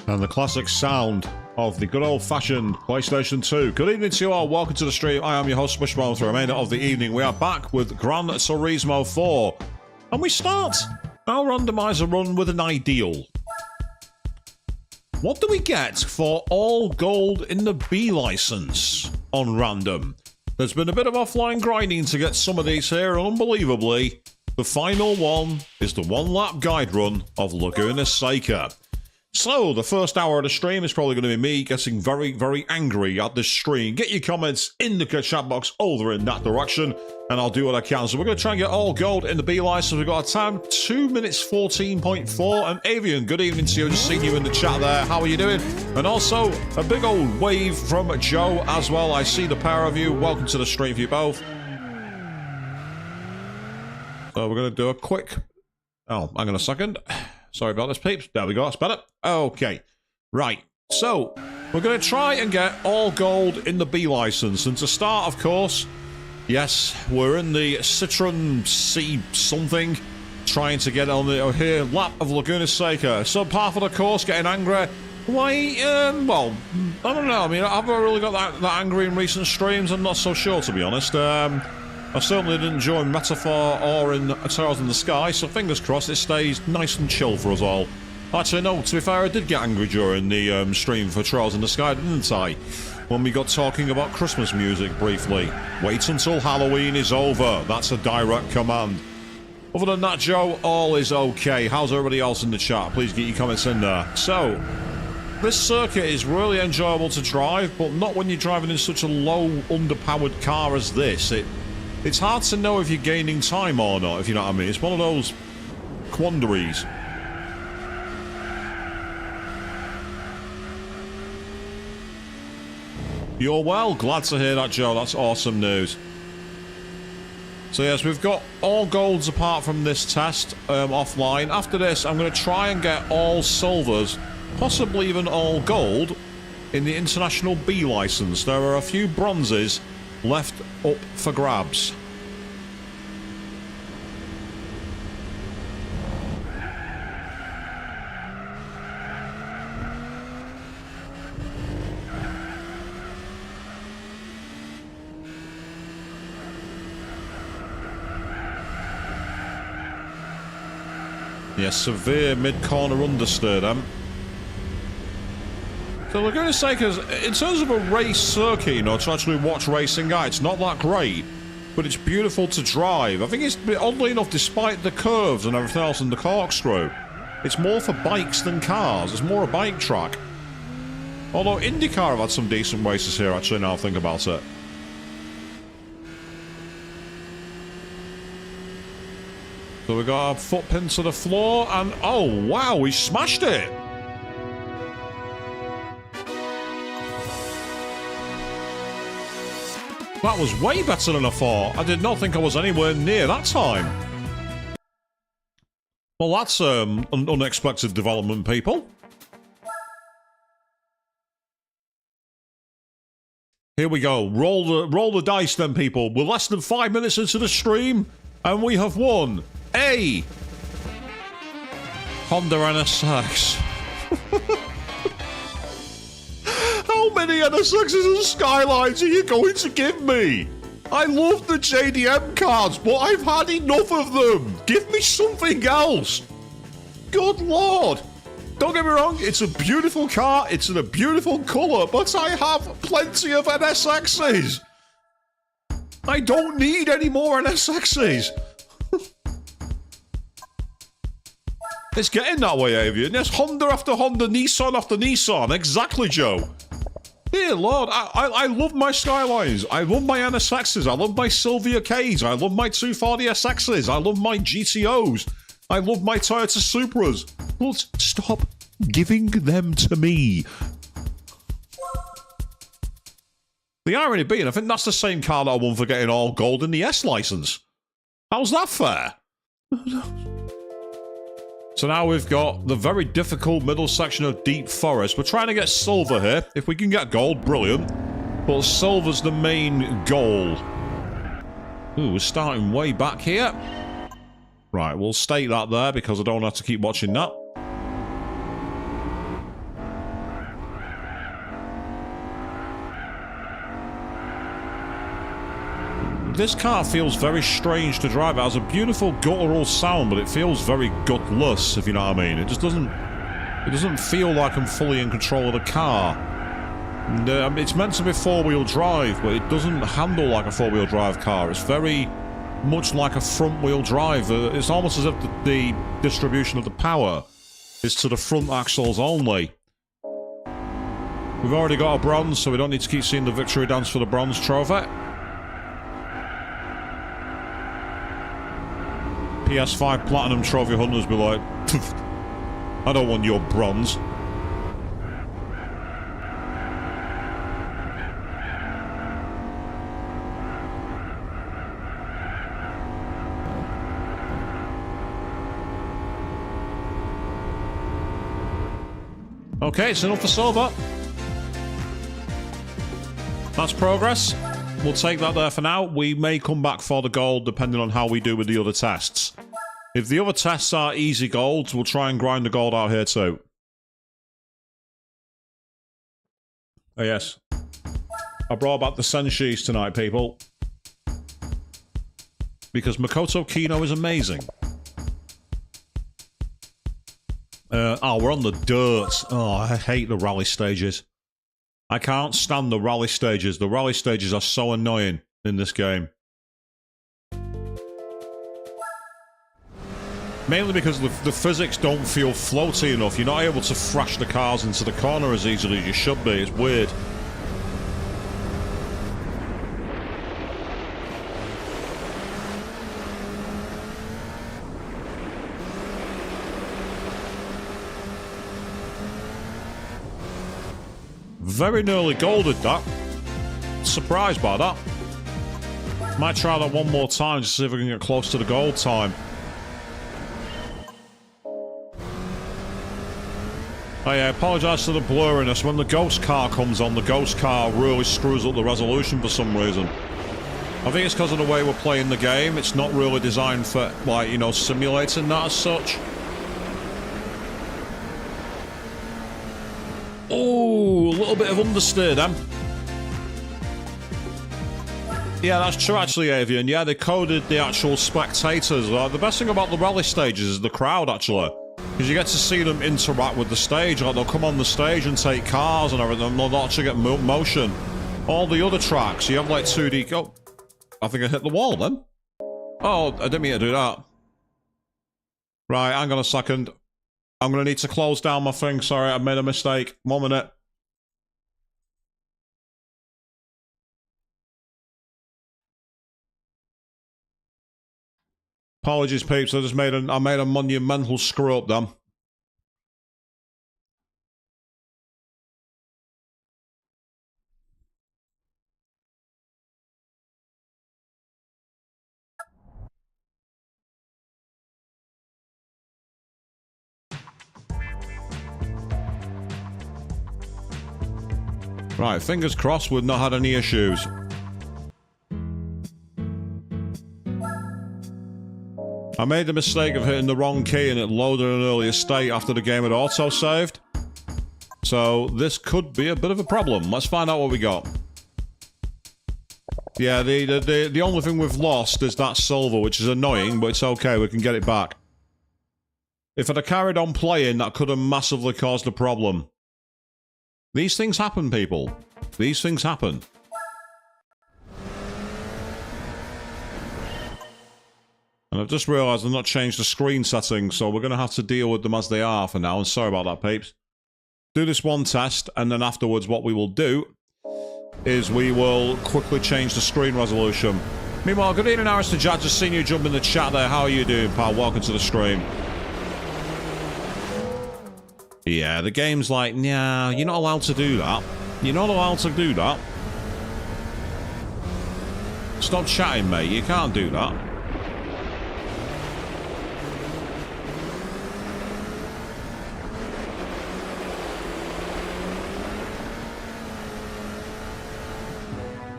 And the classic sound of the good old-fashioned PlayStation 2. Good evening to you all. Welcome to the stream. I am your host, Swishbone. For the remainder of the evening, we are back with Gran Turismo 4. And we start our randomizer run with an ideal. What do we get for all gold in the B license on random? There's been a bit of offline grinding to get some of these here, and unbelievably, the final one is the one-lap guide run of Laguna Seca. So, the first hour of the stream is probably going to be me getting very, very angry at this stream. Get your comments in the chat box over in that direction, and I'll do what I can. So we're going to try and get all gold in the B license. We've got a time, 2 minutes 14.4. And Avian, good evening to you. Just seeing you in the chat there. How are you doing? And also, a big old wave from Joe as well. I see the pair of you. Welcome to the stream for you both. So we're going to do a quick... Oh, hang on a second. Sorry about this, peeps. There we go. That's better. Okay. Right. So, we're going to try and get all gold in the B license. And to start, of course, yes, we're in the Citroen C something, trying to get on the here lap of Laguna Seca. Some part of the course getting angry. Why, well, I don't know. I mean, have I really got that angry in recent streams? I'm not so sure, to be honest. I certainly didn't join Metaphor or in Towers in the Sky, so fingers crossed it stays nice and chill for us all. Actually, no, to be fair, I did get angry during the stream for Trials in the Sky, didn't I? When we got talking about Christmas music briefly. Wait until Halloween is over. That's a direct command. Other than that, Joe, all is okay. How's everybody else in the chat? Please get your comments in there. So, this circuit is really enjoyable to drive, but not when you're driving in such a low, underpowered car as this. It's hard to know if you're gaining time or not, if you know what I mean. It's one of those quandaries. You're well. Glad to hear that, Joe. That's awesome news. So yes, we've got all golds apart from this test offline. After this, I'm going to try and get all silvers, possibly even all gold, in the International B license. There are a few bronzes left up for grabs. Yes, severe mid-corner understeer them. So Laguna Seca's, in terms of a race circuit, you know, to actually watch racing out, it's not that great, but it's beautiful to drive. I think it's, oddly enough, despite the curves and everything else in the corkscrew, it's more for bikes than cars. It's more a bike track. Although IndyCar have had some decent races here, actually, now I think about it. So we got our foot pin to the floor, and oh wow, we smashed it! That was way better than I thought. I did not think I was anywhere near that time. Well, that's an unexpected development, people. Here we go. Roll the dice then, people. We're less than 5 minutes into the stream, and we have won a Honda NSX. How many NSXs and Skylines are you going to give me? I love the JDM cards, but I've had enough of them. Give me something else. Good lord. Don't get me wrong, it's a beautiful car, it's in a beautiful colour, but I have plenty of NSXs. I don't need any more NSXs. It's getting that way, Avian. Yes, Honda after Honda, Nissan after Nissan. Exactly, Joe. Dear Lord, I love my Skylines. I love my NSXs. I love my Sylvia Ks. I love my 240SXs. I love my GTOs. I love my Toyota Supras. But stop giving them to me. The irony being, I think that's the same car that I won for getting all gold in the S license. How's that fair? So now we've got the very difficult middle section of Deep Forest. We're trying to get silver here. If we can get gold, brilliant. But silver's the main goal. Ooh, we're starting way back here. Right, we'll state that there because I don't have to keep watching that. This car feels very strange to drive. It has a beautiful guttural sound, but it feels very gutless, if you know what I mean. It just doesn't... It doesn't feel like I'm fully in control of the car. And, it's meant to be four-wheel drive, but it doesn't handle like a four-wheel drive car. It's very much like a front-wheel drive. It's almost as if the distribution of the power is to the front axles only. We've already got a bronze, so we don't need to keep seeing the victory dance for the bronze trophy. PS5 Platinum Trophy hunters be like, I don't want your bronze. Okay, it's enough for silver. That's progress. We'll take that there for now. We may come back for the gold depending on how we do with the other tests. If the other tests are easy golds, we'll try and grind the gold out here too. Oh yes. I brought back the Senshis tonight, people. Because Makoto Kino is amazing. Oh, we're on the dirt. Oh, I hate the rally stages. I can't stand the rally stages. The rally stages are so annoying in this game. Mainly because the physics don't feel floaty enough. You're not able to thrash the cars into the corner as easily as you should be. It's weird. Very nearly golded that. Surprised by that. Might try that one more time to see if we can get close to the gold time. I apologise for the blurriness. When the ghost car comes on, the ghost car really screws up the resolution for some reason. I think it's because of the way we're playing the game. It's not really designed for, like, you know, simulating that as such. Oh, a little bit of understeer then. Yeah, that's true actually, Avian. Yeah, they coded the actual spectators. The best thing about the rally stages is the crowd, actually. Because you get to see them interact with the stage. Like, they'll come on the stage and take cars and everything. They'll actually get motion. All the other tracks, you have like 2D... Oh, I think I hit the wall then. Oh, I didn't mean to do that. Right, hang on a second. I'm going to need to close down my thing. Sorry, I made a mistake. 1 minute. Apologies, peeps. I made a monumental screw up then. Right, fingers crossed we've not had any issues. I made the mistake of hitting the wrong key and it loaded an earlier state after the game had auto-saved. So this could be a bit of a problem. Let's find out what we got. Yeah, the only thing we've lost is that silver, which is annoying, but it's okay, we can get it back. If I'd have carried on playing, that could have massively caused a problem. These things happen, people. These things happen. And I've just realised I've not changed the screen settings, so we're going to have to deal with them as they are for now, and sorry about that, peeps. Do this one test, and then afterwards what we will do is we will quickly change the screen resolution. Meanwhile, good evening, Aris to Jack. Just seen you jump in the chat there. How are you doing, pal? Welcome to the stream. Yeah, the game's like, nah, you're not allowed to do that. You're not allowed to do that. Stop chatting, mate. You can't do that.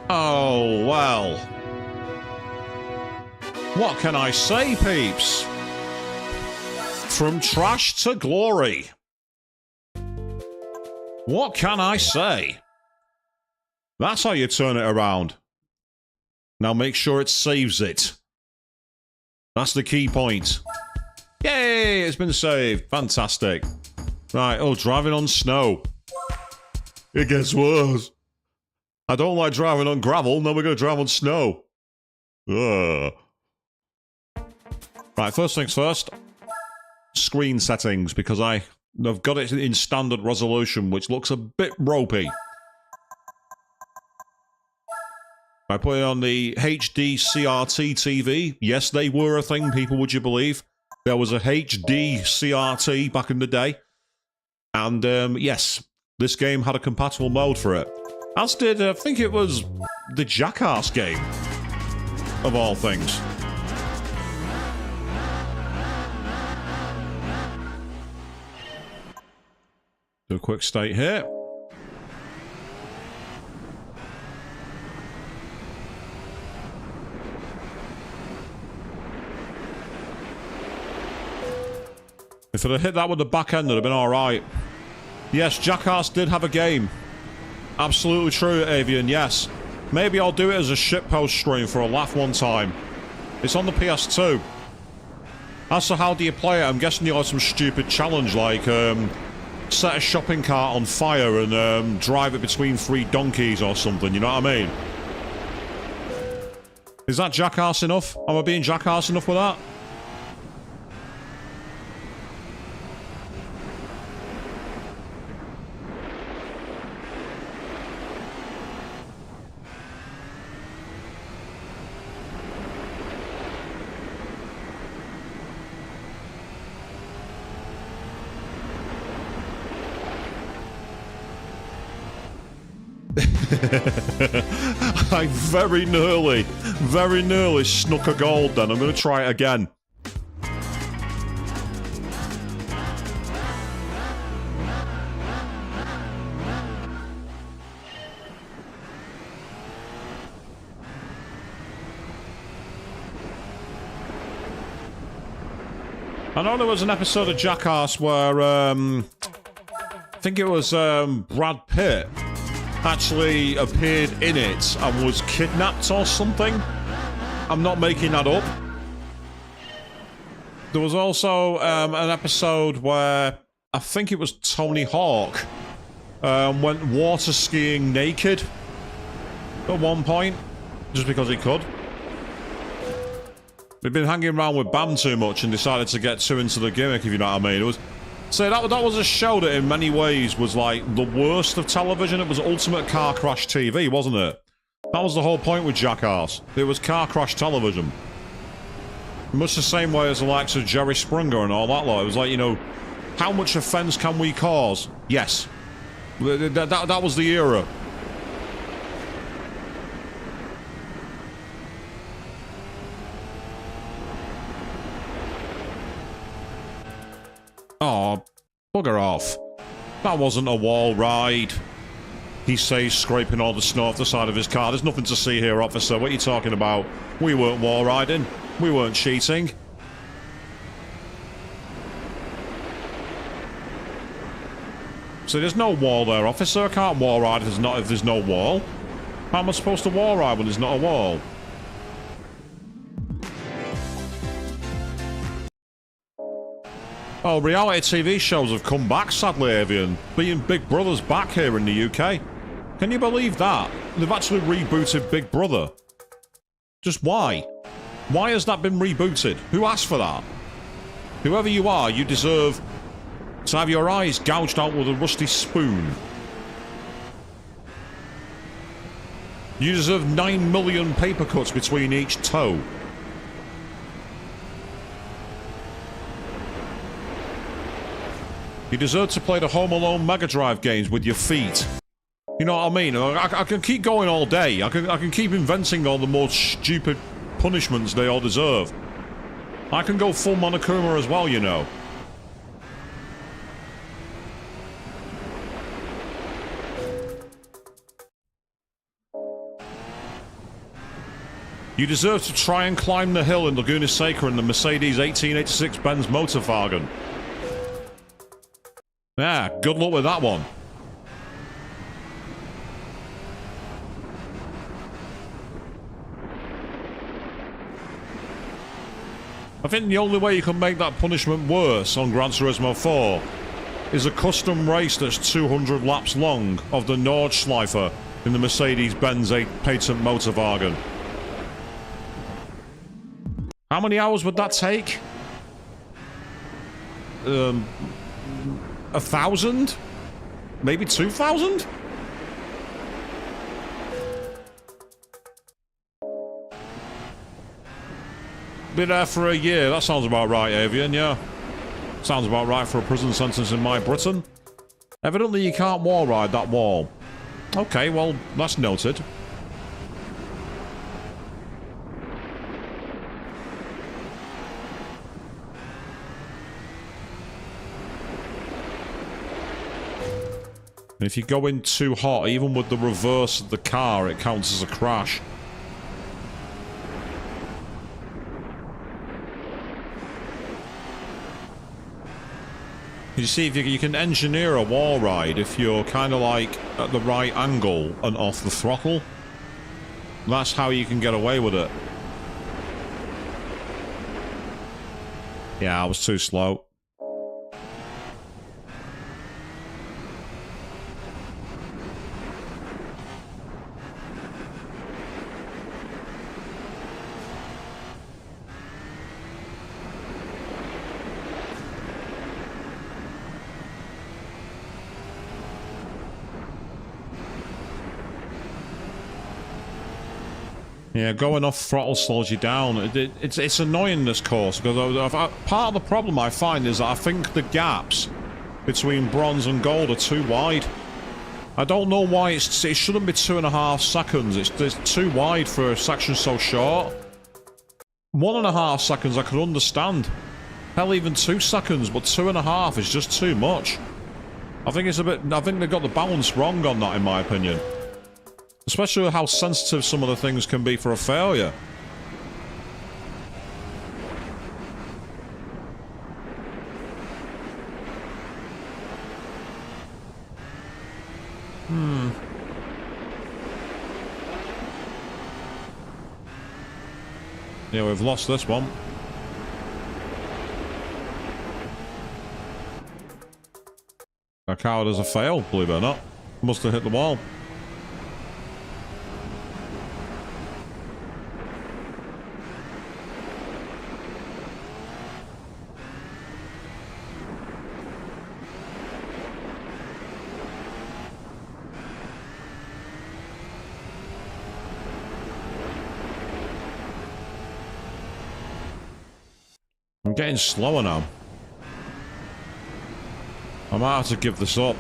Oh, well. What can I say, peeps? From trash to glory. What can I say? That's how you turn it around. Now make sure it saves it. That's the key point. Yay! It's been saved. Fantastic. Right, oh, driving on snow. It gets worse. I don't like driving on gravel, now we're going to drive on snow. Ugh. Right, first things first. Screen settings, because I've got it in standard resolution, which looks a bit ropey. I put it on the HD CRT TV. Yes, they were a thing, people, would you believe? There was a HD CRT back in the day. And, yes, this game had a compatible mode for it. As did, I think it was the Jackass game, of all things. Do a quick state here. If I'd have hit that with the back end, it'd have been alright. Yes, Jackass did have a game. Absolutely true, Avian, yes. Maybe I'll do it as a shitpost stream for a laugh one time. It's on the PS2. As to how do you play it, I'm guessing you'll have some stupid challenge like, set a shopping cart on fire and drive it between 3 donkeys or something, you know what I mean? Is that Jackass enough? Am I being Jackass enough with that? I very nearly snuck a gold then. I'm going to try it again. I know there was an episode of Jackass where, I think it was Brad Pitt actually appeared in it and was kidnapped or something. I'm not making that up. There was also an episode where I think it was Tony Hawk went water skiing naked at one point, just because he could. We'd been hanging around with Bam too much and decided to get too into the gimmick, if you know what I mean. It was... So that was a show that in many ways was like the worst of television. It was ultimate car crash TV, wasn't it? That was the whole point with Jackass. It was car crash television. Much the same way as the likes of Jerry Springer and all that lot. It was like, you know, how much offense can we cause? Yes. That was the era. Oh, bugger off. That wasn't a wall ride. He says, scraping all the snow off the side of his car. There's nothing to see here, officer. What are you talking about? We weren't wall riding. We weren't cheating. So there's no wall there, officer. I can't wall ride if there's no wall. How am I supposed to wall ride when there's not a wall? Oh, reality TV shows have come back, sadly, Avian. Being Big Brother's back here in the UK. Can you believe that? They've actually rebooted Big Brother. Just why? Why has that been rebooted? Who asked for that? Whoever you are, you deserve to have your eyes gouged out with a rusty spoon. You deserve 9 million paper cuts between each toe. You deserve to play the Home Alone Mega Drive games with your feet. You know what I mean? I can keep going all day. I can keep inventing all the more stupid punishments they all deserve. I can go full Monokuma as well, you know. You deserve to try and climb the hill in Laguna Seca in the Mercedes 1886 Benz Motorwagen. Yeah, good luck with that one. I think the only way you can make that punishment worse on Gran Turismo 4 is a custom race that's 200 laps long of the Nordschleife in the Mercedes-Benz 8 patent motorwagen. How many hours would that take? 1,000? Maybe 2,000? Been there for a year. That sounds about right, Avian, yeah. Sounds about right for a prison sentence in my Britain. Evidently you can't wall ride that wall. Okay, well, that's noted. And if you go in too hot, even with the reverse of the car, it counts as a crash. You see, if you can engineer a wall ride if you're kind of like at the right angle and off the throttle. That's how you can get away with it. Yeah, I was too slow. Yeah, going off throttle slows you down. It's annoying, this course, because part of the problem I find is that I think the gaps between bronze and gold are too wide. I don't know why it shouldn't be 2.5 seconds. It's too wide for a section so short. 1.5 seconds I could understand. Hell, even 2 seconds, but 2.5 is just too much. I think it's a bit. I think they got the balance wrong on that, in my opinion. Especially with how sensitive some of the things can be for a failure. Yeah, we've lost this one. Our car does a fail, believe it or not. Must have hit the wall. I'm getting slower now. I might have to give this up.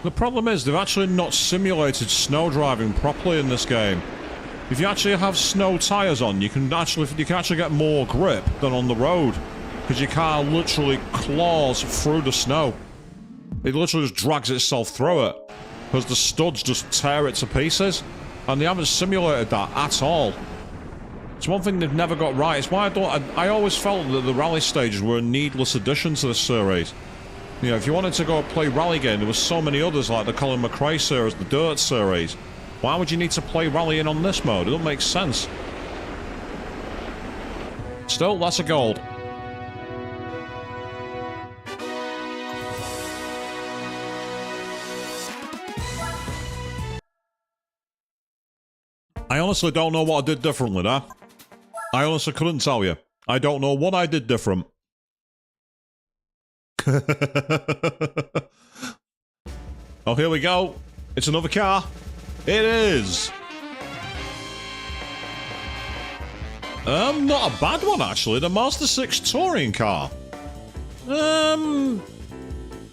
The problem is, they've actually not simulated snow driving properly in this game. If you actually have snow tyres on, you can actually get more grip than on the road. Because your car literally claws through the snow. It literally just drags itself through it. Because the studs just tear it to pieces. And they haven't simulated that at all. It's one thing they've never got right. It's why I always felt that the rally stages were a needless addition to this series. You know, if you wanted to go play rally game, there were so many others like the Colin McRae series, the Dirt series. Why would you need to play rallying on this mode? It doesn't make sense. Still, that's a gold. I honestly don't know what I did differently there. I honestly couldn't tell you. I don't know what I did different. Oh, here we go. It's another car. It is. Not a bad one, actually. The Mazda 6 touring car.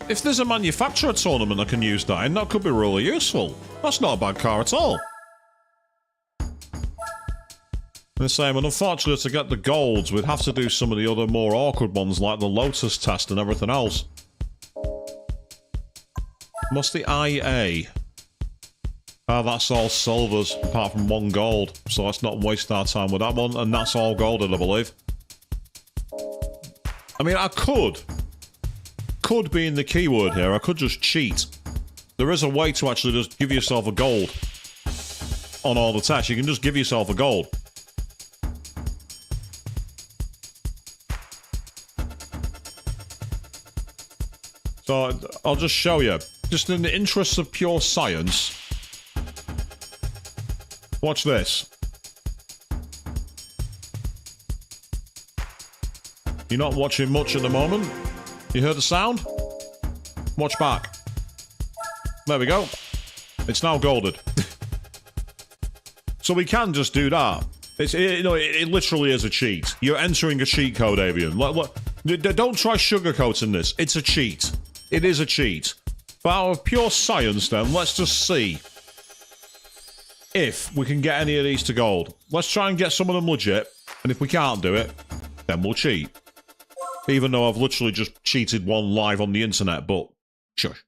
If there's a manufacturer tournament I can use that in, that could be really useful. That's not a bad car at all. The same, and unfortunately to get the golds, we'd have to do some of the other more awkward ones like the Lotus test and everything else. What's the IA? Ah, that's all silvers, apart from 1 gold, so let's not waste our time with that one, and that's all golded, I believe. I mean, I could be in the keyword here, I could just cheat. There is a way to actually just give yourself a gold. on all the tests. You can just give yourself a gold. So I'll just show you. Just in the interests of pure science. Watch this. You're not watching much at the moment. You heard the sound? Watch back. There we go. It's now golded. So we can just do that. It literally is a cheat. You're entering a cheat code, Avian. Don't try sugarcoating this. It's a cheat. It is a cheat. But out of pure science, then, let's just see if we can get any of these to gold. Let's try and get some of them legit. And if we can't do it, then we'll cheat. Even though I've literally just cheated one live on the internet, but shush.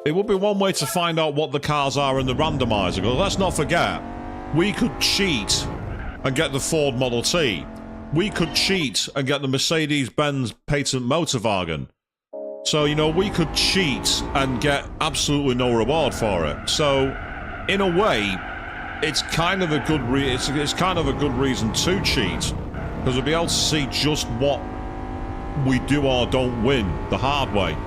It would be one way to find out what the cars are in the randomiser, because let's not forget, we could cheat and get the Ford Model T. We could cheat and get the Mercedes-Benz Patent Motorwagen. So, you know, we could cheat and get absolutely no reward for it. So, in a way, it's kind of a good it's kind of a good reason to cheat, because we'll be able to see just what we do or don't win the hard way.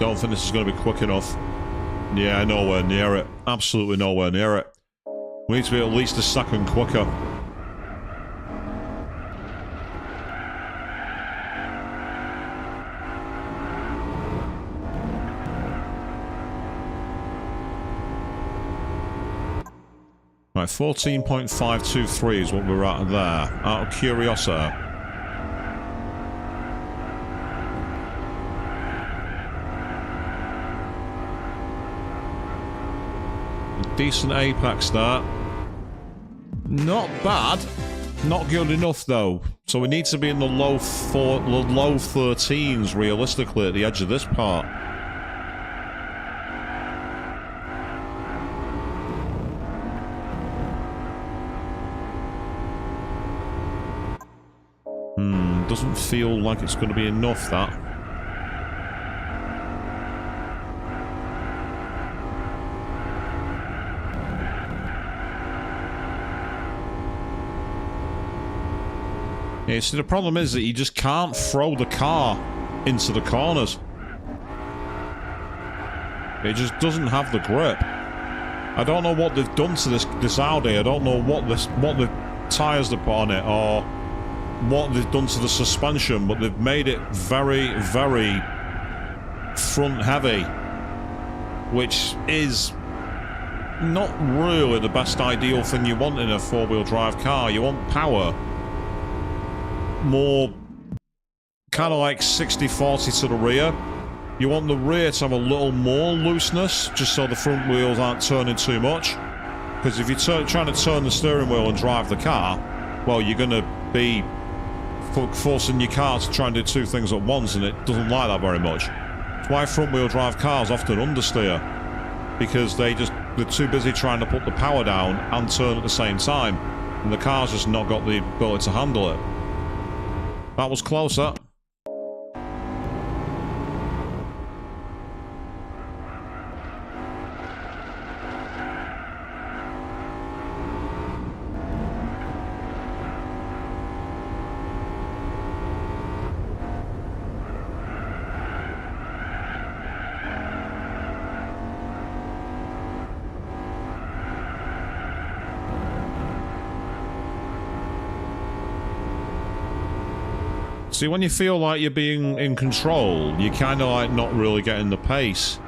Don't think this is going to be quick enough. Yeah, nowhere near it. Absolutely nowhere near it. We need to be at least a second quicker. Right, 14.523 is what we're at there. Out of curiosity. Decent apex there. Not bad. Not good enough though. So we need to be in the low 13s realistically at the edge of this part. Doesn't feel like it's going to be enough, that. Yeah, see, the problem is that you just can't throw the car into the corners. It just doesn't have the grip. I don't know what they've done to this Audi. I don't know what the tyres they put on it, or what they've done to the suspension, but they've made it very, very front heavy, which is not really the best ideal thing you want in a four-wheel drive car. You want power, more kind of like 60-40 to the rear. You want the rear to have a little more looseness, just so the front wheels aren't turning too much. Because if you're trying to turn the steering wheel and drive the car, well, you're going to be forcing your car to try and do two things at once, and it doesn't like that very much. That's why front-wheel drive cars often understeer, because they're too busy trying to put the power down and turn at the same time, and the car's just not got the ability to handle it. That was closer. See, when you feel like you're being in control, you're kind of like not really getting the pace.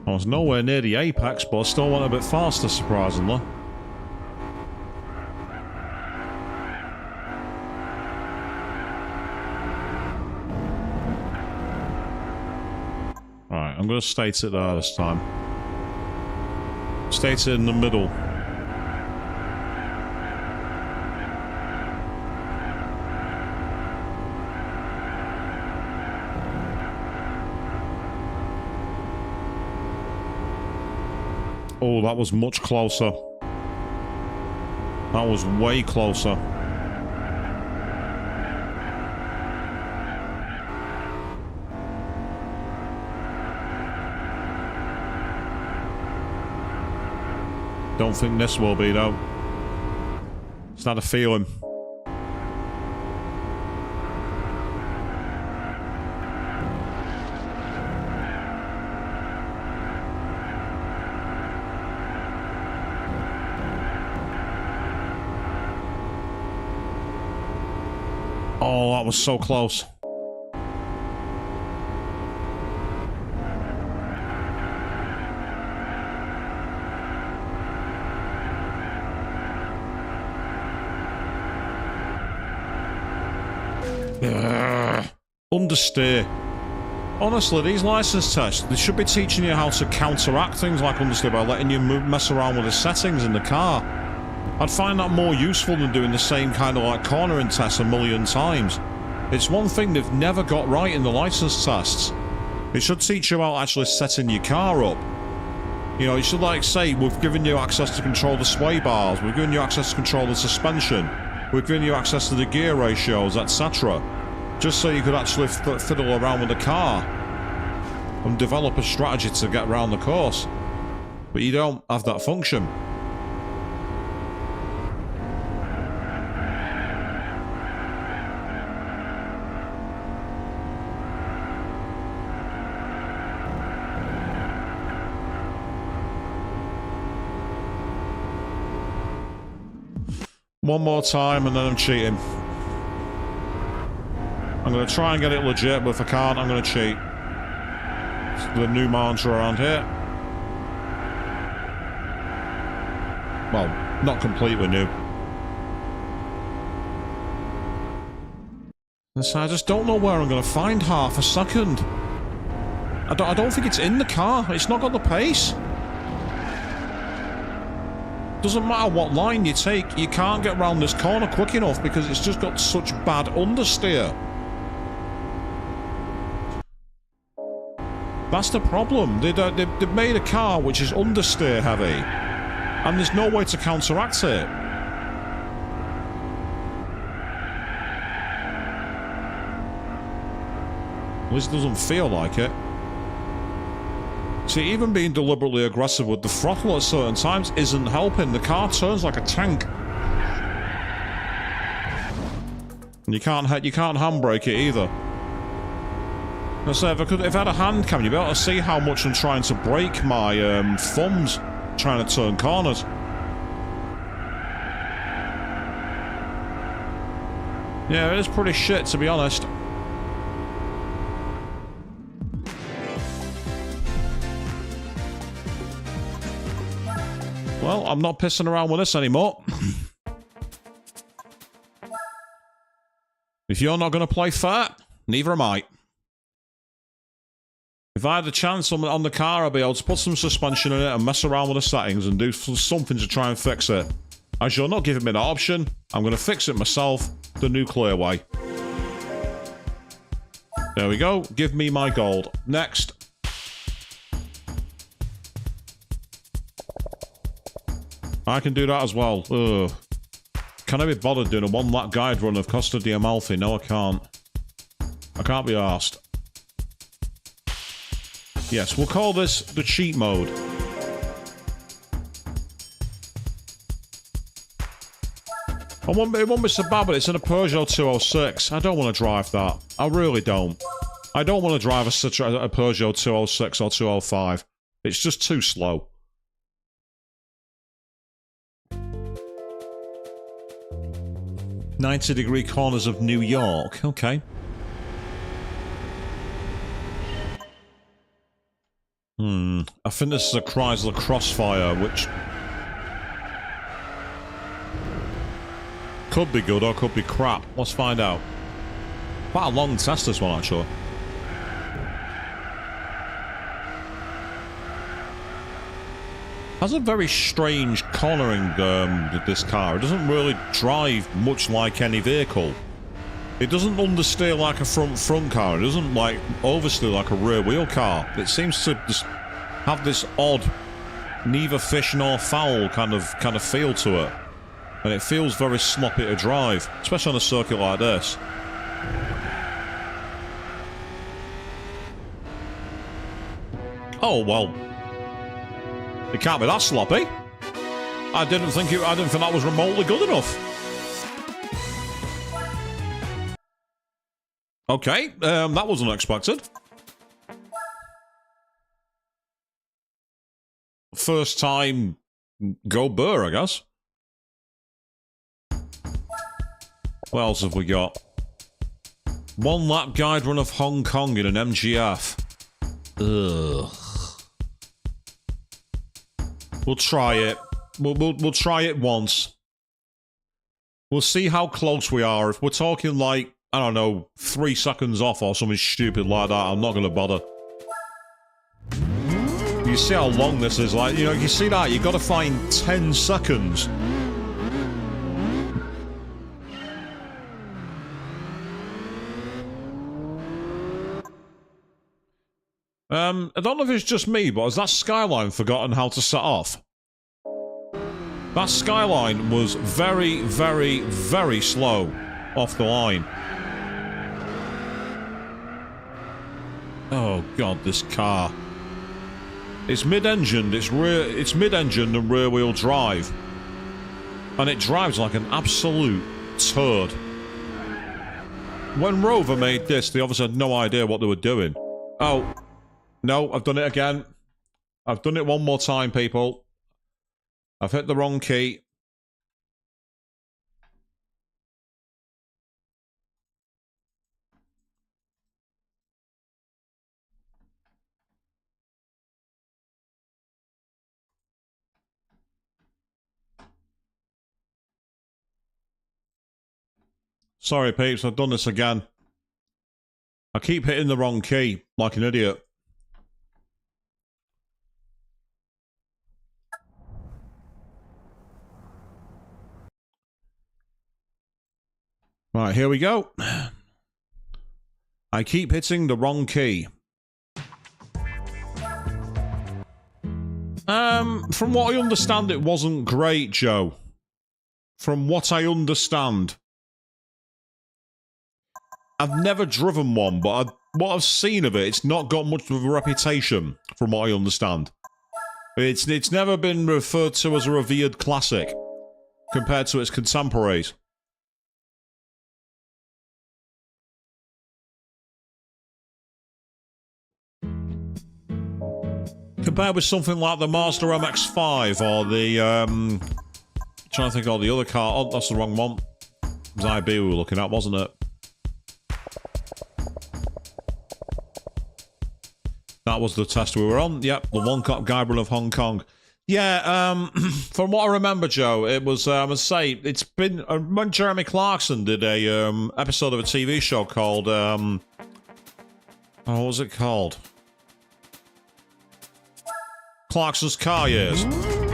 I was nowhere near the apex, but I still went a bit faster, surprisingly. Right, I'm going to state it there this time. State it in the middle. Oh, that was much closer. That was way closer. Don't think this will be, though. It's not a feeling. Oh, that was so close. Understeer. Honestly, these license tests, they should be teaching you how to counteract things like understeer by letting you mess around with the settings in the car. I'd find that more useful than doing the same kind of like cornering tests a million times. It's one thing they've never got right in the license tests. It should teach you about actually setting your car up. You know, it should like say, we've given you access to control the sway bars, we've given you access to control the suspension, we've given you access to the gear ratios, etc. Just so you could actually fiddle around with the car and develop a strategy to get around the course. But you don't have that function. One more time and then I'm cheating. I'm going to try and get it legit, but if I can't, I'm going to cheat. It's the new mantra around here. Well, not completely new. And so I just don't know where I'm going to find half a second. I don't think it's in the car. It's not got the pace. Doesn't matter what line you take, you can't get around this corner quick enough because it's just got such bad understeer. That's the problem. They've made a car which is understeer heavy, and there's no way to counteract it. At least it doesn't feel like it. See, even being deliberately aggressive with the throttle at certain times isn't helping. The car turns like a tank. And you can't handbrake it either. I say, if I had a hand cam, you'd be able to see how much I'm trying to brake my thumbs trying to turn corners. Yeah, it is pretty shit, to be honest. Well, I'm not pissing around with this anymore. If you're not going to play fair, neither am I. If I had the chance on the car, I'd be able to put some suspension in it and mess around with the settings and do something to try and fix it. As you're not giving me that option, I'm going to fix it myself the nuclear way. There we go. Give me my gold. Next. I can do that as well. Ugh. Can I be bothered doing a one-lap guide run of Costa di Amalfi? No, I can't. I can't be arsed. Yes, we'll call this the cheat mode. It won't be so bad, but it's in a Peugeot 206. I don't want to drive that. I really don't. I don't want to drive a Peugeot 206 or 205. It's just too slow. "90-degree corners of New York." Okay. I think this is a Chrysler Crossfire, which could be good or could be crap. Let's find out. Quite a long test, this one, actually. Has a very strange cornering, this car. It doesn't really drive much like any vehicle. It doesn't understeer like a front car. It doesn't, like, oversteer like a rear wheel car. It seems to just have this odd, neither fish nor fowl kind of feel to it. And it feels very sloppy to drive, especially on a circuit like this. Oh, well. It can't be that sloppy. I didn't think that was remotely good enough. Okay, that wasn't expected. First time, go Burr, I guess. What else have we got? One lap guide run of Hong Kong in an MGF. Ugh. We'll try it. We'll try it once. We'll see how close we are. If we're talking like, I don't know, 3 seconds off or something stupid like that, I'm not going to bother. You see how long this is? Like, you know, you see that? You've got to find 10 seconds. I don't know if it's just me, but has that Skyline forgotten how to set off? That Skyline was very, very, very slow off the line. Oh god, this car. It's mid-engined, it's mid-engined and rear-wheel drive. And it drives like an absolute turd. When Rover made this, they obviously had no idea what they were doing. Oh. No, I've done it again. I've done it one more time, people. I've hit the wrong key. Sorry, peeps, I've done this again. I keep hitting the wrong key, like an idiot. Right, here we go. I keep hitting the wrong key. From what I understand, it wasn't great, Joe. From what I understand. I've never driven one, but what I've seen of it, it's not got much of a reputation, from what I understand. It's never been referred to as a revered classic, compared to its contemporaries. Compared with something like the Mazda MX-5 or the, trying to think of the other car. Oh, that's the wrong one. It was IB we were looking at, wasn't it? That was the test we were on. Yep, the one cop guy run of Hong Kong. Yeah, from what I remember, Joe, it was, I must say, it's been, when Jeremy Clarkson did a, episode of a TV show called, oh, what was it called? Clarkson's Car Years.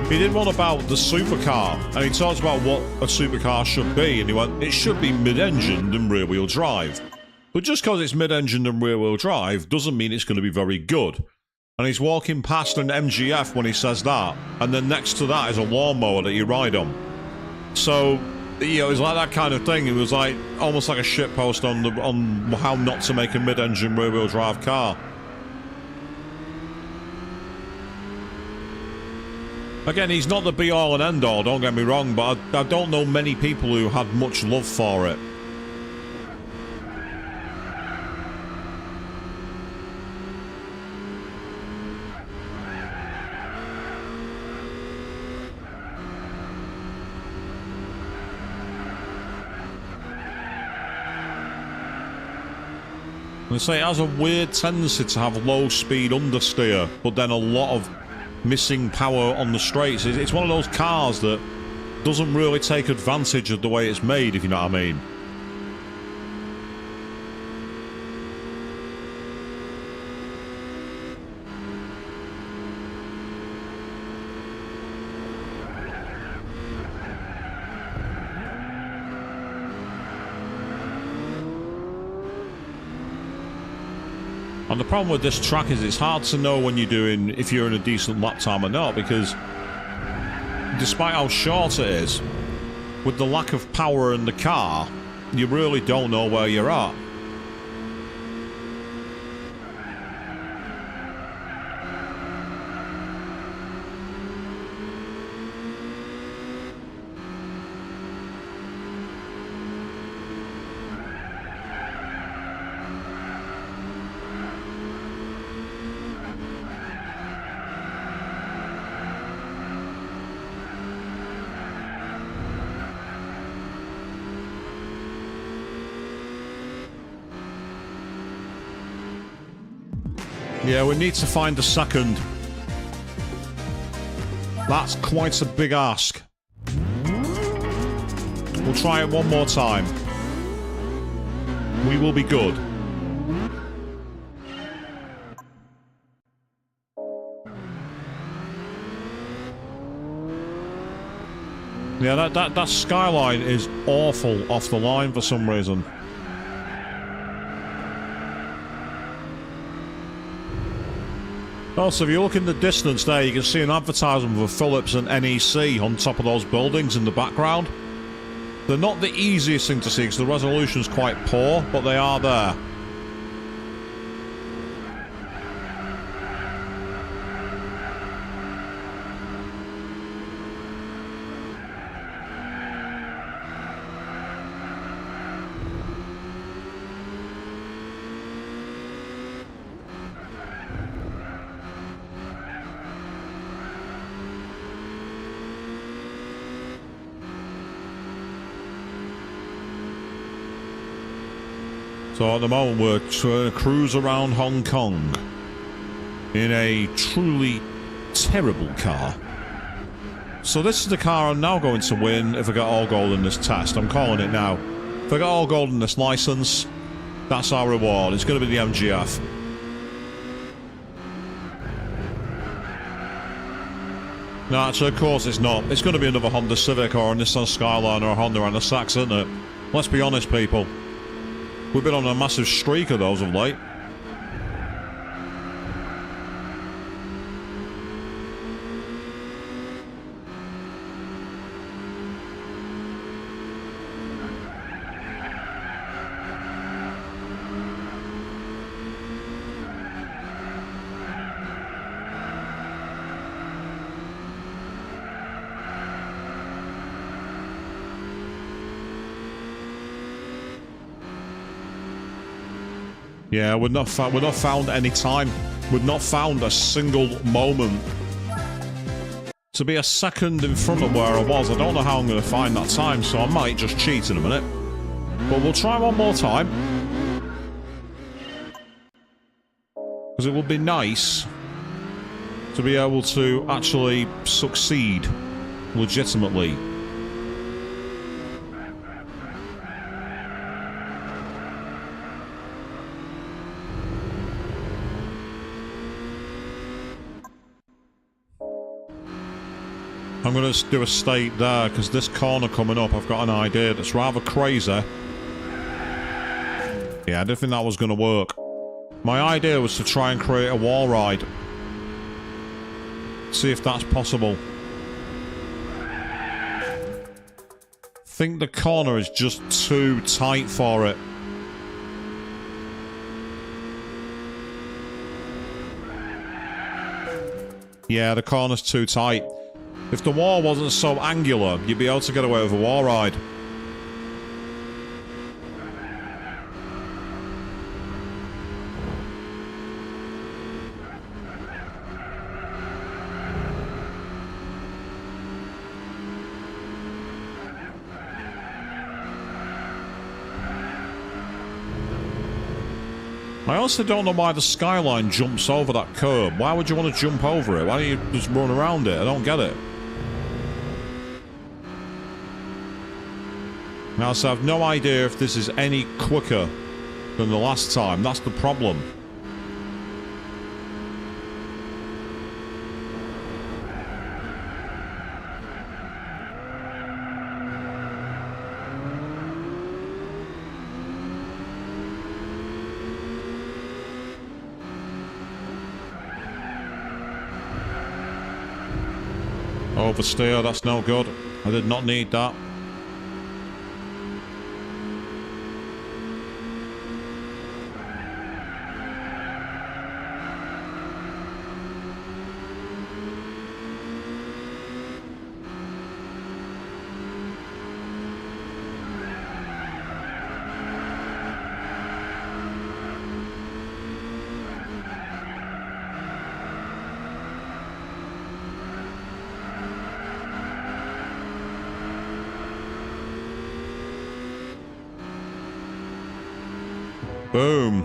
He did one about the supercar, and he talked about what a supercar should be, and he went, it should be mid-engined and rear-wheel drive. But just because it's mid-engined and rear-wheel drive doesn't mean it's going to be very good. And he's walking past an MGF when he says that, and then next to that is a lawnmower that you ride on. So, you know, it's like that kind of thing. It was like, almost like a shitpost on how not to make a mid-engine rear-wheel drive car. Again, he's not the be-all and end-all, don't get me wrong, but I don't know many people who had much love for it. I say it has a weird tendency to have low-speed understeer, but then a lot of missing power on the straights. It's one of those cars that doesn't really take advantage of the way it's made, if you know what I mean. And the problem with this track is it's hard to know when if you're in a decent lap time or not, because despite how short it is, with the lack of power in the car, you really don't know where you're at. Yeah, we need to find a second. That's quite a big ask. We'll try it one more time. We will be good. Yeah, that Skyline is awful off the line for some reason. Also, if you look in the distance there, you can see an advertisement for Philips and NEC on top of those buildings in the background. They're not the easiest thing to see because the resolution's quite poor, but they are there. So at the moment we're trying to cruise around Hong Kong in a truly terrible car. So this is the car I'm now going to win if I get all gold in this test. I'm calling it now. If I get all gold in this license, that's our reward. It's going to be the MGF. No, actually, of course it's not. It's going to be another Honda Civic or a Nissan Skyline or a Honda NSX, isn't it? Let's be honest, people. We've been on a massive streak of those of late. Yeah, we've not found any time. We've not found a single moment to be a second in front of where I was. I don't know how I'm going to find that time, so I might just cheat in a minute. But we'll try one more time. Because it would be nice to be able to actually succeed legitimately. I'm going to do a state there, because this corner coming up, I've got an idea that's rather crazy. Yeah, I didn't think that was going to work. My idea was to try and create a wall ride. See if that's possible. I think the corner is just too tight for it. Yeah, the corner's too tight. If the wall wasn't so angular, you'd be able to get away with a wall ride. I also don't know why the Skyline jumps over that curb. Why would you want to jump over it? Why don't you just run around it? I don't get it. Now, so I have no idea if this is any quicker than the last time. That's the problem. Oversteer, that's no good. I did not need that. Boom.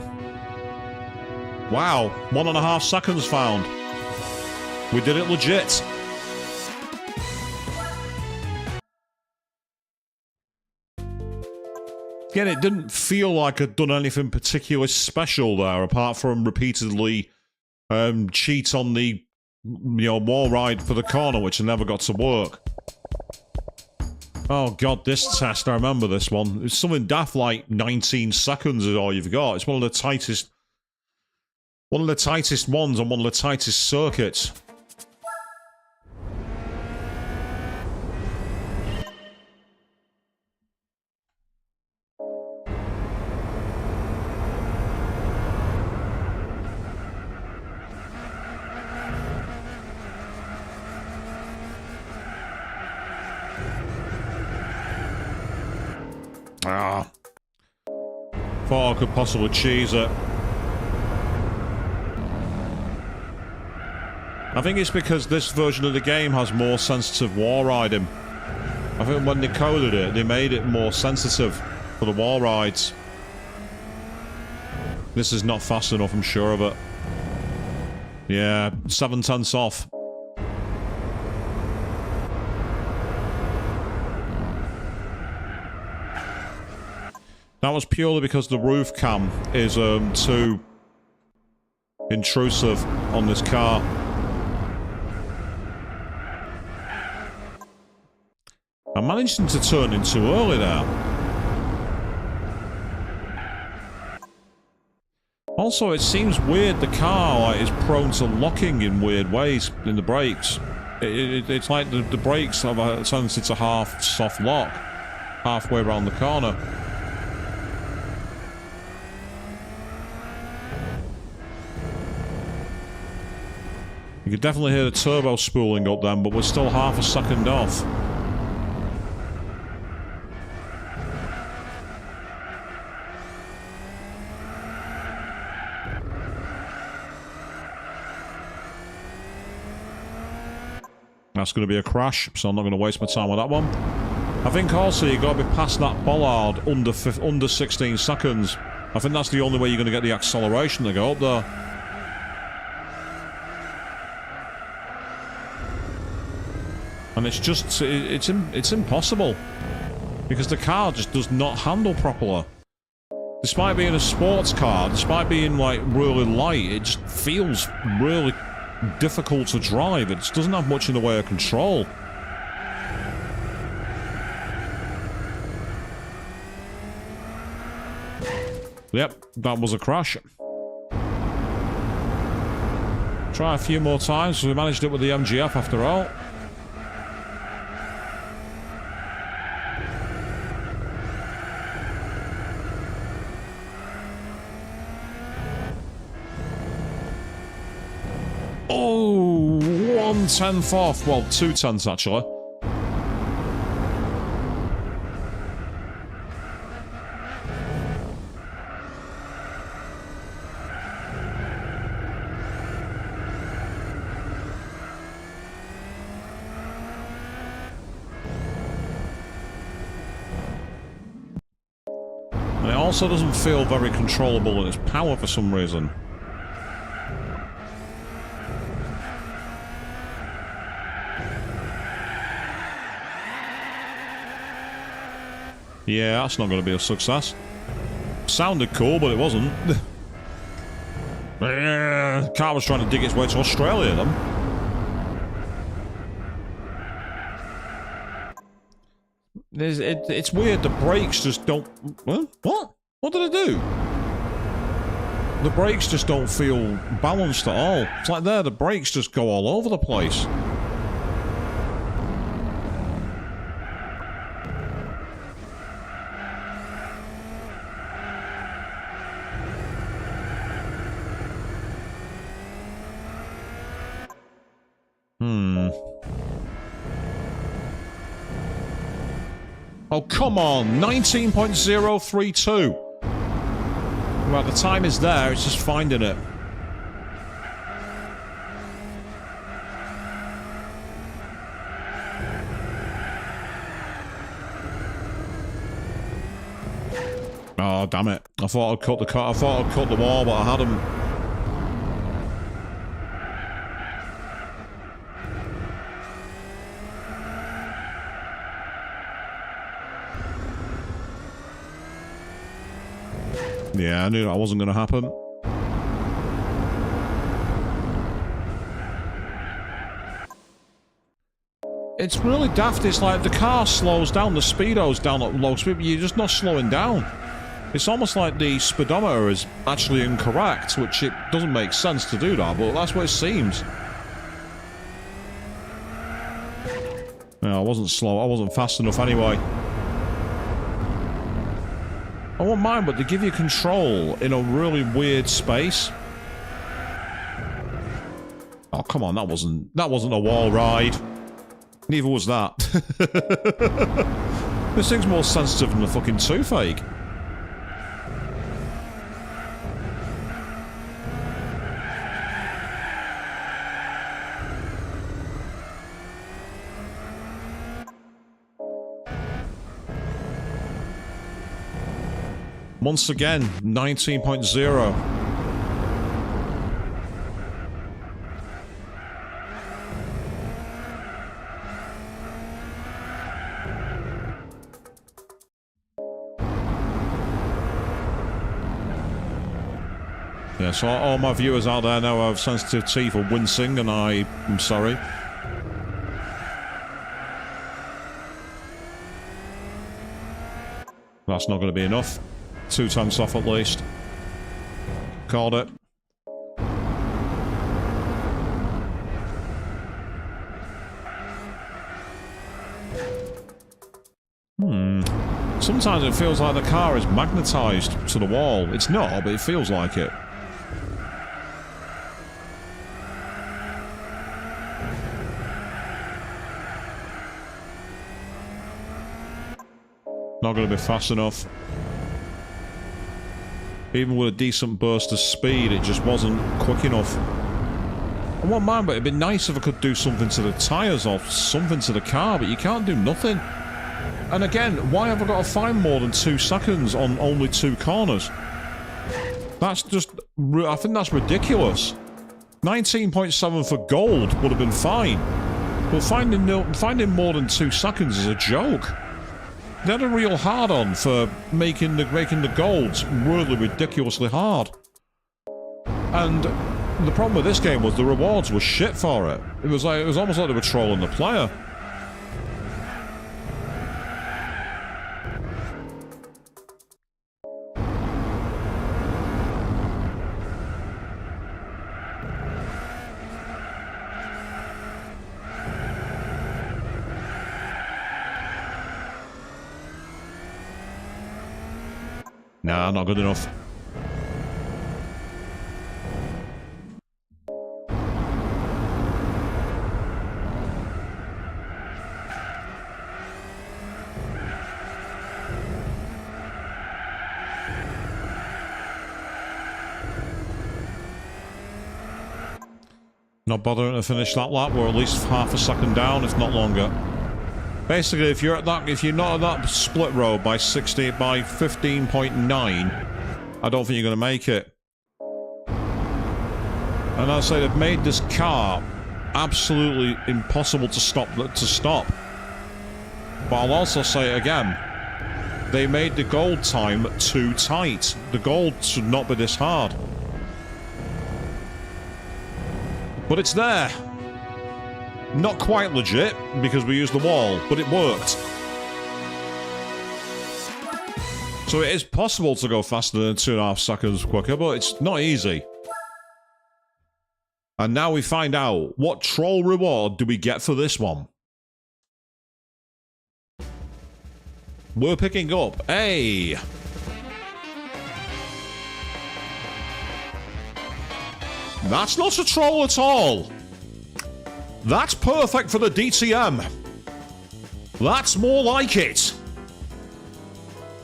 Wow, 1.5 seconds found. We did it legit. Again, it didn't feel like I'd done anything particularly special there, apart from repeatedly cheat on the wall ride for the corner, which never got to work. Oh god, this test, I remember this one. It's something daft like 19 seconds is all you've got. It's one of the tightest ones on one of the tightest circuits. Ah. Thought I could possibly cheese it. I think it's because this version of the game has more sensitive wall riding. I think when they coded it, they made it more sensitive for the wall rides. This is not fast enough, I'm sure of it. Yeah, 7/10 off. That was purely because the roof cam is too intrusive on this car. I'm managing to turn in too early now. Also, it seems weird the car is prone to locking in weird ways in the brakes. It's like the brakes have a tendency to half soft lock halfway around the corner. You can definitely hear the turbo spooling up then, but we're still half a second off. That's going to be a crash, so I'm not going to waste my time with that one. I think also you've got to be past that bollard under 16 seconds. I think that's the only way you're going to get the acceleration to go up there. And it's just, it's impossible. Because the car just does not handle properly. Despite being a sports car, despite being like really light, it just feels really difficult to drive. It just doesn't have much in the way of control. Yep, that was a crash. Try a few more times, we managed it with the MGF after all. Oh, 1/10 off. Well, 2/10 actually. And it also doesn't feel very controllable in its power for some reason. Yeah, that's not going to be a success. Sounded cool, but it wasn't. The car was trying to dig its way to Australia, then. It's weird, the brakes just don't... What? What did I do? The brakes just don't feel balanced at all. It's like the brakes just go all over the place. Oh, come on. 19.032. Well, the time is there. It's just finding it. Oh, damn it. I thought I'd cut the car. I thought I'd cut the wall, but I hadn't. Yeah, I knew that wasn't going to happen. It's really daft. It's like the car slows down, the speedo's down at low speed, but you're just not slowing down. It's almost like the speedometer is actually incorrect, which it doesn't make sense to do that, but that's what it seems. Yeah, I wasn't slow. I wasn't fast enough anyway. I won't mind, but they give you control in a really weird space. Oh, come on, that wasn't a wall ride. Neither was that. This thing's more sensitive than a fucking toothache. Once again, 19.0. Yeah, so all my viewers out there now have sensitive teeth or wincing, and I'm sorry. That's not going to be enough. 2 times off at least. Called it. Sometimes it feels like the car is magnetized to the wall. It's not, but it feels like it. Not going to be fast enough. Even with a decent burst of speed, it just wasn't quick enough. I won't mind, but it'd be nice if I could do something to the tyres or something to the car, but you can't do nothing. And again, why have I got to find more than 2 seconds on only 2 corners? That's just... I think that's ridiculous. 19.7 for gold would have been fine. But finding more than 2 seconds is a joke. They had a real hard-on for making the golds really ridiculously hard. And the problem with this game was the rewards were shit for it. It was almost like they were trolling the player. Nah, not good enough. Not bothering to finish that lap. We're at least half a second down, if not longer. Basically, if you're not at that split road by 15.9, I don't think you're going to make it. And I'd say they've made this car absolutely impossible to stop. But I'll also say it again, they made the gold time too tight. The gold should not be this hard. But it's there. Not quite legit, because we used the wall, but it worked. So it is possible to go faster than 2.5 seconds quicker, but it's not easy. And now we find out, what troll reward do we get for this one? We're picking up a... That's not a troll at all! That's perfect for the DTM. That's more like it.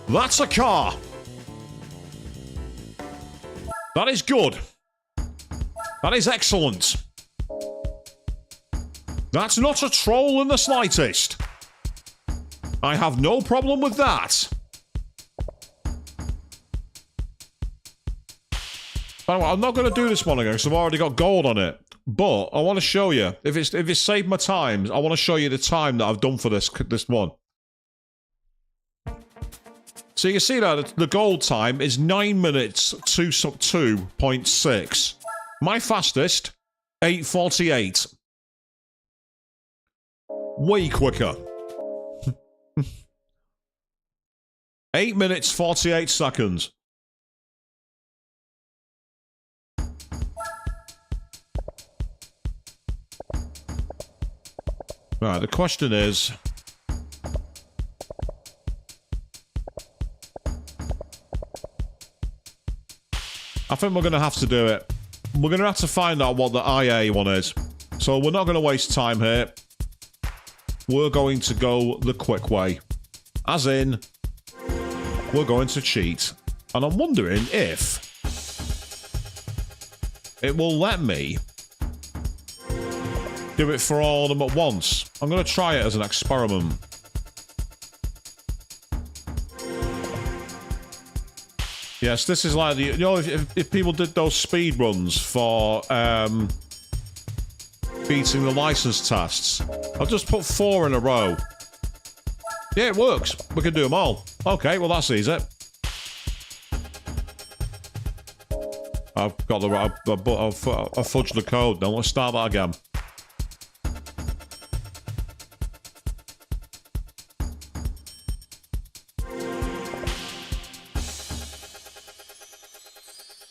That's a car. That is good. That is excellent. That's not a troll in the slightest. I have no problem with that. By the way, I'm not going to do this one again because I've already got gold on it. But I want to show you, if it's saved my times, I want to show you the time that I've done for this one. So you can see that the gold time is 9 minutes 2.6. My fastest, 8:48. Way quicker. 8 minutes 48 seconds. Right, the question is... I think we're going to have to do it. We're going to have to find out what the IA one is. So we're not going to waste time here. We're going to go the quick way. As in, we're going to cheat. And I'm wondering if it will let me do it for all of them at once. I'm going to try it as an experiment. Yes, this is like the... You know, if people did those speed runs for beating the license tests, I'll just put 4 in a row. Yeah, it works. We can do them all. Okay, well, that's easy. I've got the... I've fudged the code. Now let's start that again.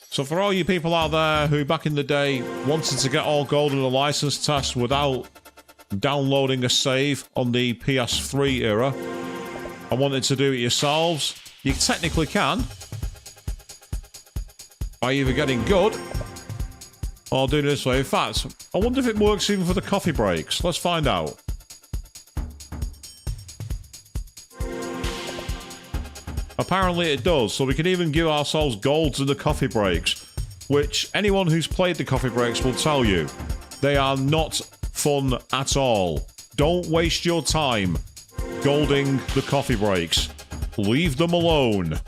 So for all you people out there who back in the day wanted to get all gold in a license test without downloading a save on the PS3 era and wanted to do it yourselves, you technically can. By either getting good or doing it this way. In fact, I wonder if it works even for the coffee breaks. Let's find out. Apparently it does, so we can even give ourselves golds in the coffee breaks, which anyone who's played the coffee breaks will tell you. They are not fun at all. Don't waste your time golding the coffee breaks. Leave them alone.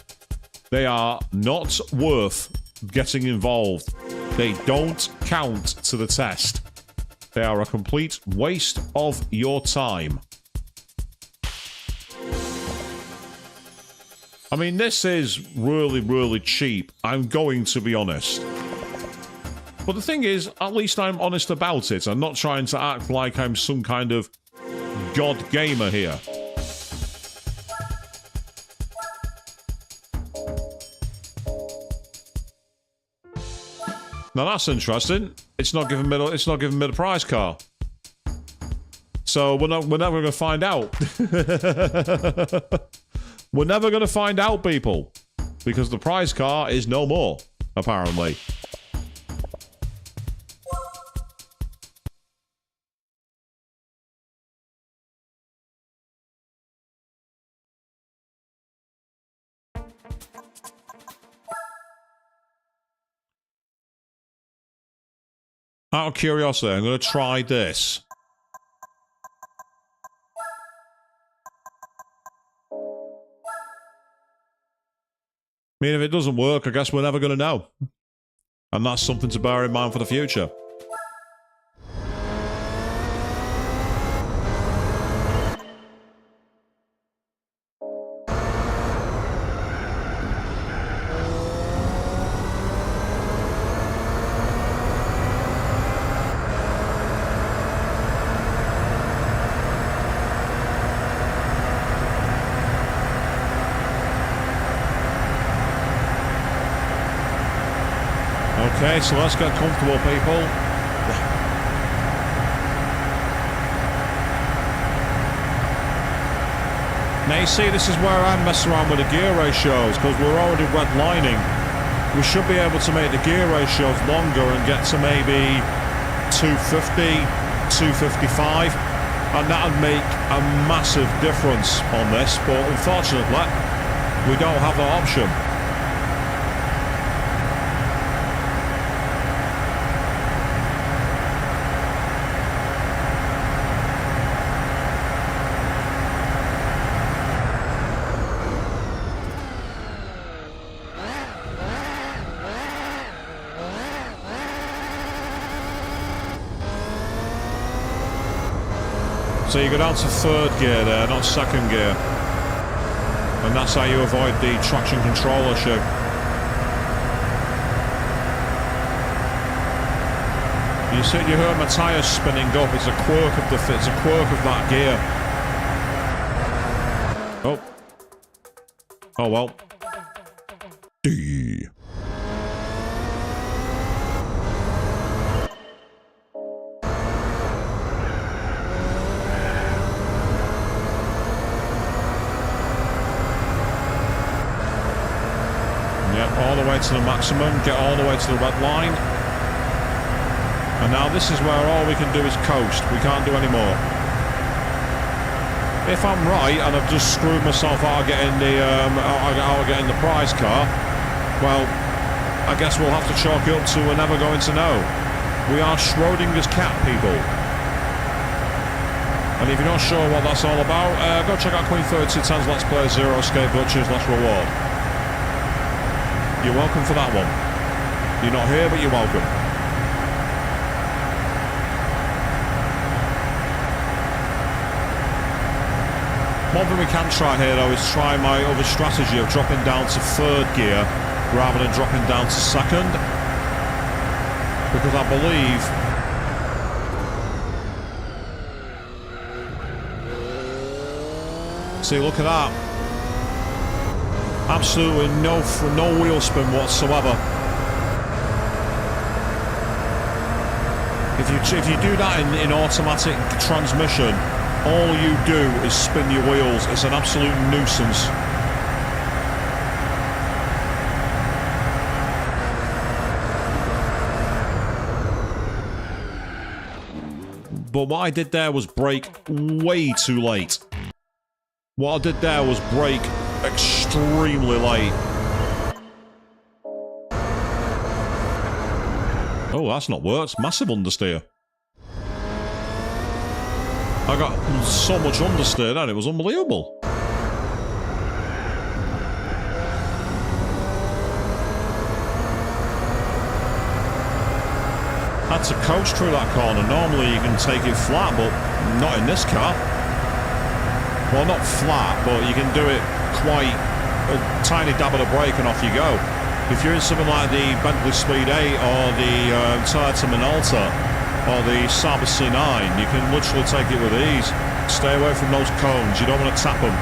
They are not worth getting involved. They don't count to the test. They are a complete waste of your time. I mean, this is really, really cheap. I'm going to be honest. But the thing is, at least I'm honest about it. I'm not trying to act like I'm some kind of god gamer here. Now that's interesting. It's not giving me the prize car. So we're never going to find out. We're never going to find out, people. Because the prize car is no more, apparently. Out of curiosity, I'm going to try this. I mean, if it doesn't work, I guess we're never going to know. And that's something to bear in mind for the future. Okay, so let's get comfortable, people. Now you see, this is where I mess around with the gear ratios, because we're already redlining. We should be able to make the gear ratios longer and get to maybe 250, 255, and that would make a massive difference on this, but unfortunately, we don't have that option. So you go down to third gear there, not second gear. And that's how you avoid the traction control issue. You heard my tyres spinning up. It's a quirk of that gear. Oh. Oh well. D. All the way to the maximum, get all the way to the red line. And now this is where all we can do is coast. We can't do any more. If I'm right, and I've just screwed myself out of getting the prize car, well, I guess we'll have to chalk it up to we're never going to know. We are Schrodinger's cat, people. And if you're not sure what that's all about, go check out Queen 3210's Let's Play Zero Escape Butchers, Let's Reward. You're welcome for that one. You're not here, but you're welcome. One thing we can try here, though, is try my other strategy of dropping down to third gear rather than dropping down to second. Because I believe... See, look at that. Absolutely no wheel spin whatsoever. If you do that in automatic transmission, all you do is spin your wheels. It's an absolute nuisance. But what I did there was brake way too late. What I did there was brake extremely late. Oh, that's not worked. Massive understeer. I got so much understeer then, it was unbelievable. Had to coast through that corner. Normally you can take it flat, but not in this car. Well, not flat, but you can do it quite a tiny dab of the brake and off you go. If you're in something like the Bentley Speed 8 or the Toyota Minolta or the Saab C9, you can literally take it with ease. Stay away from those cones. You don't want to tap them.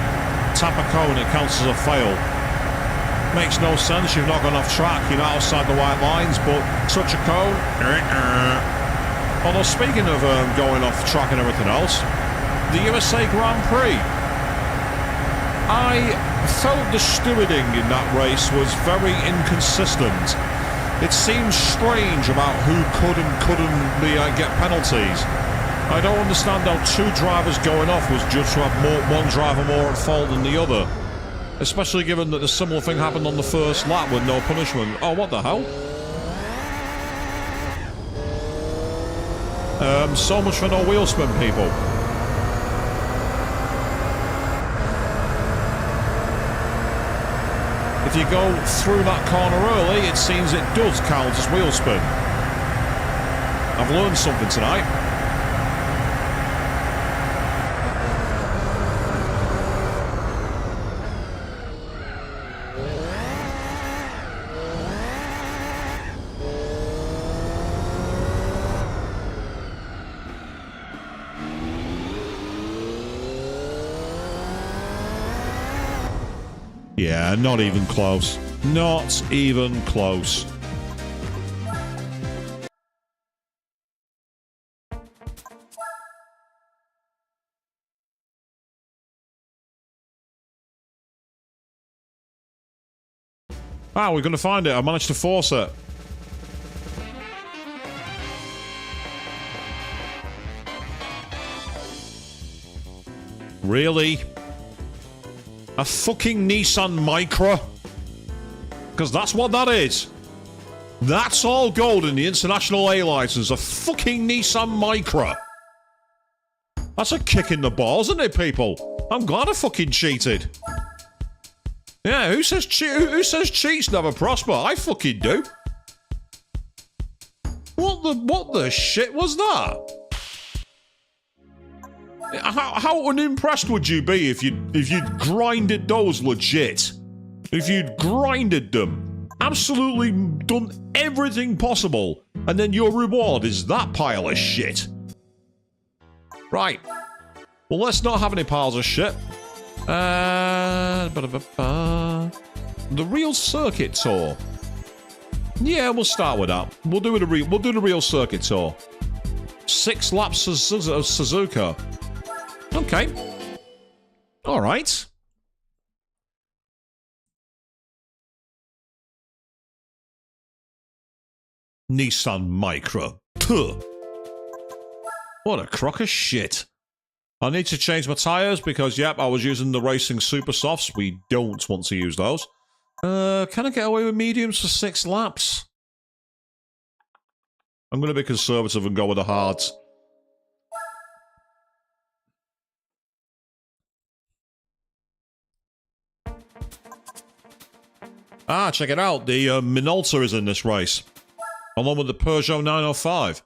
Tap a cone, it counts as a fail. Makes no sense. You've not gone off track. You're not outside the white lines, but touch a cone. Although speaking of going off track and everything else, the USA Grand Prix. I felt the stewarding in that race was very inconsistent. It seemed strange about who could and couldn't get penalties. I don't understand how two drivers going off was judged to have one driver more at fault than the other. Especially given that a similar thing happened on the first lap with no punishment. Oh, what the hell? So much for no wheel spin, people. If you go through that corner early, it seems it does count as wheel spin. I've learned something tonight. Yeah, not even close. Not even close. Ah, we're going to find it. I managed to force it. Really? A fucking Nissan Micra? Because that's what that is. That's all gold in the International A license. A fucking Nissan Micra. That's a kick in the balls, isn't it, people? I'm glad I fucking cheated. Yeah, who says cheats never prosper? I fucking do. What the shit was that? How unimpressed would you be if you'd grinded those legit? If you'd grinded them, absolutely done everything possible, and then your reward is that pile of shit. Right. Well, let's not have any piles of shit. The real circuit tour. Yeah, we'll start with that. We'll do the real circuit tour. 6 laps of Suzuka. Okay. All right. Nissan Micra. Tuh. What a crock of shit. I need to change my tyres because, yep, I was using the Racing Super Softs. We don't want to use those. Can I get away with mediums for 6 laps? I'm going to be conservative and go with the hards. Ah, check it out. The Minolta is in this race. Along with the Peugeot 905.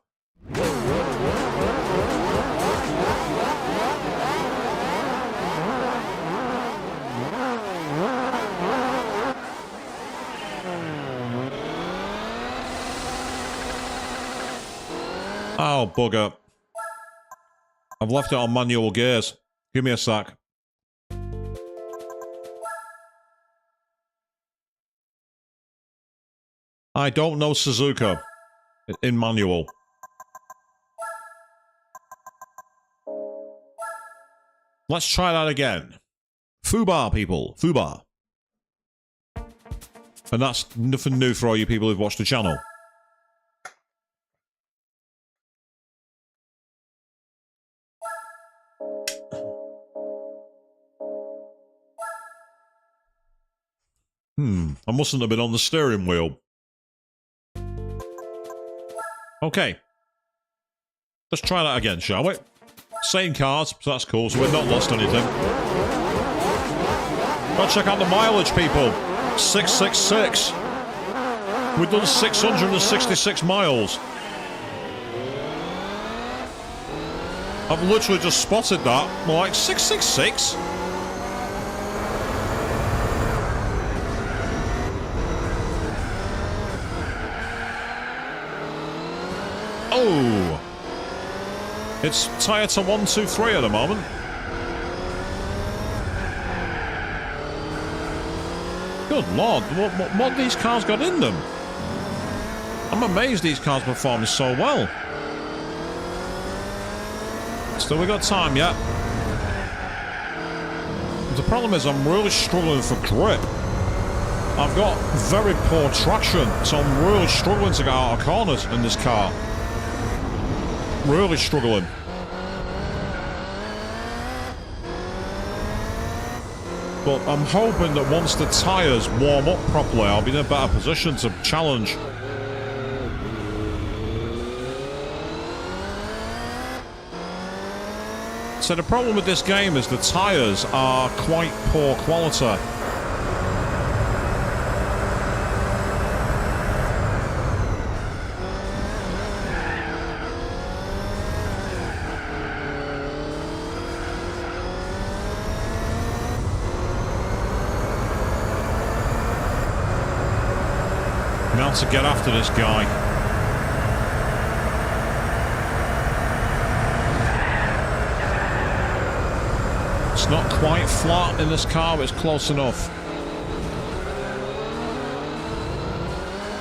Oh, bugger. I've left it on manual gears. Give me a sec. I don't know Suzuka in manual. Let's try that again. Fubar, people. Fubar. And that's nothing new for all you people who've watched the channel. I mustn't have been on the steering wheel. Okay. Let's try that again, shall we? Same cars, so that's cool, so we've not lost anything. Go check out the mileage, people. 666. We've done 666 miles. I've literally just spotted that. More like 666. Oh! It's tyre to 1, 2, 3 at the moment. Good lord, what these cars got in them? I'm amazed these cars performing so well. Still we got time yet. The problem is I'm really struggling for grip. I've got very poor traction, so I'm really struggling to get out of corners in this car. Really struggling. But I'm hoping that once the tyres warm up properly, I'll be in a better position to challenge. So the problem with this game is the tyres are quite poor quality. Now to get after this guy. It's not quite flat in this car, but it's close enough.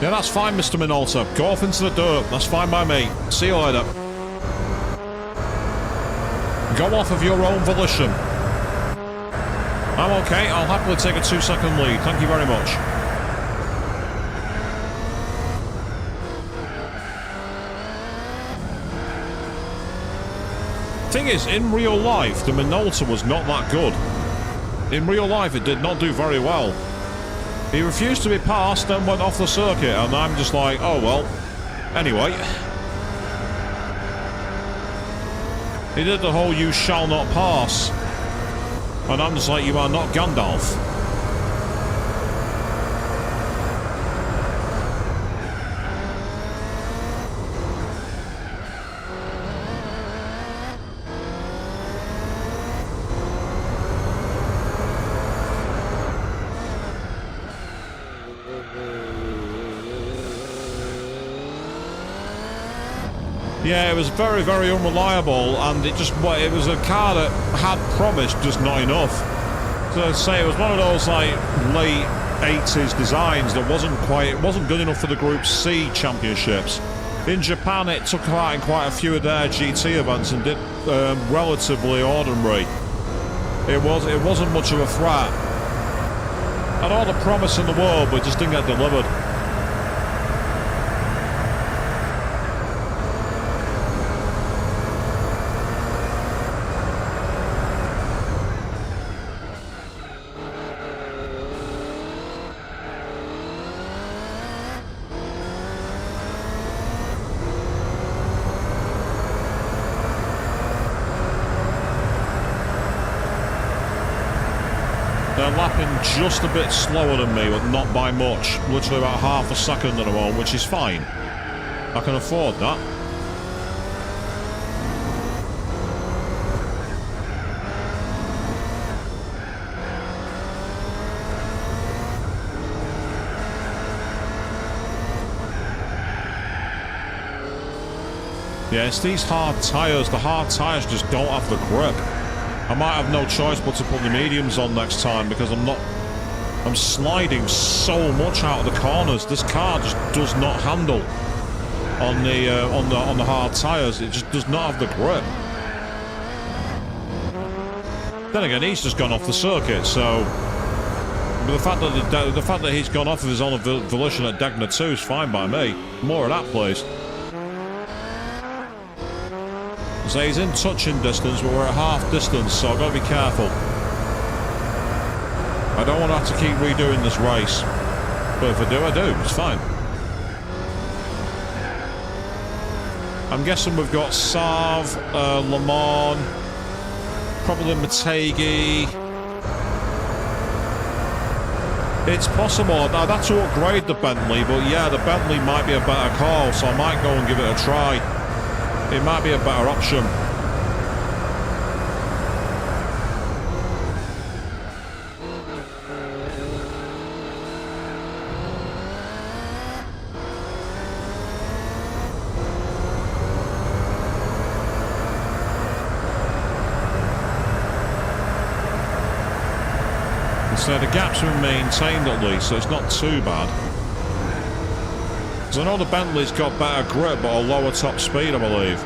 Yeah, that's fine, Mr. Minolta. Go off into the dirt. That's fine by me. See you later. Go off of your own volition. I'm okay. I'll happily take a 2-second lead. Thank you very much. Thing is, in real life, the Minolta was not that good. In real life, it did not do very well. He refused to be passed and went off the circuit, and I'm just like, oh well. Anyway. He did the whole "you shall not pass." And I'm just like, you are not Gandalf. Yeah, it was very, very unreliable, and it was a car that had promised, just not enough. So I'd say it was one of those like late 80s designs that it wasn't good enough for the Group C championships. In Japan, it took part in quite a few of their GT events and did relatively ordinary. It wasn't much of a threat. Had all the promise in the world, but it just didn't get delivered. They're lapping just a bit slower than me, but not by much. Literally about half a second at the moment, which is fine. I can afford that. Yeah, it's these hard tyres. The hard tyres just don't have the grip. I might have no choice but to put the mediums on next time because I'm sliding so much out of the corners. This car just does not handle on the hard tyres. It just does not have the grip. Then again, he's just gone off the circuit, so but the fact that he's gone off of his own volition at Degner 2 is fine by me. More of that, please. So he's in touching distance, but we're at half distance, so I've got to be careful. I don't want to have to keep redoing this race. But if I do, I do. It's fine. I'm guessing we've got Sav, Le Mans, probably Mategi. It's possible. I'd have to upgrade the Bentley, but yeah, the Bentley might be a better call, so I might go and give it a try. It might be a better option. So the gaps have been maintained at least, so it's not too bad. Because I know the Bentley's got better grip but a lower top speed, I believe.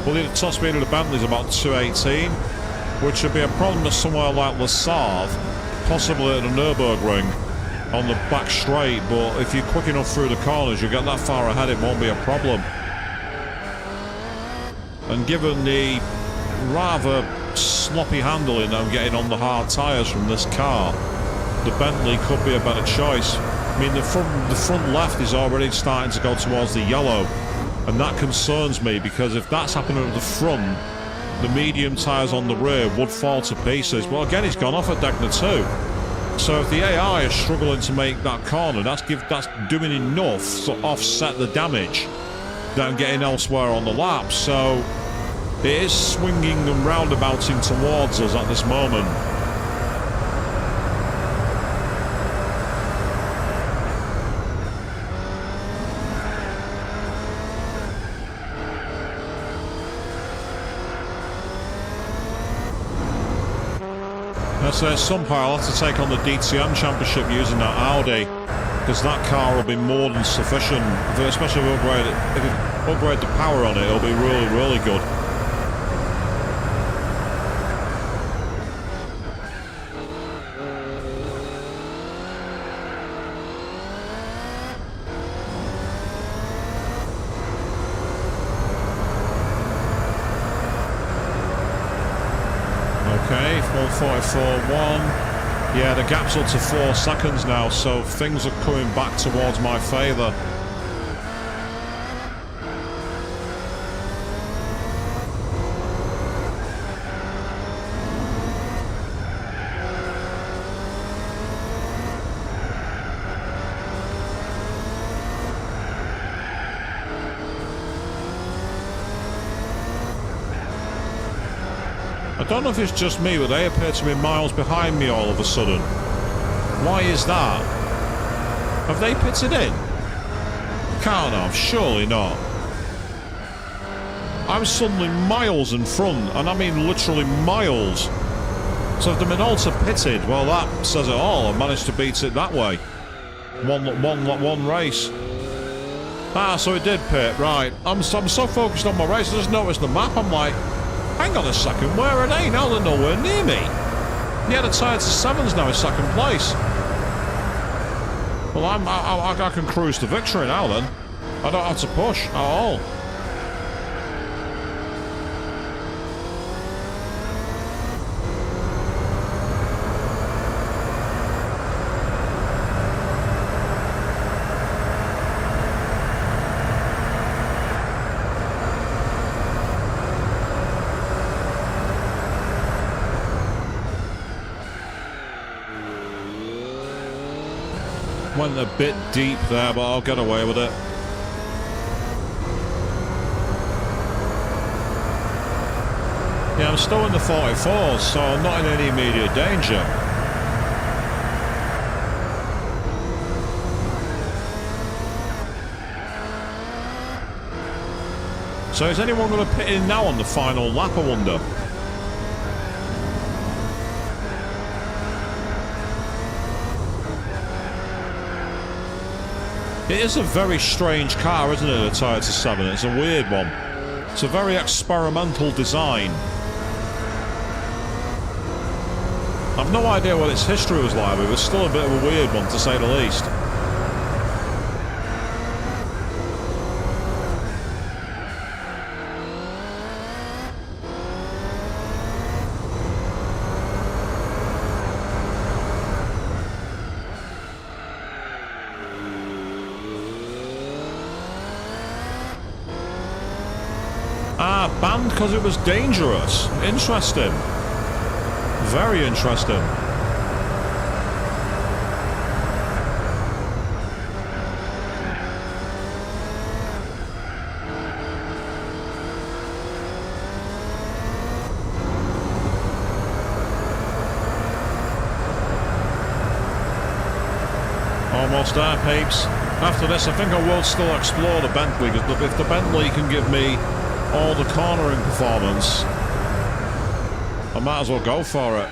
Well, the top speed of the Bentley's about 218, which would be a problem at somewhere like Le Savre, possibly at the Nürburgring on the back straight, but if you're quick enough through the corners, you'll get that far ahead, it won't be a problem. And given the rather sloppy handling I'm getting on the hard tyres from this car, the Bentley could be a better choice. I mean, the front left is already starting to go towards the yellow, and that concerns me because if that's happening at the front, the medium tyres on the rear would fall to pieces. Well, again, he's gone off at Degner 2. So if the AI is struggling to make that corner, that's doing enough to offset the damage that I'm getting elsewhere on the lap. So it is swinging and roundabouting towards us at this moment. So at some point I'll have to take on the DTM Championship using that Audi, because that car will be more than sufficient, especially if we upgrade the power on it, it'll be really, really good. Okay, 144.1. Yeah, the gap's up to 4 seconds now, so things are coming back towards my favour. I don't know if it's just me, but they appear to be miles behind me all of a sudden. Why is that? Have they pitted in? Can't have, surely not. I'm suddenly miles in front, and I mean literally miles. So if the Minolta pitted, well that says it all. I managed to beat it that way. One race. Ah, so it did pit, right. I'm so focused on my race, I just noticed the map, I'm like, hang on a second, where are they? Now they're nowhere near me. Yeah, the Toyota 7's now in second place. Well, I can cruise to victory now then. I don't have to push at all. Went a bit deep there, but I'll get away with it. Yeah, I'm still in the 44s, so I'm not in any immediate danger. So is anyone going to pit in now on the final lap, I wonder? It is a very strange car, isn't it, a Toyota 7? It's a weird one. It's a very experimental design. I've no idea what its history was like, but it was still a bit of a weird one, to say the least. Banned because it was dangerous. Interesting. Very interesting. Almost there, peeps. After this, I think I will still explore the Bentley, because if the Bentley can give me all the cornering performance, I might as well go for it.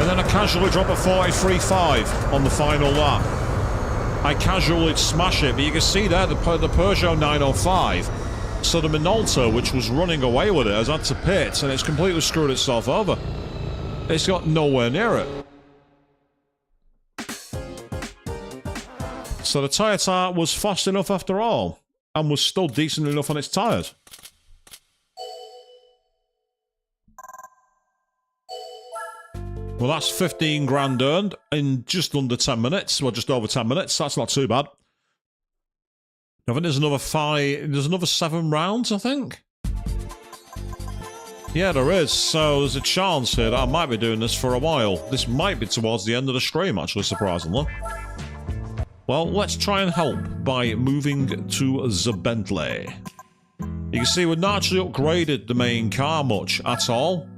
And then I casually drop a 43.5 on the final lap. I casually smash it, but you can see there the Peugeot 905. So the Minolta, which was running away with it, has had to pit, and it's completely screwed itself over. It's got nowhere near it. So the Toyota was fast enough after all, and was still decent enough on its tyres. Well, that's 15 grand earned in just under 10 minutes. Well, just over 10 minutes. That's not too bad. I think there's another 7 rounds, I think. Yeah, there is. So there's a chance here that I might be doing this for a while. This might be towards the end of the stream, actually, surprisingly. Well, let's try and help by moving to the Bentley. You can see we've not actually upgraded the main car much at all.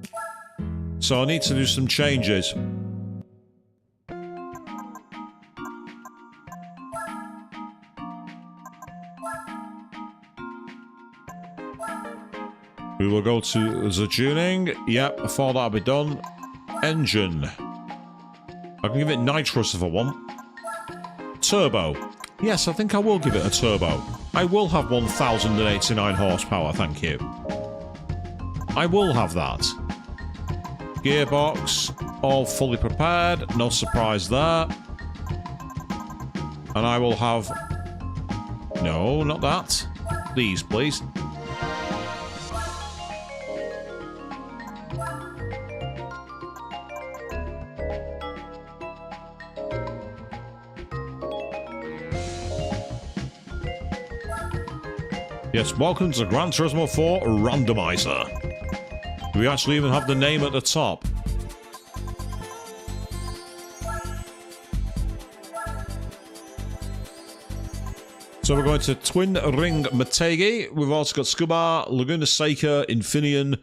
So I need to do some changes. We will go to the tuning. Yep, I thought that'd be done. Engine. I can give it nitrous if I want. Turbo. Yes, I think I will give it a turbo. I will have 1089 horsepower, thank you. I will have that. Gearbox, all fully prepared. No surprise there. And I will have... No, not that. These, please. Yes, welcome to Gran Turismo 4 Randomiser. We actually even have the name at the top. So we're going to Twin Ring Mategi. We've also got Scuba, Laguna Seca, Infineon,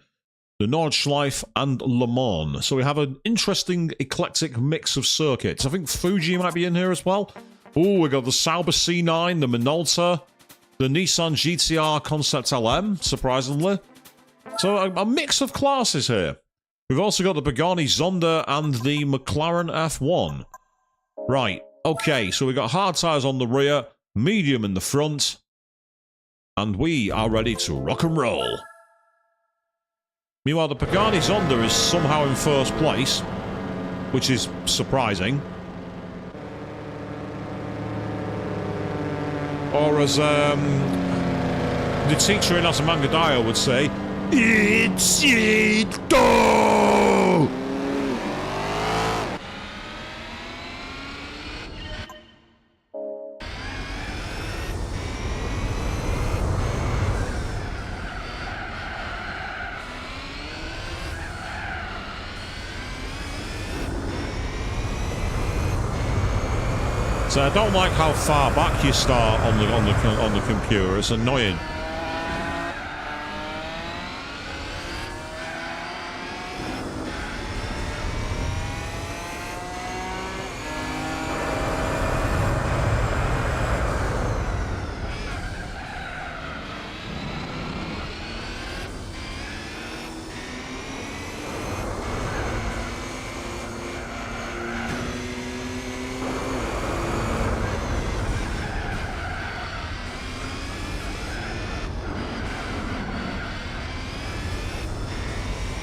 the Nordschleife, and Le Mans. So we have an interesting, eclectic mix of circuits. I think Fuji might be in here as well. Oh, we got the Sauber C9, the Minolta, the Nissan GTR Concept LM, surprisingly. So a mix of classes here. We've also got the Pagani Zonda and the McLaren F1. Right, okay, so we've got hard tyres on the rear, medium in the front, and we are ready to rock and roll. Meanwhile, the Pagani Zonda is somehow in first place, which is surprising. Or as the teacher in Asamangadaya would say, "It's it go!" So I don't like how far back you start on the computer. It's annoying.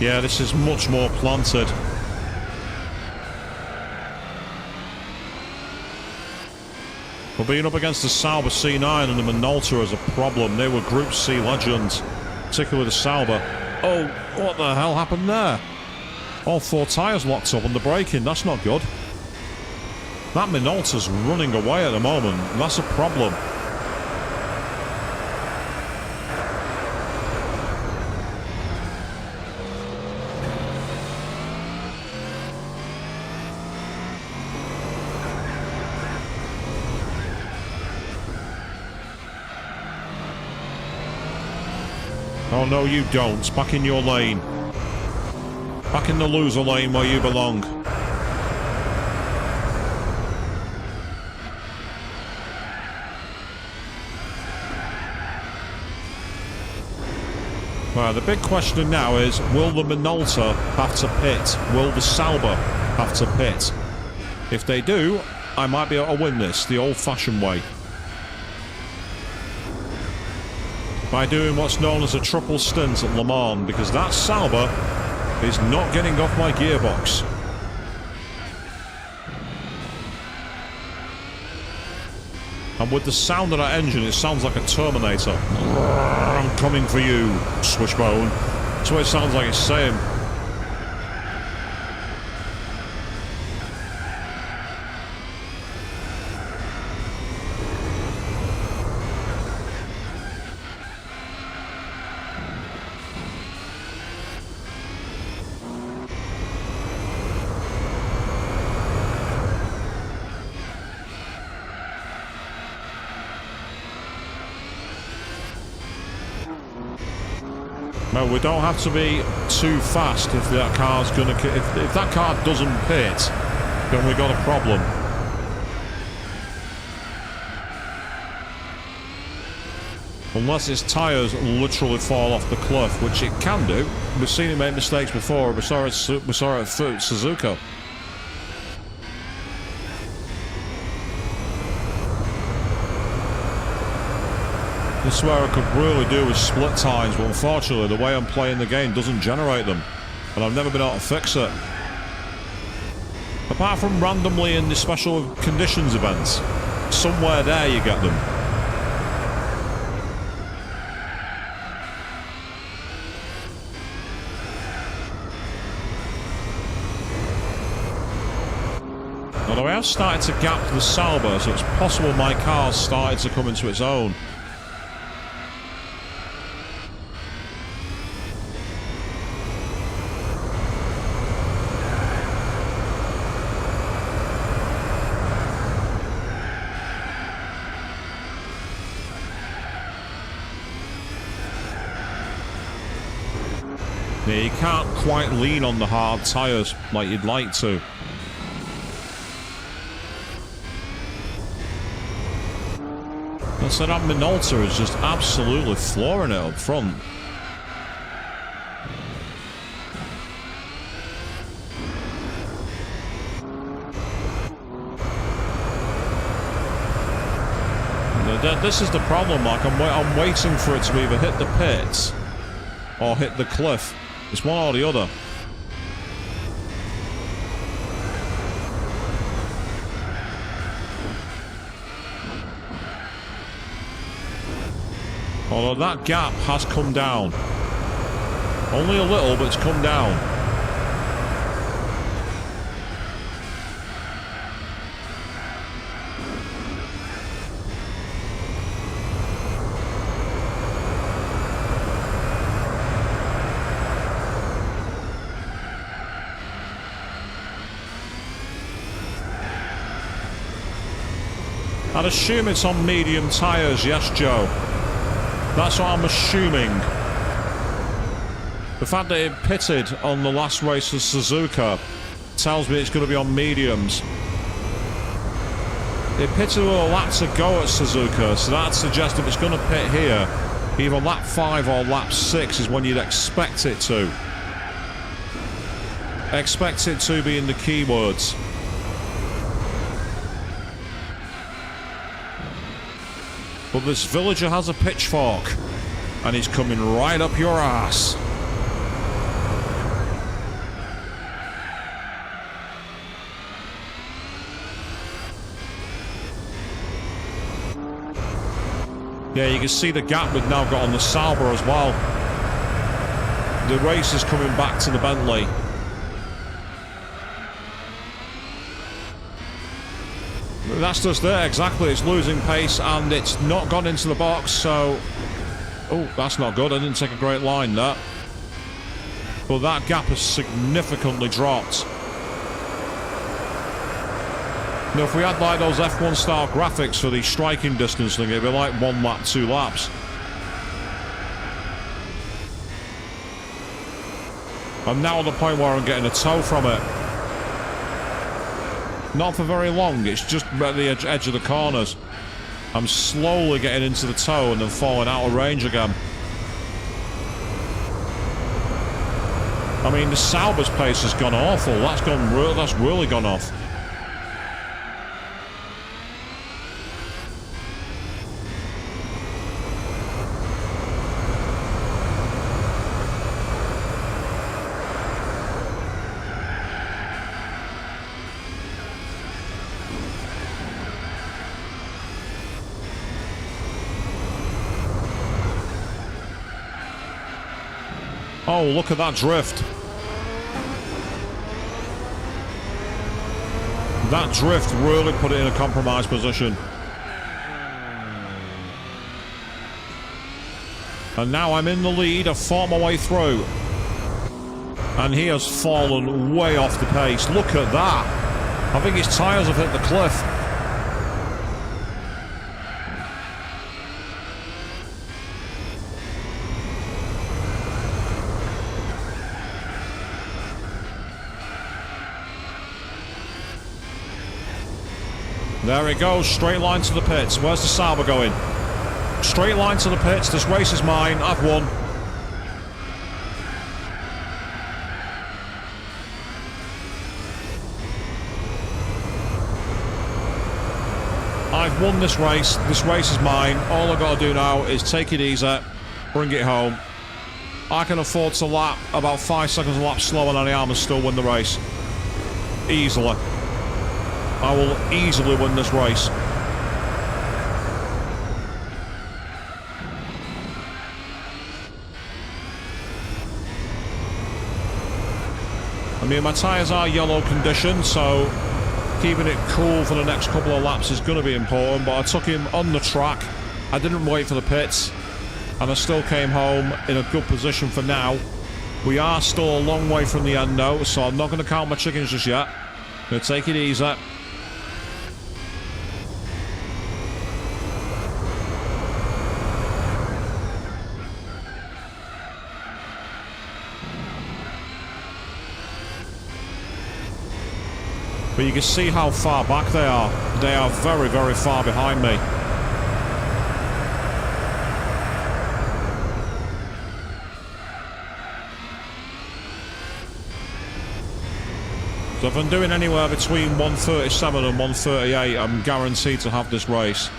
Yeah, this is much more planted. But being up against the Sauber C9 and the Minolta is a problem. They were Group C legends, particularly the Sauber. Oh, what the hell happened there? All four tyres locked up on the braking. That's not good. That Minolta's running away at the moment. That's a problem. Oh, no, you don't. Back in your lane. Back in the loser lane where you belong. Right, the big question now is, will the Minolta have to pit? Will the Sauber have to pit? If they do, I might be able to win this the old-fashioned way. By doing what's known as a triple stint at Le Mans, because that Sauber is not getting off my gearbox. And with the sound of that engine, it sounds like a Terminator. I'm coming for you, Switchbone. That's what it sounds like it's saying. No, we don't have to be too fast if that car's gonna... If that car doesn't pit, then we got a problem. Unless its tyres literally fall off the cliff, which it can do. We've seen it make mistakes before. We saw it at Suzuka. This is where I could really do with split tyres, but unfortunately the way I'm playing the game doesn't generate them, and I've never been able to fix it. Apart from randomly in the special conditions events, Somewhere there you get them. Although I have started to gap the Sauber, so it's possible my car's started to come into its own. Yeah, you can't quite lean on the hard tyres like you'd like to. So that Minolta is just absolutely flooring it up front. This is the problem, like I'm waiting for it to either hit the pits or hit the cliff. It's one or the other. Although that gap has come down. Only a little, but it's come down. I'd assume it's on medium tyres, yes, Joe. That's what I'm assuming. The fact that it pitted on the last race of Suzuka tells me it's going to be on mediums. It pitted with a lap to go at Suzuka, so that suggests if it's going to pit here, either lap 5 or lap 6 is when you'd expect it to. Expect it to be in the keywords. But this villager has a pitchfork, and he's coming right up your ass. Yeah, you can see the gap we've now got on the Sauber as well. The race is coming back to the Bentley. That's just there, exactly. It's losing pace and it's not gone into the box, so... Oh, that's not good. I didn't take a great line, that. But that gap has significantly dropped. Now, if we had like those F1 style graphics for the striking distance thing, it'd be like 1 lap, 2 laps. I'm now at the point where I'm getting a tow from it. Not for very long, it's just at the edge of the corners. I'm slowly getting into the tow and then falling out of range again. I mean, the Sauber's pace has gone awful. That's really gone off. Oh, look at that drift. That drift really put it in a compromised position. And now I'm in the lead. I've fought my way through. And he has fallen way off the pace. Look at that. I think his tyres have hit the cliff. There it goes, straight line to the pits. Where's the Sauber going? Straight line to the pits. This race is mine. I've won. I've won this race. This race is mine. All I've got to do now is take it easy, bring it home. I can afford to lap about 5 seconds a lap slower than I am and still win the race. Easily. I will easily win this race. mean, my tyres are yellow condition, so keeping it cool for the next couple of laps is going to be important, but I took him on the track. I didn't wait for the pits, and I still came home in a good position for now. We are still a long way from the end, though, so I'm not going to count my chickens just yet. I'm going to take it easy. But you can see how far back they are. They are very, very far behind me. So if I'm doing anywhere between 137 and 138, I'm guaranteed to have this race.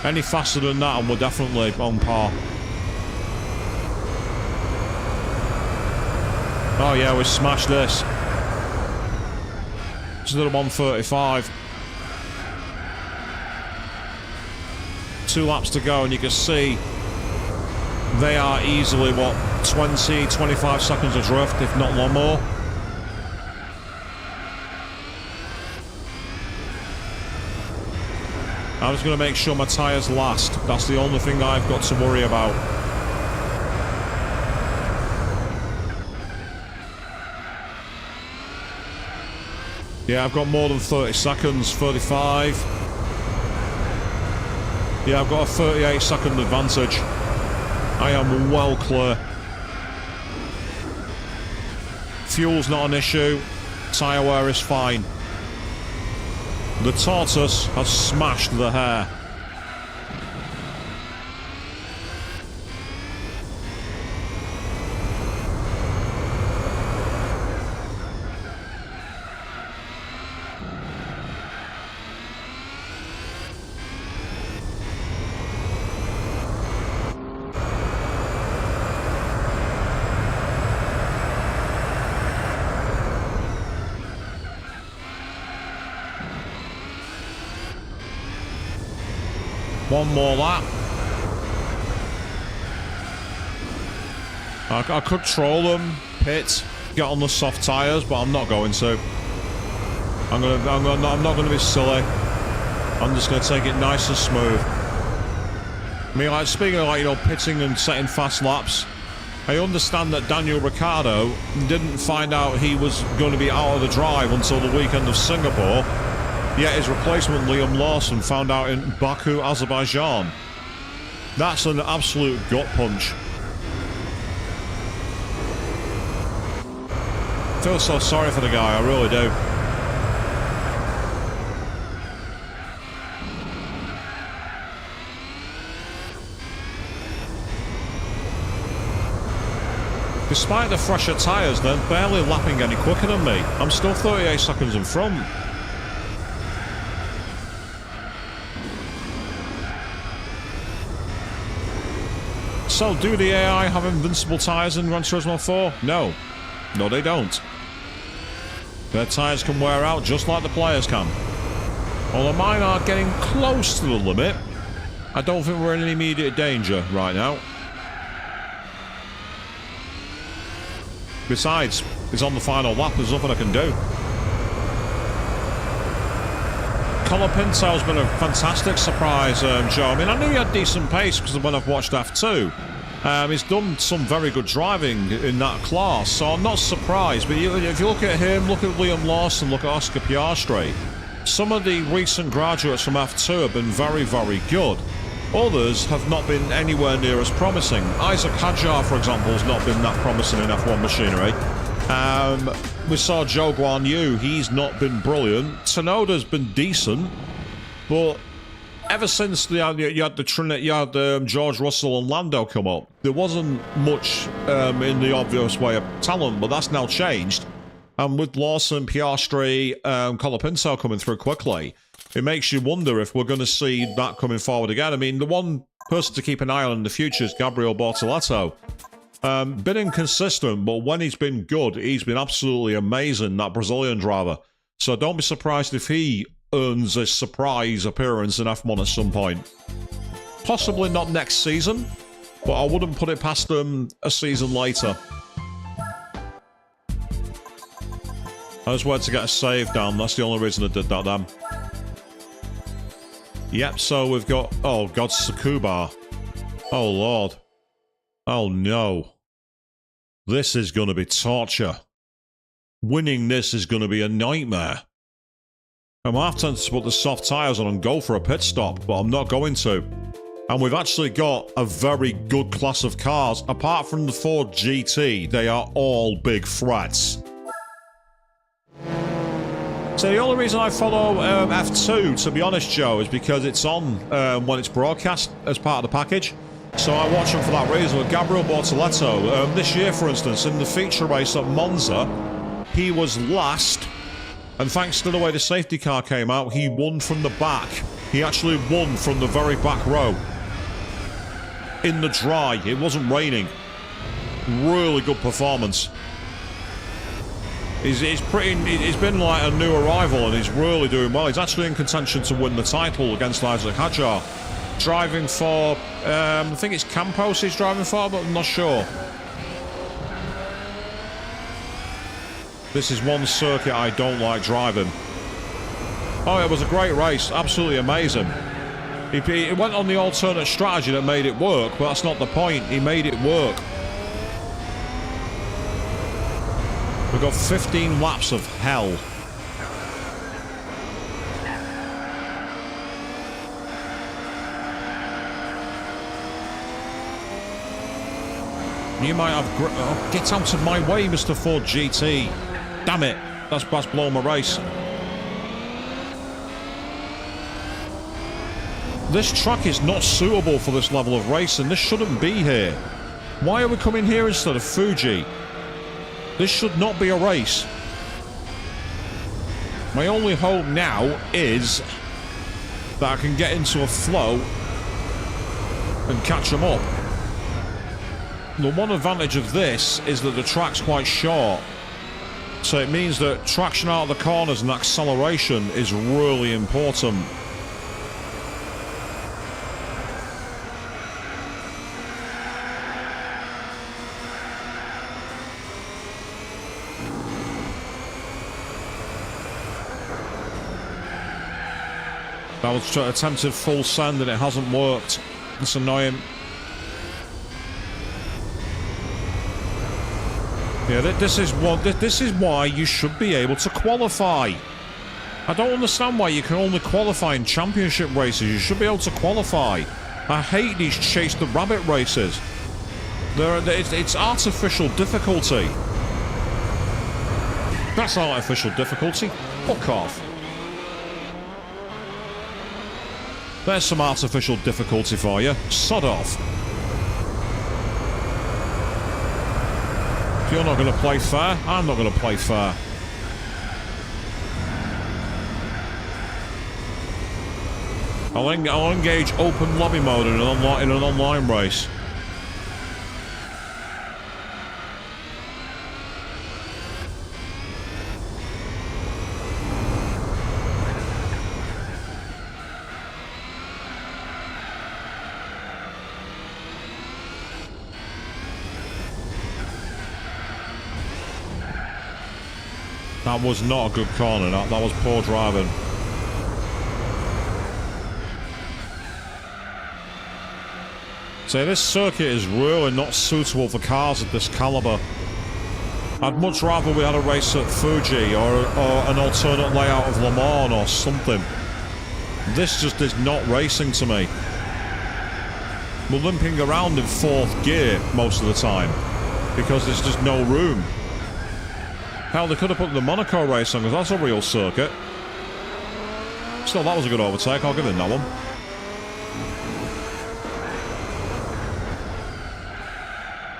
Any faster than that, and we're definitely on par. Oh yeah, we smashed this. To the 135. 2 laps to go, and you can see they are easily, what, 20, 25 seconds adrift, if not one more. I'm just going to make sure my tyres last. That's the only thing I've got to worry about. Yeah, I've got more than 30 seconds, 35. Yeah, I've got a 38-second advantage. I am well clear. Fuel's not an issue. Tyre wear is fine. The tortoise has smashed the hare. One more lap. I could troll them, pit, get on the soft tyres, but I'm not going to. I'm not going to be silly. I'm just going to take it nice and smooth. I mean, like, speaking of, like, you know, pitting and setting fast laps, I understand that Daniel Ricciardo didn't find out he was going to be out of the drive until the weekend of Singapore. Yet his replacement, Liam Lawson, found out in Baku, Azerbaijan. That's an absolute gut punch. I feel so sorry for the guy, I really do. Despite the fresher tyres, they're barely lapping any quicker than me. I'm still 38 seconds in front. So, do the AI have invincible tyres in Gran Turismo 4? No. No, they don't. Their tyres can wear out just like the players can. Although mine are getting close to the limit, I don't think we're in any immediate danger right now. Besides, it's on the final lap, there's nothing I can do. Colapinto's been a fantastic surprise, Joe. I mean, I knew he had decent pace because when I've watched F2. He's done some very good driving in that class, so I'm not surprised. But if you look at him, look at Liam Lawson, look at Oscar Piastri, some of the recent graduates from F2 have been very, very good. Others have not been anywhere near as promising. Isaac Hadjar, for example, has not been that promising in F1 machinery. We saw Zhou Guanyu, he's not been brilliant. Tsunoda's been decent, but ever since you had George Russell and Lando come up, there wasn't much in the obvious way of talent, but that's now changed. And with Lawson, Piastri, Colapinto coming through quickly, it makes you wonder if we're going to see that coming forward again. I mean, the one person to keep an eye on in the future is Gabriel Bortoleto. Been inconsistent, but when he's been good, he's been absolutely amazing, that Brazilian driver. So don't be surprised if he earns a surprise appearance in F1 at some point. Possibly not next season, but I wouldn't put it past them a season later. I just wanted to get a save down. That's the only reason I did that then. Yep, so we've got... Oh, God, Tsukuba. Oh, Lord. Oh, no. This is going to be torture. Winning this is going to be a nightmare. I'm half tempted to put the soft tyres on and go for a pit stop, but I'm not going to. And we've actually got a very good class of cars. Apart from the Ford GT, they are all big threats. So the only reason I follow F2, to be honest, Joe, is because it's on when it's broadcast as part of the package. So I watch them for that reason. With Gabriel Bortoletto, this year, for instance, in the feature race at Monza, he was last. And thanks to the way the safety car came out, he won from the back. He actually won from the very back row. In the dry. It wasn't raining. Really good performance. He's been like a new arrival and he's really doing well. He's actually in contention to win the title against Isaac Hadjar. Driving for, I think it's Campos he's driving for, but I'm not sure. This is one circuit I don't like driving. Oh, it was a great race. Absolutely amazing. He went on the alternate strategy that made it work, but that's not the point. He made it work. We've got 15 laps of hell. You might have... Oh, get out of my way, Mr. Ford GT. Damn it. That's blown my race. This track is not suitable for this level of racing. This shouldn't be here. Why are we coming here instead of Fuji? This should not be a race. My only hope now is that I can get into a flow and catch them up. The one advantage of this is that the track's quite short. So it means that traction out of the corners and acceleration is really important. I was attempted full send and it hasn't worked. It's annoying. Yeah, this is why you should be able to qualify. I don't understand why you can only qualify in championship races. You should be able to qualify. I hate these chase the rabbit races. It's artificial difficulty. That's artificial difficulty. Fuck off. There's some artificial difficulty for you. Sod off. If you're not going to play fair, I'm not going to play fair. I'll engage open lobby mode in an online race. That was not a good corner. That was poor driving. So this circuit is really not suitable for cars of this caliber. I'd much rather we had a race at Fuji or an alternate layout of Le Mans or something. This just is not racing to me. We're limping around in fourth gear most of the time because there's just no room. Hell, they could have put the Monaco race on because that's a real circuit. Still, that was a good overtake. I'll give him that one.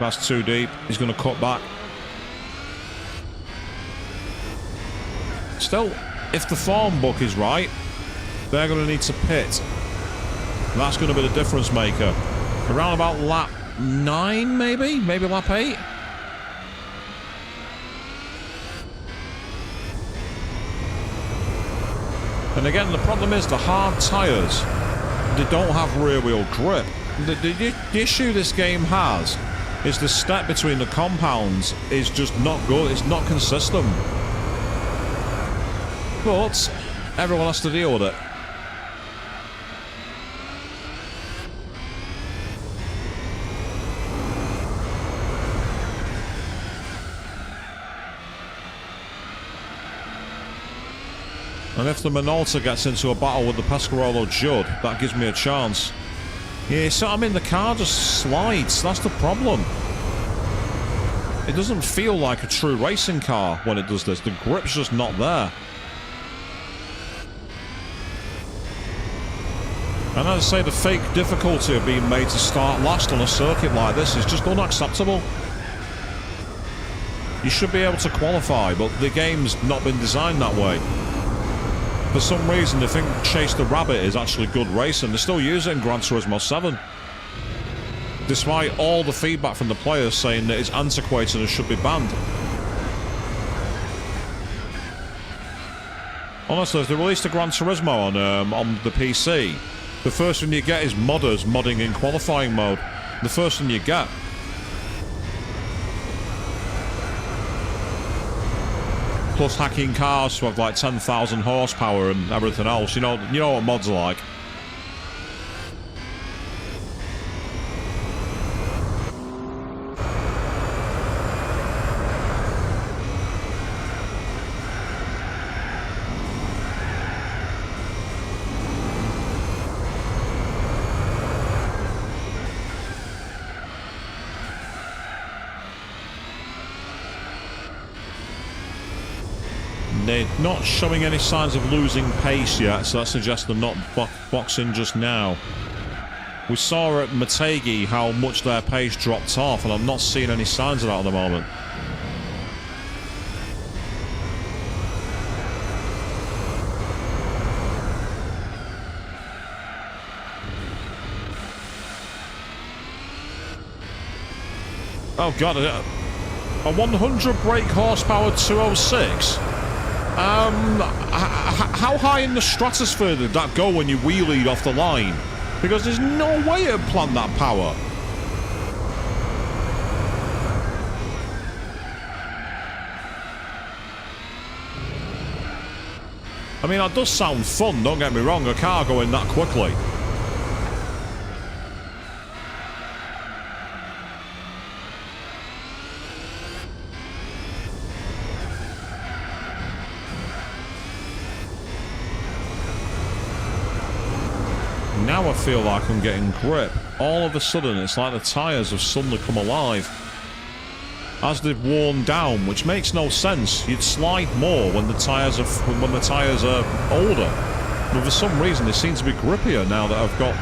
That's too deep. He's going to cut back. Still, if the form book is right, they're going to need to pit. That's going to be the difference maker. Around about lap 9, maybe? Maybe lap 8? And again, the problem is the hard tyres, they don't have rear wheel grip. The issue this game has is the step between the compounds is just not good. It's not consistent. But everyone has to deal with it. And if the Minolta gets into a battle with the Pescarolo Judd, that gives me a chance. Yeah, so I mean, the car just slides. That's the problem. It doesn't feel like a true racing car when it does this. The grip's just not there. And as I say, the fake difficulty of being made to start last on a circuit like this is just unacceptable. You should be able to qualify, but the game's not been designed that way. For some reason, they think Chase the Rabbit is actually good racing. They still use it in Gran Turismo 7. Despite all the feedback from the players saying that it's antiquated and should be banned. Honestly, if they released a Gran Turismo on the PC, the first thing you get is modders modding in qualifying mode. The first thing you get. Plus hacking cars to have like 10,000 horsepower and everything else. You know what mods are like. They're not showing any signs of losing pace yet, so that suggests they're not boxing just now. We saw at Motegi how much their pace dropped off, and I'm not seeing any signs of that at the moment. Oh god, a 100 brake horsepower 206? How high in the stratosphere did that go when you wheelied off the line? Because there's no way it'd plant that power. I mean, that does sound fun, don't get me wrong, a car going that quickly. Now I feel like I'm getting grip. All of a sudden, it's like the tyres have suddenly come alive. As they've worn down, which makes no sense. You'd slide more when the tyres are older. But for some reason, they seem to be grippier now that I've got...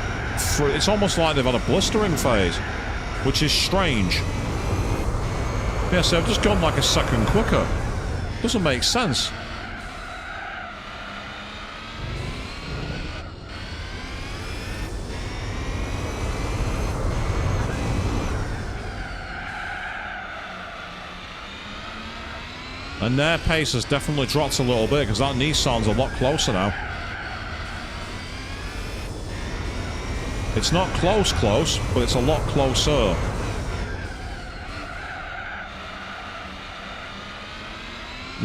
It's almost like they've had a blistering phase, which is strange. Yeah, so I've just gone like a second quicker. Doesn't make sense. And their pace has definitely dropped a little bit because that Nissan's a lot closer now. It's not close, but it's a lot closer.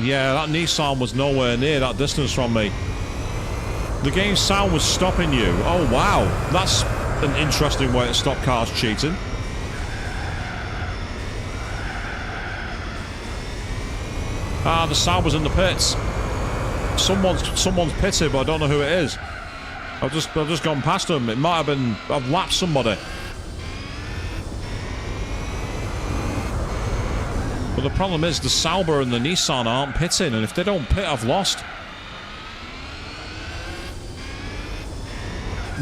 Yeah, that Nissan was nowhere near that distance from me. The game's sound was stopping you. Oh, wow. That's an interesting way to stop cars cheating. Ah, the sound was in the pits. Someone's pitted, but I don't know who it is. I've just gone past them. It might have been... I've lapped somebody. But the problem is the Sauber and the Nissan aren't pitting, and if they don't pit, I've lost.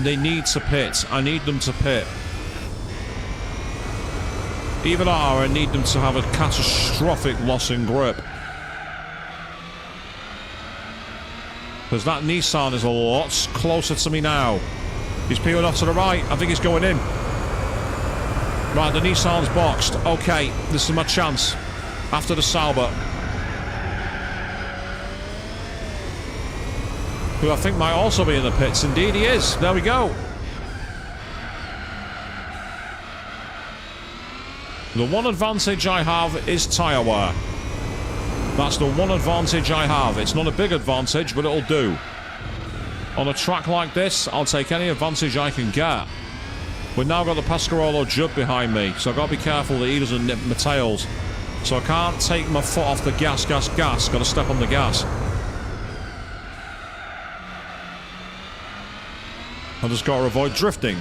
They need to pit. I need them to pit. Either that or I need them to have a catastrophic loss in grip. Because that Nissan is a lot closer to me now. He's peeling off to the right. I think he's going in. Right, the Nissan's boxed. Okay, this is my chance. After the Sauber. Who I think might also be in the pits. Indeed he is. There we go. The one advantage I have is tyre wear. That's the one advantage I have. It's not a big advantage, but it'll do. On a track like this, I'll take any advantage I can get. We've now got the Pescarolo Judd behind me, so I've got to be careful that he doesn't nip my tails. So I can't take my foot off the gas. Got to step on the gas. I just got to avoid drifting.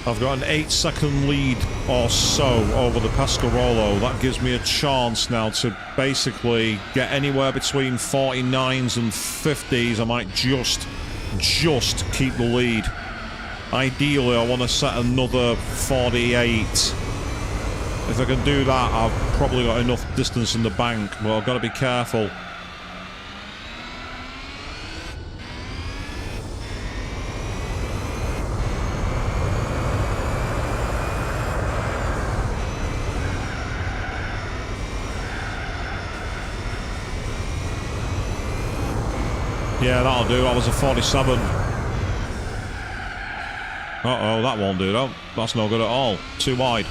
I've got an 8-second lead or so over the Pescarolo. That gives me a chance now to basically get anywhere between 49s and 50s. I might just keep the lead. Ideally, I want to set another 48. If I can do that, I've probably got enough distance in the bank, but I've got to be careful. Yeah, that'll do. I was a 47. Uh-oh, that won't do, though. That's no good at all. Too wide.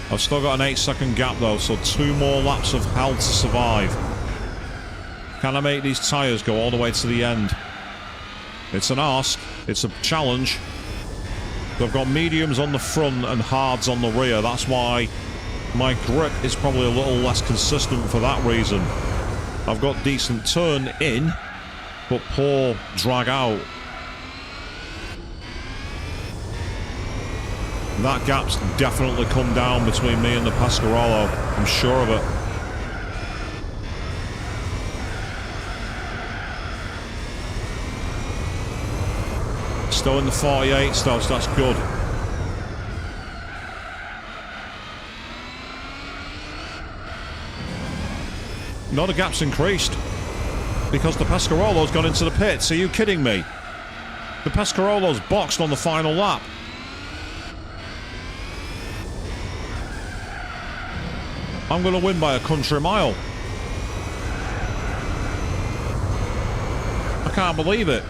I've still got an 8-second gap, though, so 2 more laps of hell to survive. Can I make these tyres go all the way to the end? It's an ask. It's a challenge. I've got mediums on the front and hards on the rear. That's why my grip is probably a little less consistent for that reason. I've got decent turn in, but poor drag out. That gap's definitely come down between me and the Pescarolo. I'm sure of it. Still in the 48 still, so that's good. No, the gap's increased. Because the Pescarolo's gone into the pits. Are you kidding me? The Pescarolo's boxed on the final lap. I'm going to win by a country mile. I can't believe it.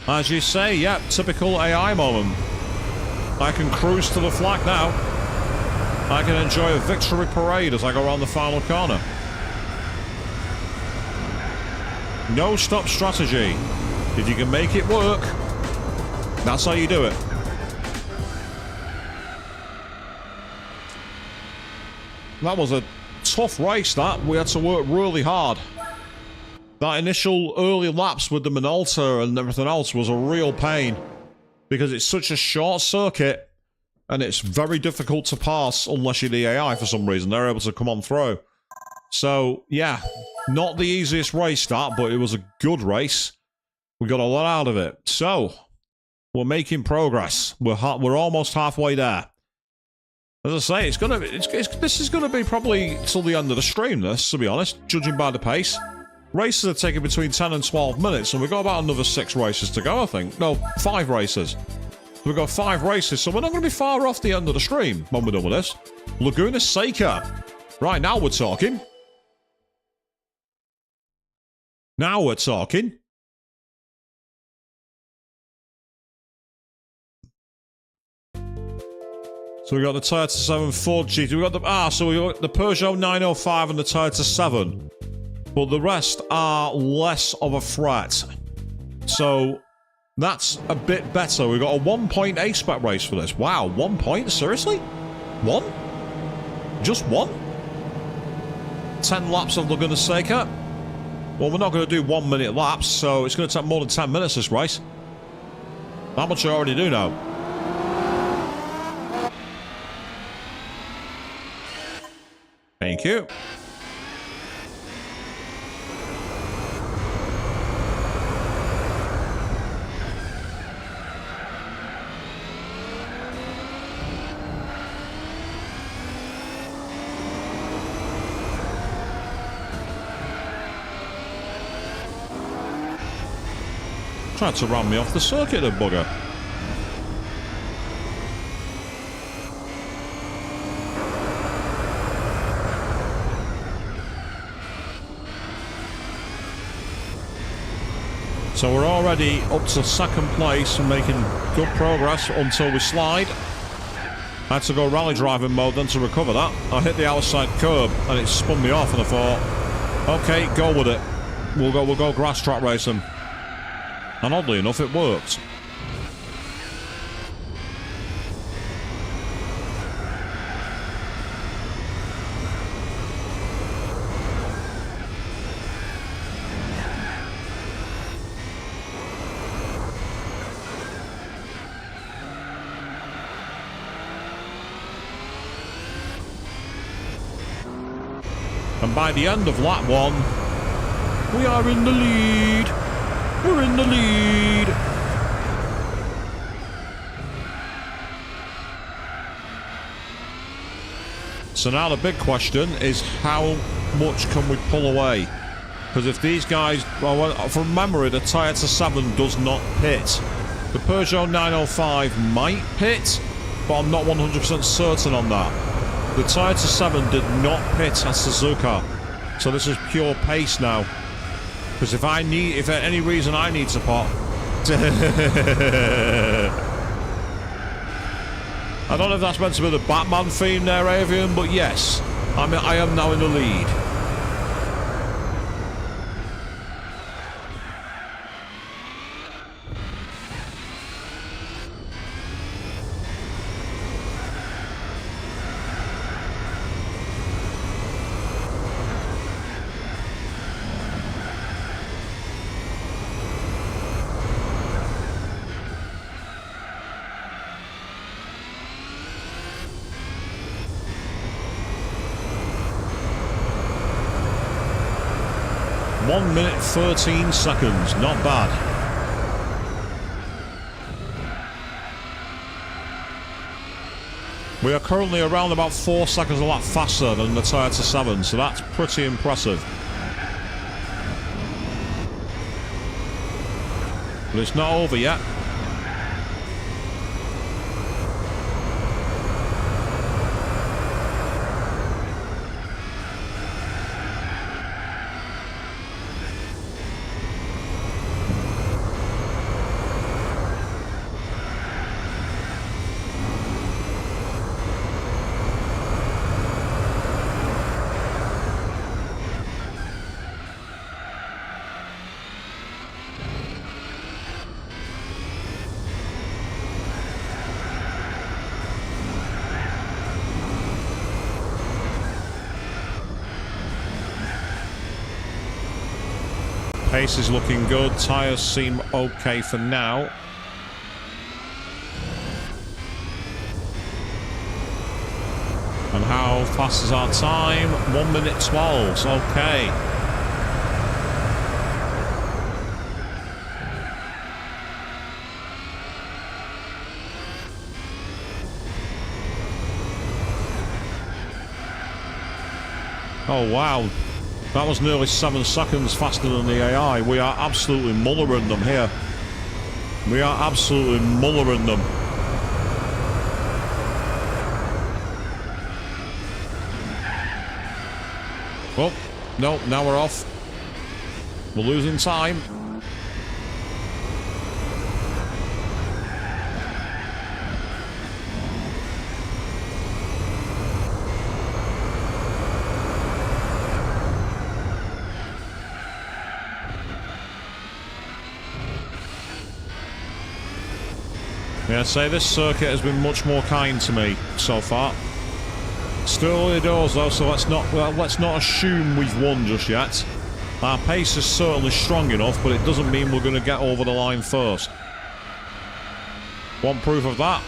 As you say, yeah, typical AI moment. I can cruise to the flag now. I can enjoy a victory parade as I go around the final corner. No stop strategy. If you can make it work, that's how you do it. That was a tough race, that. We had to work really hard. That initial early laps with the Minolta and everything else was a real pain. Because it's such a short circuit. And it's very difficult to pass unless you're the AI for some reason. They're able to come on through. So, yeah. Not the easiest race start, but it was a good race. We got a lot out of it. So, we're making progress. We're almost halfway there. As I say, this is gonna be probably till the end of the stream, this, to be honest, judging by the pace. Races are taking between 10 and 12 minutes, and we've got about another 6 races to go, I think. No, 5 races. We've got 5 races, so we're not going to be far off the end of the stream when we're done with this. Laguna Seca. Right, now we're talking. Now we're talking. So we got the Toyota 7 Ford GT. We got the Peugeot 905 and the Toyota 7. But the rest are less of a threat. So that's a bit better. We got a 1-point A-Spec race for this. Wow, 1 point? Seriously? 1? Just 1? 10 laps of Laguna Seca. Well, we're not going to do 1 minute laps, so it's going to take more than 10 minutes this race. That much I already do know. Thank you. Tried to ram me off the circuit, the bugger. So we're already up to second place and making good progress until we slide. I had to go rally driving mode then to recover that. I hit the outside curb and it spun me off and I thought, okay, go with it. We'll go grass track racing. And oddly enough, it worked. And by the end of lap 1, we are in the lead. We're in the lead. So now the big question is how much can we pull away? Because if these guys, well, from memory, the Toyota 7 does not pit. The Peugeot 905 might pit, but I'm not 100% certain on that. The Toyota 7 did not pit at Suzuka, so this is pure pace now. Because if for any reason I need support, I don't know if that's meant to be the Batman theme there, Avian, but yes, I am now in the lead. One minute 13 seconds, not bad. We are currently around about 4 seconds a lap faster than the Toyota 7, so that's pretty impressive. But it's not over yet. Pace is looking good. Tyres seem okay for now. And how fast is our time? 1 minute 12. Okay. Oh, wow. That was nearly 7 seconds faster than the AI. We are absolutely mullering them here. We are absolutely mullering them. Oh, no, now we're off. We're losing time. Yeah, I'd say this circuit has been much more kind to me so far. Still early doors though, so let's not assume we've won just yet. Our pace is certainly strong enough, but it doesn't mean we're going to get over the line first. One proof of that,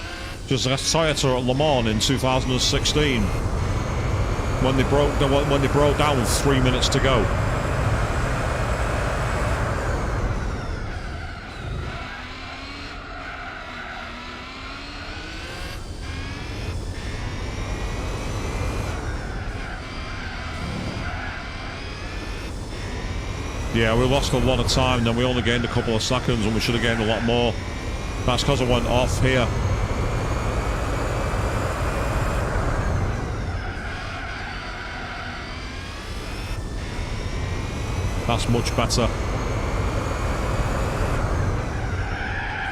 just like Toyota at Le Mans in 2016, when they broke down with 3 minutes to go. Yeah, we lost a lot of time, then we only gained a couple of seconds, and we should have gained a lot more. That's because I went off here. That's much better.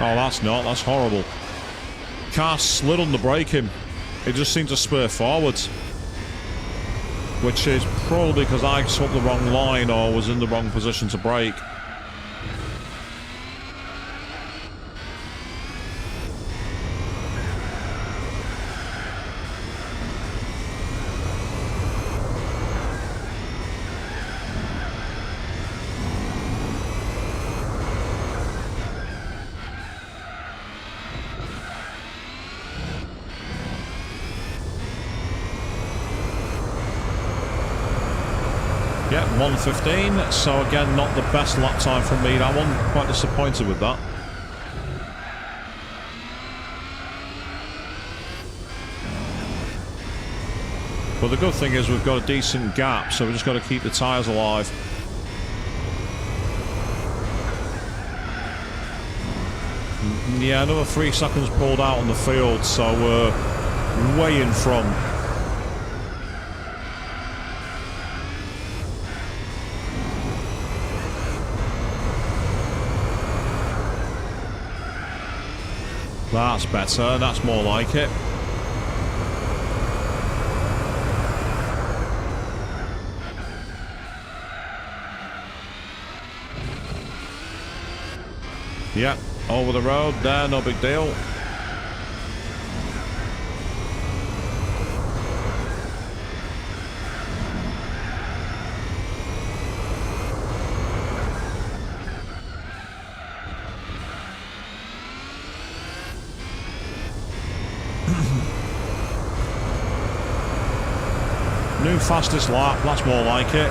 Oh, that's not. That's horrible. Car slid on the braking. It just seemed to spur forwards. Which is probably because I took the wrong line or was in the wrong position to brake. Yeah, 1:15, so again, not the best lap time from me. That one, quite disappointed with that. But the good thing is we've got a decent gap, so we've just got to keep the tyres alive. Yeah, another 3 seconds pulled out on the field, so we're way in front. That's better, that's more like it. Yep, over the road there, no big deal. New fastest lap, that's more like it.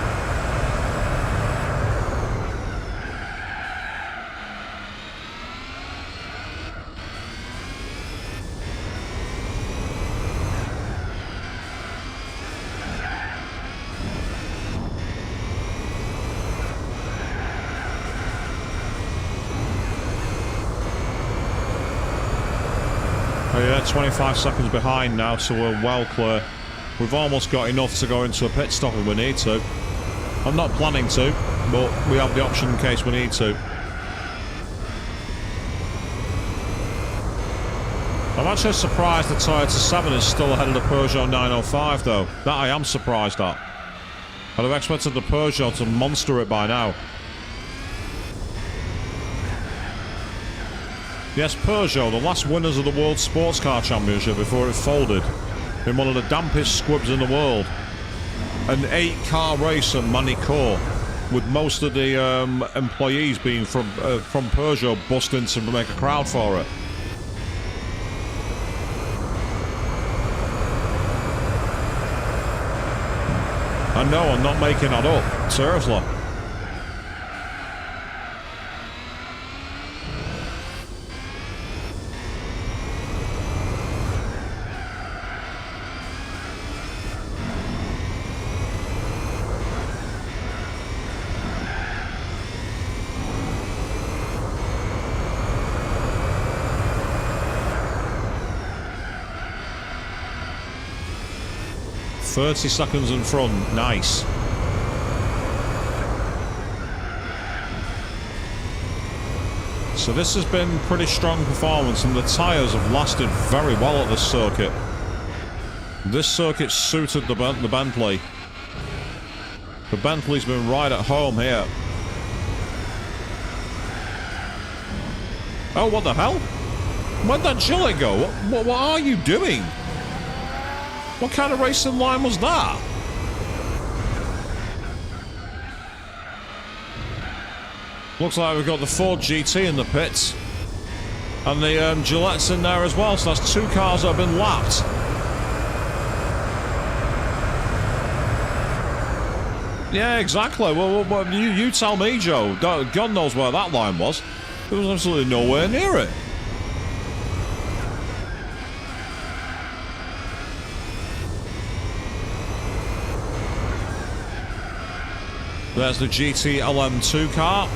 Oh yeah, 25 seconds behind now, so we're well clear. We've almost got enough to go into a pit stop if we need to. I'm not planning to, but we have the option in case we need to. I'm actually surprised the Toyota 7 is still ahead of the Peugeot 905 though. That I am surprised at. I'd have expected the Peugeot to monster it by now. Yes, Peugeot, the last winners of the World Sports Car Championship before it folded. In one of the dampest squibs in the world. An 8-car race at Manicourt, with most of the employees being from Peugeot busting to make a crowd for it. I know, I'm not making that up. Seriously. .30 seconds in front, nice. So this has been pretty strong performance and the tyres have lasted very well at this circuit. This circuit suited the Bentley. The Bentley's been right at home here. Oh, what the hell? Where'd that Gillette go? What are you doing? What kind of racing line was that? Looks like we've got the Ford GT in the pits. And the Gillette's in there as well, so that's 2 cars that have been lapped. Yeah, exactly. Well, you tell me, Joe. God knows where that line was. There was absolutely nowhere near it. There's the GT LM2 car.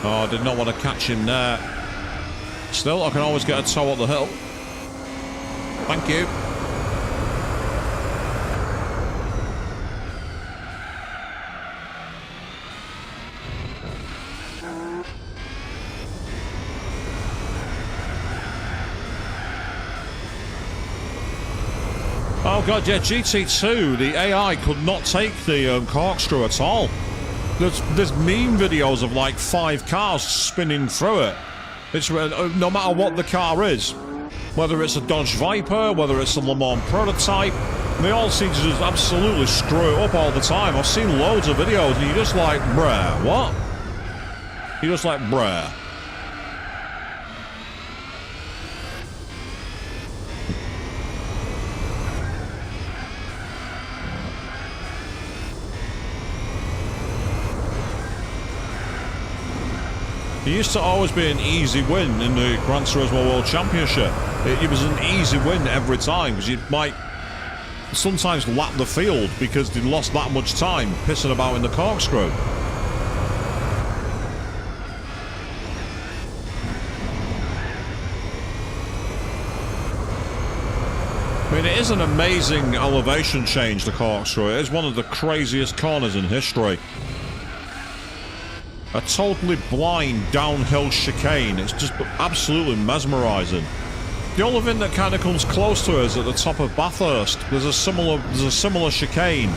Oh, I did not want to catch him there. Still, I can always get a tow up the hill. Thank you. Oh god, yeah, GT2, the AI could not take the corkscrew at all. There's meme videos of like 5 cars spinning through it. It's no matter what the car is, whether it's a Dodge Viper, whether it's a Le Mans prototype, they all seem to just absolutely screw it up all the time. I've seen loads of videos and you're just like, bruh, what? You're just like, bruh. It used to always be an easy win in the Gran Turismo World Championship. It was an easy win every time because you might sometimes lap the field because they lost that much time pissing about in the corkscrew. I mean, it is an amazing elevation change, the corkscrew. It is one of the craziest corners in history. A totally blind downhill chicane. It's just absolutely mesmerising. The only thing that kind of comes close to it is at the top of Bathurst. There's a similar chicane,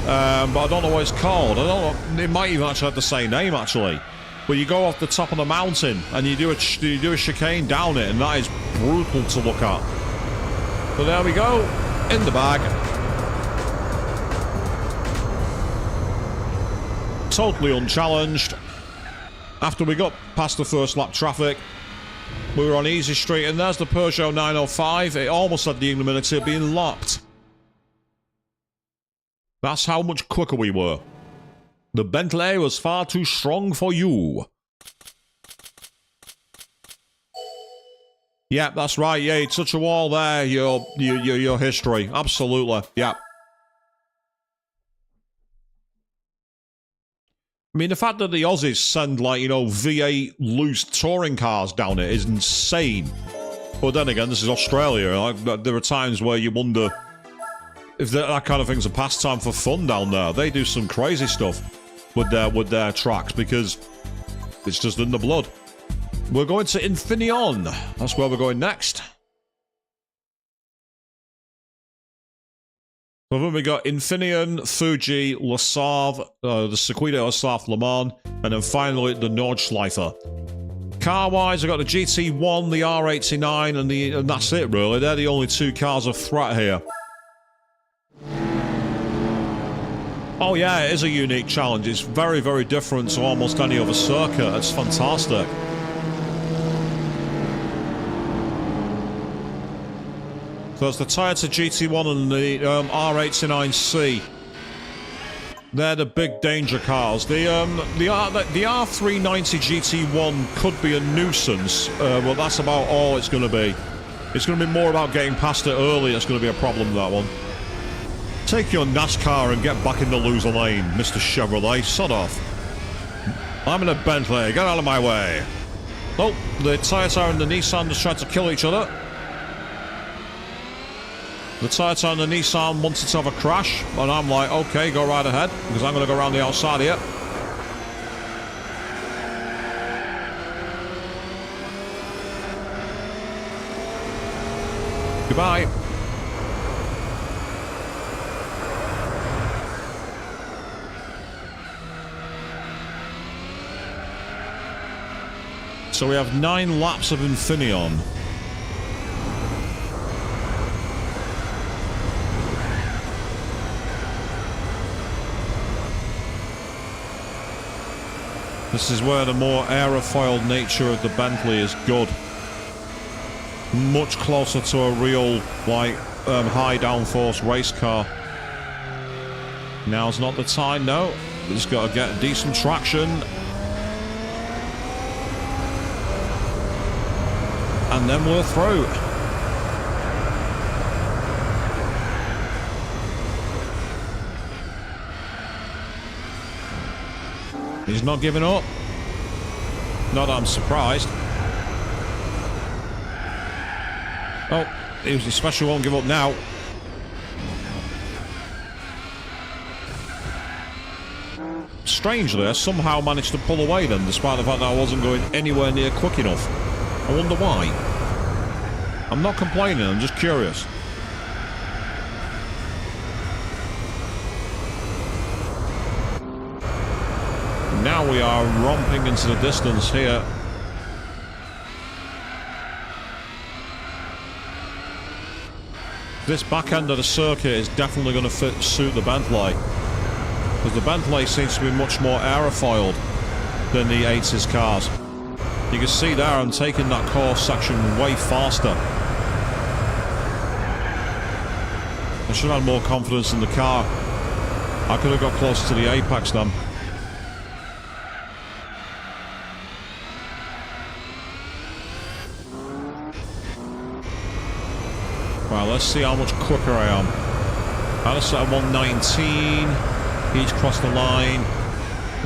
but I don't know what it's called. I don't know. It might even actually have the same name actually. But you go off the top of the mountain and you do a chicane down it, and that is brutal to look at. But there we go, in the bag. Totally unchallenged. After we got past the first lap traffic, we were on easy street, and there's the Peugeot 905. It almost had the ignominy being locked. That's how much quicker we were. The Bentley was far too strong for you. Yeah, that's right. Yeah, you touch a wall there, your history. Absolutely. Yeah. I mean, the fact that the Aussies send, like, you know, V8 loose touring cars down it is insane. But then again, this is Australia. Like, there are times where you wonder if that kind of thing's a pastime for fun down there. They do some crazy stuff with their tracks because it's just in the blood. We're going to Infineon. That's where we're going next. So then we got Infineon, Fuji, Le Savre, the Circuit Le Savre Le Mans, and then finally the Nordschleife. Car-wise, I got the GT1, the R89, and that's it really. They're the only 2 cars of threat here. Oh yeah, it is a unique challenge. It's very, very different to almost any other circuit. It's fantastic. So it's the Toyota GT1 and the R89C. They're the big danger cars. The R390 GT1 could be a nuisance, but that's about all it's going to be. It's going to be more about getting past it early. It's going to be a problem, that one. Take your NASCAR and get back in the loser lane, Mr. Chevrolet. Sod off. I'm in a Bentley. Get out of my way. Oh, the Toyota and the Nissan just tried to kill each other. The Toyota and the Nissan wanted to have a crash, and I'm like, okay, go right ahead, because I'm going to go around the outside here. Goodbye. So we have 9 laps of Infineon. This is where the more aerofoiled nature of the Bentley is good. Much closer to a real, like, high downforce race car. Now's not the time, no. We just got to get decent traction. And then we're through. He's not giving up. Not that I'm surprised. Oh, he was especially won't give up now. Strangely, I somehow managed to pull away then, despite the fact that I wasn't going anywhere near quick enough. I wonder why. I'm not complaining, I'm just curious. Now we are romping into the distance here. This back end of the circuit is definitely going to suit the Bentley. Because the Bentley seems to be much more aerofoiled than the 80s cars. You can see there I'm taking that course section way faster. I should have had more confidence in the car. I could have got closer to the apex then. Right, let's see how much quicker I am. I just set at 119. He's crossed the line.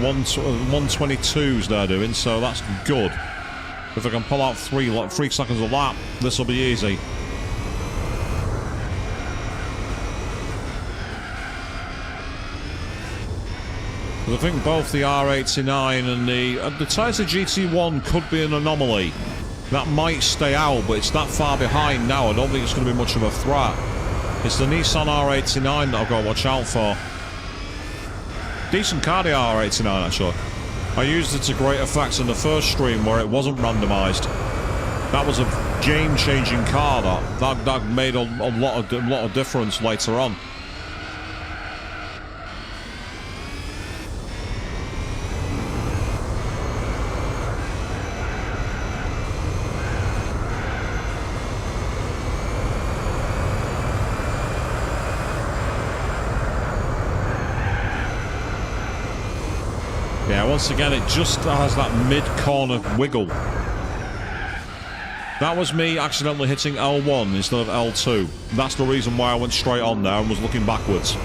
122's they're doing, so that's good. If I can pull out 3 seconds a lap, this will be easy. I think both the R89 and the Toyota GT1 could be an anomaly. That might stay out, but it's that far behind now. I don't think it's going to be much of a threat. It's the Nissan R89 that I've got to watch out for. Decent car, the R89, actually. I used it to great effect in the first stream where it wasn't randomised. That was a game-changing car. That made a lot of difference later on. Yeah, once again, it just has that mid-corner wiggle. That was me accidentally hitting L1 instead of L2. That's the reason why I went straight on there and was looking backwards.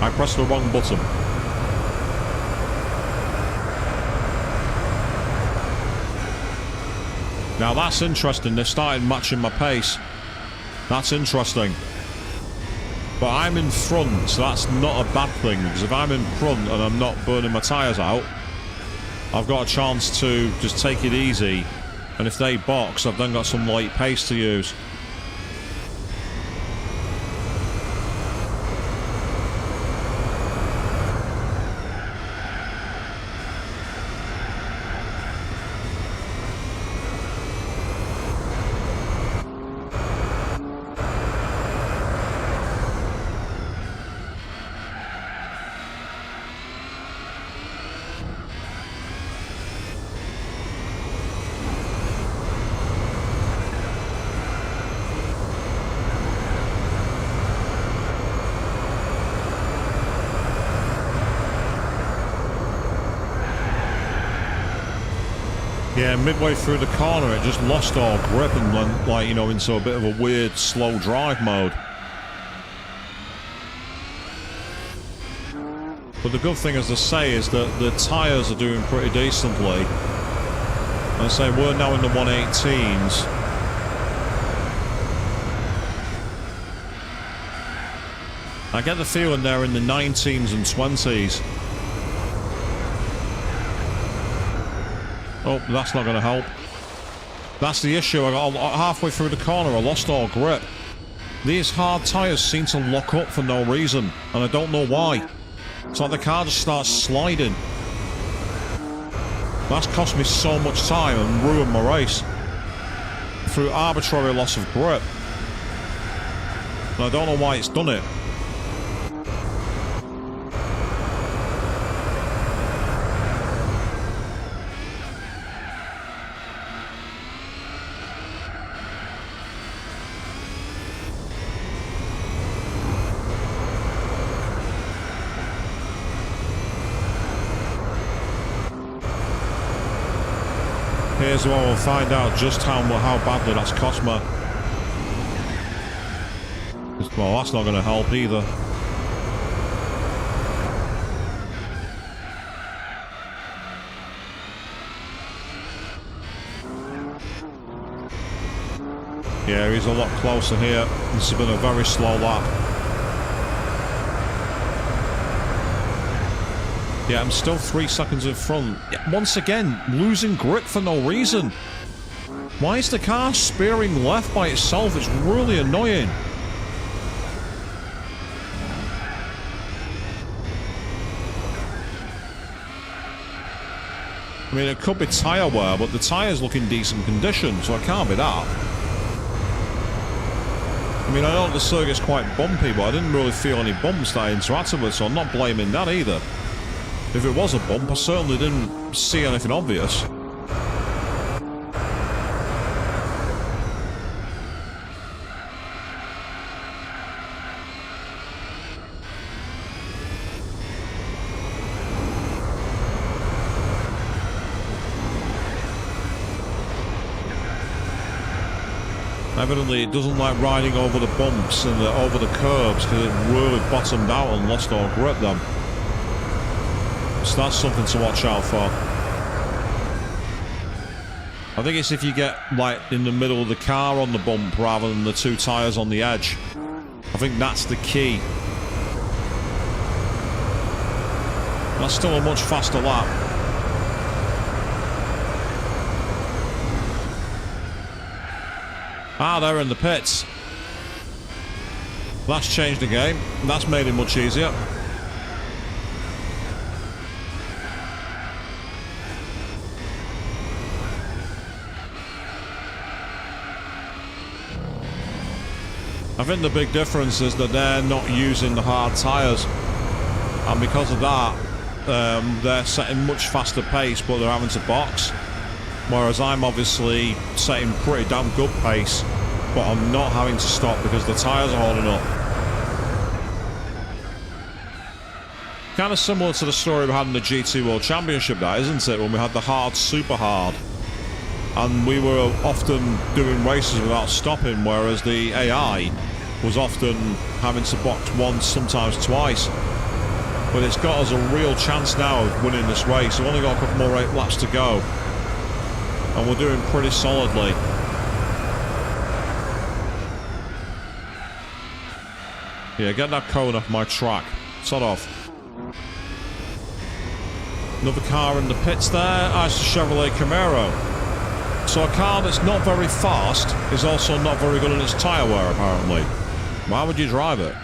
I pressed the wrong button. Now that's interesting, they started matching my pace. That's interesting. But I'm in front, so that's not a bad thing, because if I'm in front and I'm not burning my tyres out, I've got a chance to just take it easy, and if they box, I've then got some light pace to use. Yeah, midway through the corner it just lost all grip and went, like, you know, into a bit of a weird slow drive mode. But the good thing, as I say, is that the tyres are doing pretty decently. And I say we're now in the 118s. I get the feeling they're in the 19s and 20s. Oh, that's not going to help. That's the issue. I got halfway through the corner, I lost all grip. These hard tyres seem to lock up for no reason, and I don't know why. It's like the car just starts sliding. That's cost me so much time and ruined my race. Through arbitrary loss of grip. And I don't know why it's done it. is where we'll find out just how badly that's cost me. Well, that's not going to help either. Yeah, he's a lot closer here. This has been a very slow lap. Yeah, I'm still 3 seconds in front. Once again, losing grip for no reason. Why is the car spearing left by itself? It's really annoying. I mean, it could be tyre wear, but the tyres look in decent condition, so it can't be that. I mean, I know the circuit's quite bumpy, but I didn't really feel any bumps that I interacted with, so I'm not blaming that either. If it was a bump, I certainly didn't see anything obvious. Evidently, it doesn't like riding over the bumps and over the curbs because it really bottomed out and lost all grip then. So that's something to watch out for. I think it's if you get like in the middle of the car on the bump rather than the 2 tyres on the edge. I think that's the key. That's still a much faster lap. Ah, they're in the pits. That's changed the game. That's made it much easier. I think the big difference is that they're not using the hard tyres. And because of that, they're setting much faster pace, but they're having to box. Whereas I'm obviously setting pretty damn good pace, but I'm not having to stop because the tyres are holding up. Kind of similar to the story we had in the GT World Championship, that, isn't it? When we had the hard, super hard. And we were often doing races without stopping, whereas the AI was often having to box once, sometimes twice. But it's got us a real chance now of winning this race. We've only got a couple more laps to go. And we're doing pretty solidly. Yeah, get that cone off my track. Sod off. Another car in the pits there. It's a Chevrolet Camaro. So a car that's not very fast is also not very good in its tyre wear, apparently. Why would you drive it?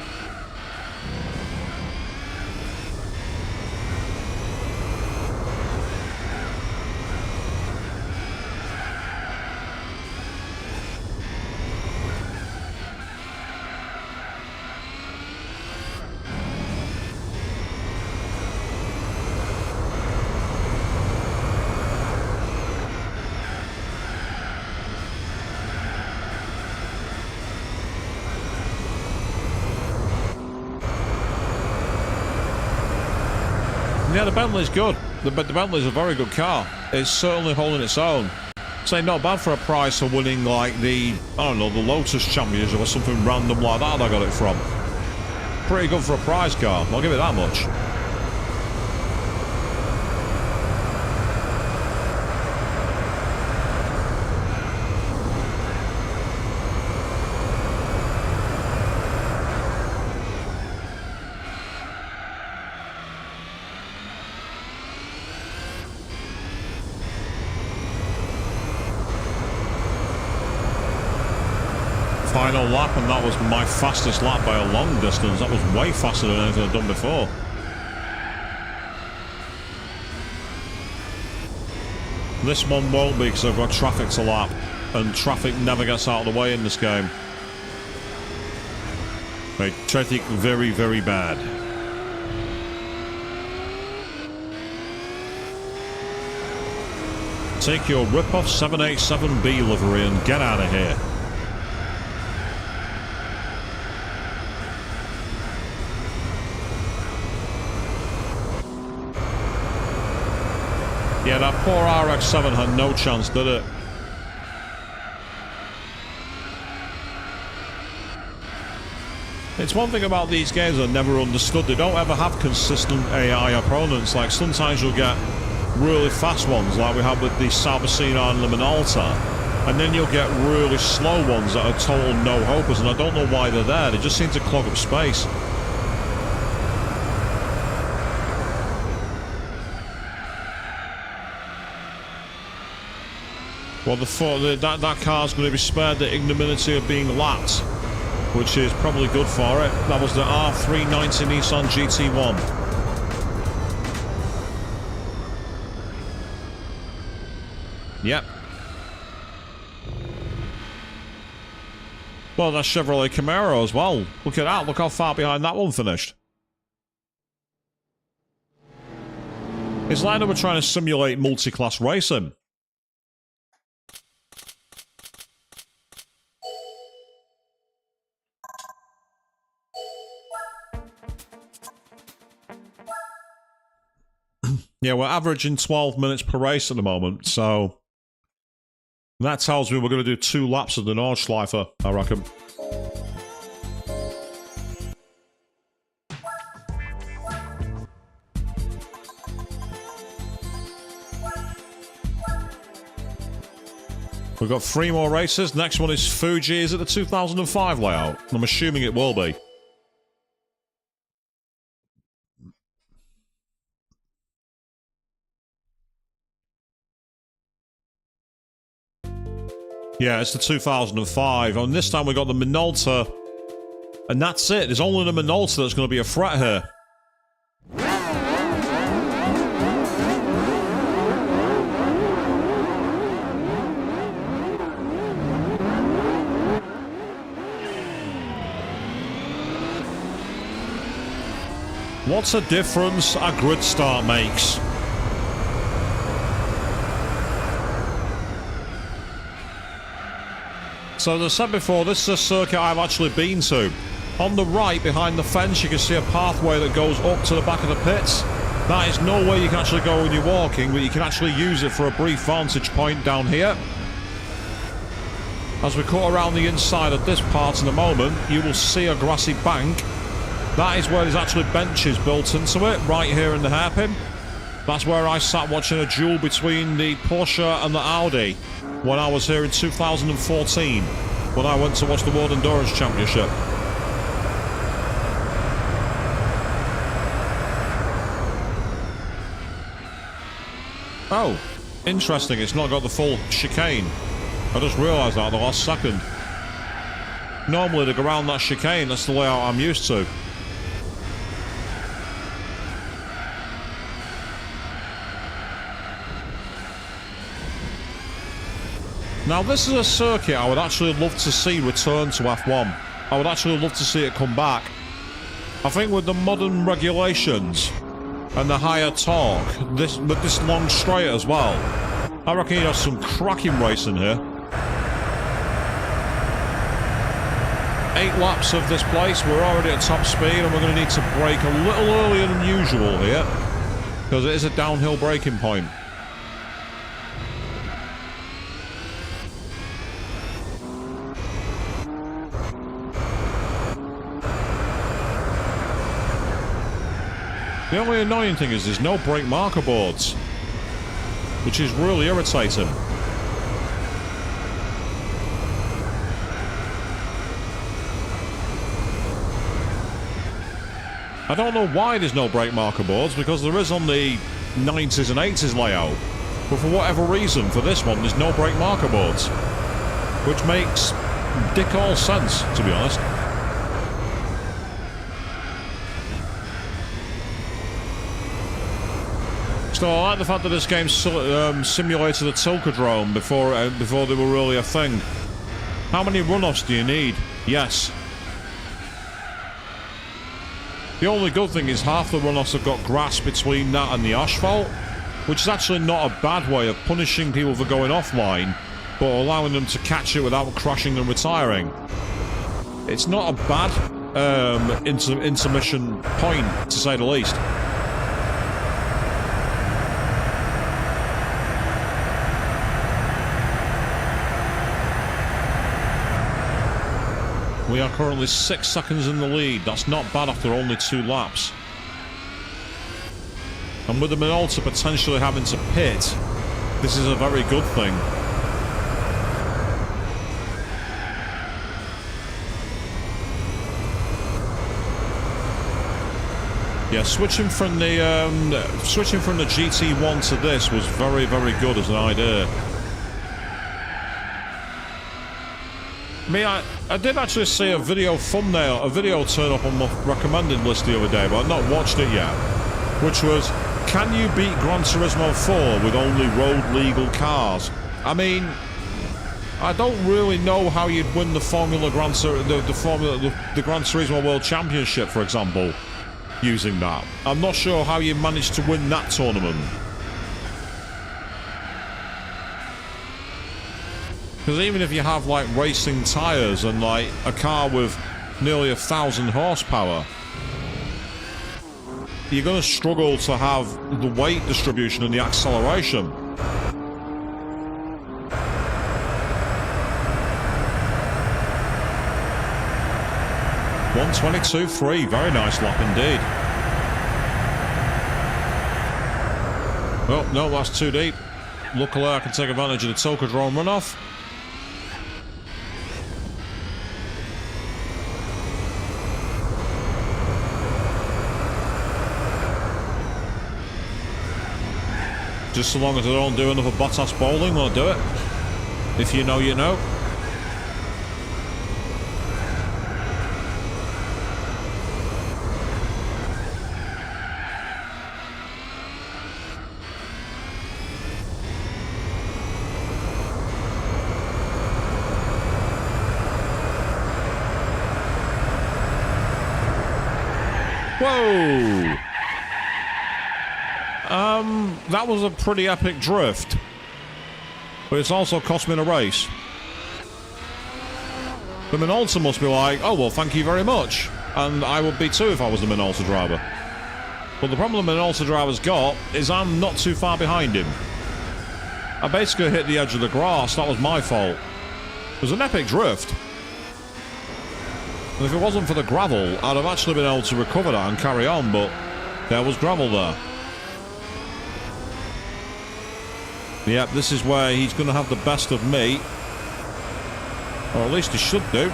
Yeah, the Bentley's good. The Bentley's a very good car. It's certainly holding its own. Say, not bad for a price of winning, like, the, I don't know, the Lotus Championship or something random like that I got it from. Pretty good for a prize car. I'll give it that much. Final lap, and that was my fastest lap by a long distance. That was way faster than anything I've done before. This one won't be because I've got traffic to lap, and traffic never gets out of the way in this game. Right, traffic very, very bad. Take your rip-off 787B livery and get out of here. Yeah, that poor RX-7 had no chance, did it? It's one thing about these games I've never understood. They don't ever have consistent AI opponents. Like, sometimes you'll get really fast ones, like we had with the Sabacina and the Minolta. And then you'll get really slow ones that are total no-hopers, and I don't know why they're there. They just seem to clog up space. Well, that car's going to be spared the ignominy of being lapped, which is probably good for it. That was the R390 Nissan GT1. Yep. Well, that's Chevrolet Camaro as well. Look at that. Look how far behind that one finished. It's like they were trying to simulate multi-class racing. Yeah, we're averaging 12 minutes per race at the moment, so that tells me we're going to do 2 laps of the Nordschleife, I reckon. We've got 3 more races. Next one is Fuji. Is it the 2005 layout? I'm assuming it will be. Yeah, it's the 2005. And this time we got the Minolta. And that's it. There's only the Minolta that's going to be a threat here. What's a difference a grid start makes? So as I said before, this is a circuit I've actually been to. On the right, behind the fence, you can see a pathway that goes up to the back of the pits. That is no way you can actually go when you're walking, but you can actually use it for a brief vantage point down here. As we cut around the inside of this part in a moment, you will see a grassy bank. That is where there's actually benches built into it, right here in the hairpin. That's where I sat watching a duel between the Porsche and the Audi when I was here in 2014, when I went to watch the World Endurance Championship. Oh, interesting, it's not got the full chicane. I just realised that at the last second. Normally to go around that chicane, that's the layout I'm used to. Now this is a circuit I would actually love to see return to F1. I would actually love to see it come back. I think with the modern regulations and the higher torque, with this long straight as well, I reckon you'd have some cracking racing here. 8 laps of this place, we're already at top speed and we're going to need to brake a little earlier than usual here, because it is a downhill braking point. The only annoying thing is there's no brake marker boards, which is really irritating. I don't know why there's no brake marker boards, because there is on the 90s and 80s layout. But for whatever reason, for this one, there's no brake marker boards. Which makes dick all sense, to be honest. So I like the fact that this game simulated a Tilkodrome before they were really a thing. How many runoffs do you need? Yes. The only good thing is half the runoffs have got grass between that and the asphalt, which is actually not a bad way of punishing people for going offline, but allowing them to catch it without crashing and retiring. It's not a bad intermission point, to say the least. We are currently 6 seconds in the lead. That's not bad after only 2 laps. And with the Minolta potentially having to pit, this is a very good thing. Yeah, switching from the GT1 to this was very, very good as an idea. I mean, I did actually see a video thumbnail, a video turn up on my recommended list the other day, but I've not watched it yet. Which was, can you beat Gran Turismo 4 with only road legal cars? I mean, I don't really know how you'd win the Formula Gran Turismo World Championship, for example, using that. I'm not sure how you managed to win that tournament. Because even if you have, like, racing tyres and, like, a car with nearly 1,000 horsepower, you're going to struggle to have the weight distribution and the acceleration. 1:22.3, very nice lap indeed. Oh, no, that's too deep. Luckily, I can take advantage of the Tokadrome runoff. Just so long as I don't do another Bottas bowling, I'll do it. If you know, you know. Whoa! That was a pretty epic drift. But it's also cost me in a race. The Minolta must be like, oh, well, thank you very much. And I would be too if I was the Minolta driver. But the problem the Minolta driver's got is I'm not too far behind him. I basically hit the edge of the grass. That was my fault. It was an epic drift. And if it wasn't for the gravel, I'd have actually been able to recover that and carry on, but there was gravel there. Yep, this is where he's going to have the best of me. Or at least he should do.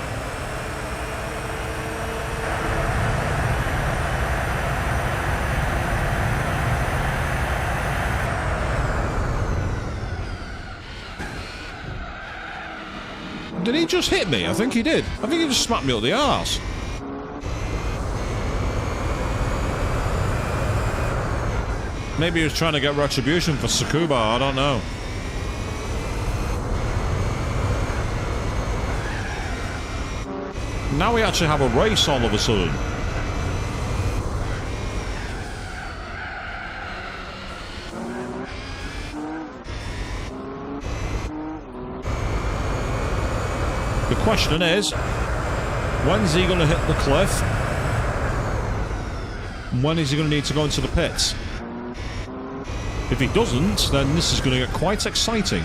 Did he just hit me? I think he did. I think he just smacked me up the arse. Maybe he was trying to get retribution for Tsukuba, I don't know. Now we actually have a race all of a sudden. The question is, when's he going to hit the cliff? And when is he going to need to go into the pits? If he doesn't, then this is going to get quite exciting.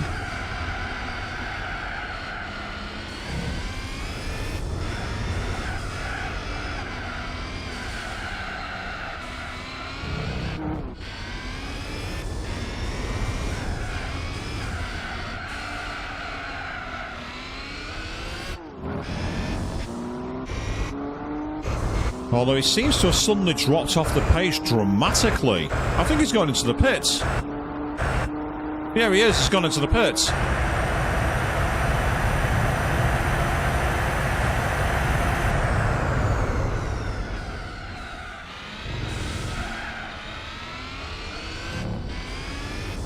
Although he seems to have suddenly dropped off the pace dramatically. I think he's going into the pits. Yeah, he is. He's gone into the pits.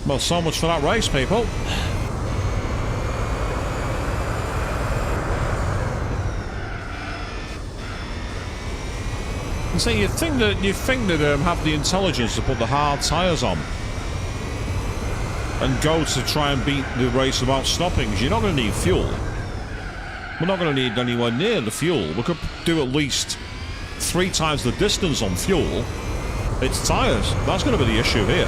Well, so much for that race, people. So you think that have the intelligence to put the hard tyres on and go to try and beat the race without stopping, because you're not going to need fuel. We're not going to need anywhere near the fuel. We could do at least 3 times the distance on fuel. It's tyres. That's going to be the issue here.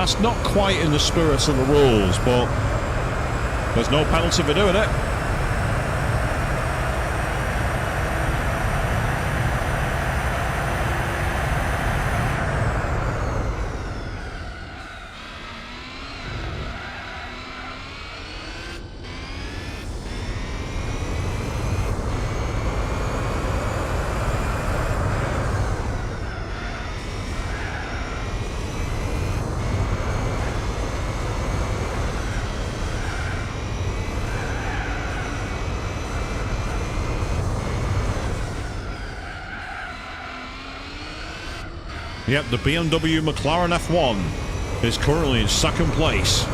That's not quite in the spirit of the rules, but there's no penalty for doing it. Yep, the BMW McLaren F1 is currently in second place.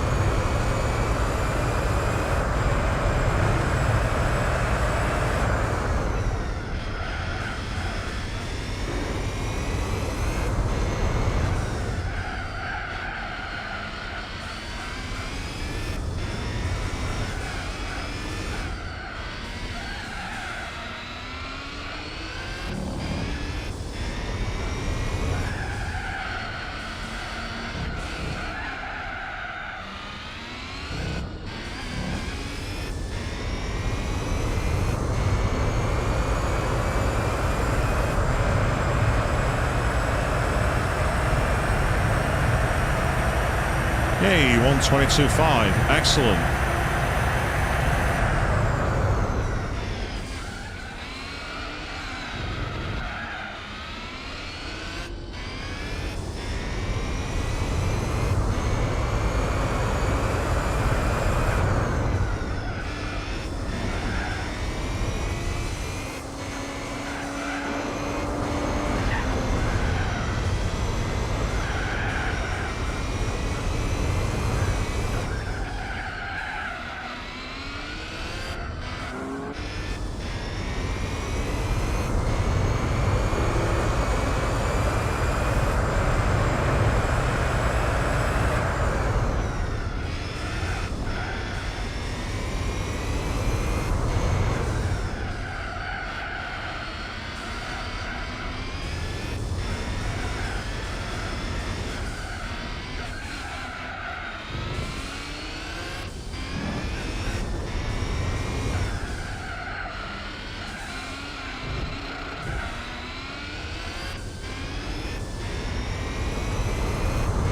Yay, 122.5. Excellent.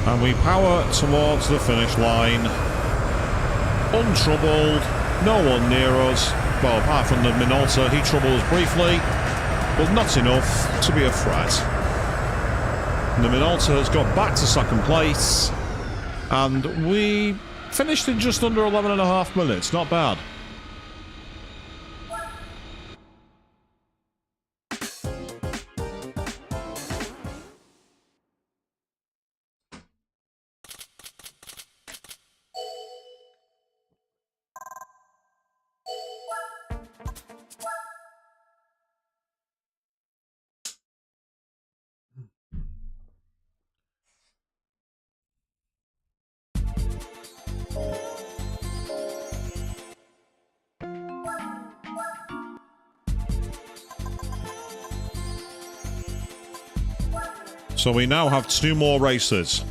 And we power towards the finish line. Untroubled, no one near us. Well, apart from the Minolta, he troubled us briefly, but not enough to be a threat. And the Minolta has got back to second place, and we finished in just under 11.5 minutes. Not bad. So we now have 2 more races.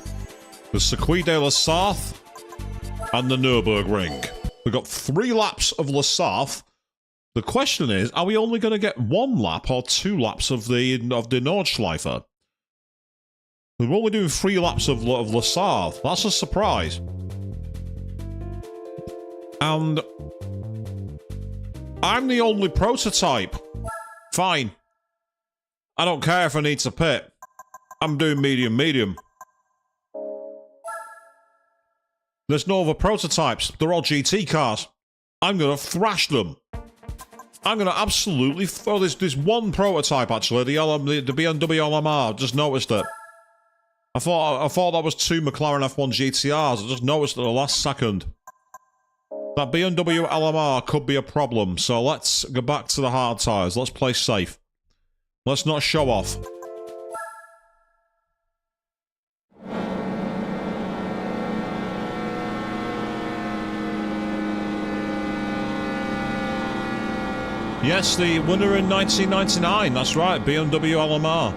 The Circuit de la Sarthe and the Nürburgring. We've got 3 laps of La Sarthe. The question is, are we only going to get 1 lap or 2 laps of the Nordschleife? We're only doing 3 laps of La Sarthe. That's a surprise. And I'm the only prototype. Fine. I don't care if I need to pit. I'm doing medium. There's no other prototypes. They're all GT cars. I'm going to thrash them. I'm going to absolutely... Oh, there's 1 prototype, actually. The BMW LMR. Just noticed it. I thought that was 2 McLaren F1 GTRs. I just noticed it at the last second. That BMW LMR could be a problem. So let's go back to the hard tyres. Let's play safe. Let's not show off. Yes, the winner in 1999. That's right, BMW LMR.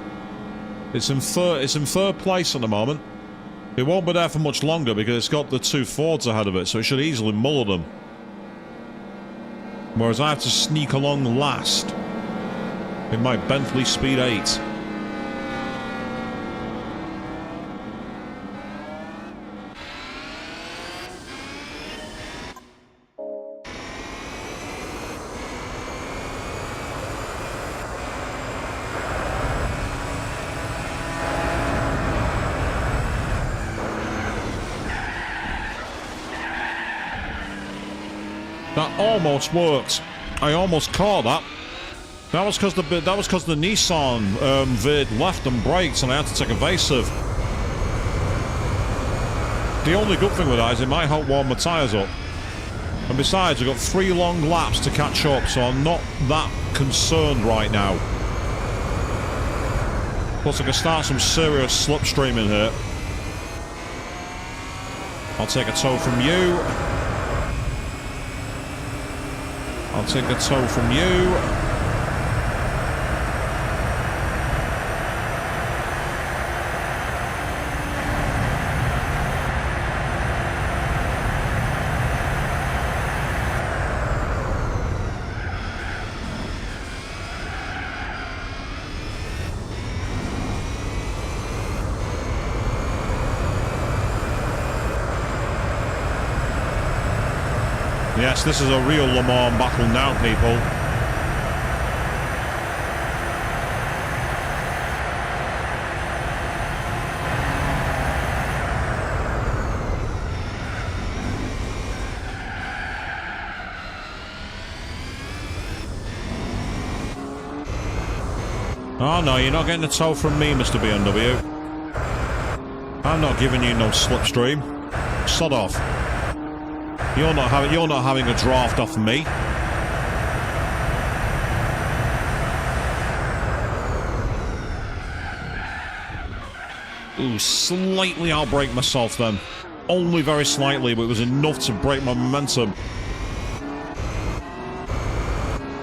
It's in third place at the moment. It won't be there for much longer because it's got the two Fords ahead of it, so it should easily muller them. Whereas I have to sneak along last in my Bentley Speed 8. That almost worked. I almost caught that. That was because the Nissan veered left and braked, and I had to take evasive. The only good thing with that is it might help warm my tyres up. And besides, I've got 3 long laps to catch up, so I'm not that concerned right now. Plus, I can start some serious slipstreaming here. I'll take a tow from you. I'll take a tow from you. Yes, this is a real Le Mans battle now, people. Oh no, you're not getting a tow from me, Mr. BMW. I'm not giving you no slipstream. Sod off. You're not having a draft off me. Ooh, slightly outbrake myself then. Only very slightly, but it was enough to break my momentum.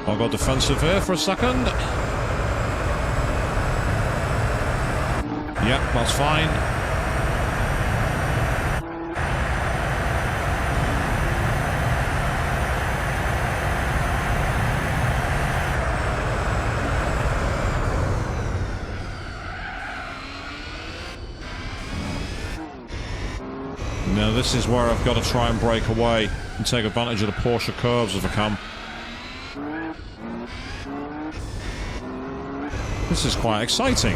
I'll go defensive here for a second. Yep, that's fine. Now this is where I've got to try and break away and take advantage of the Porsche curves if I can. This is quite exciting.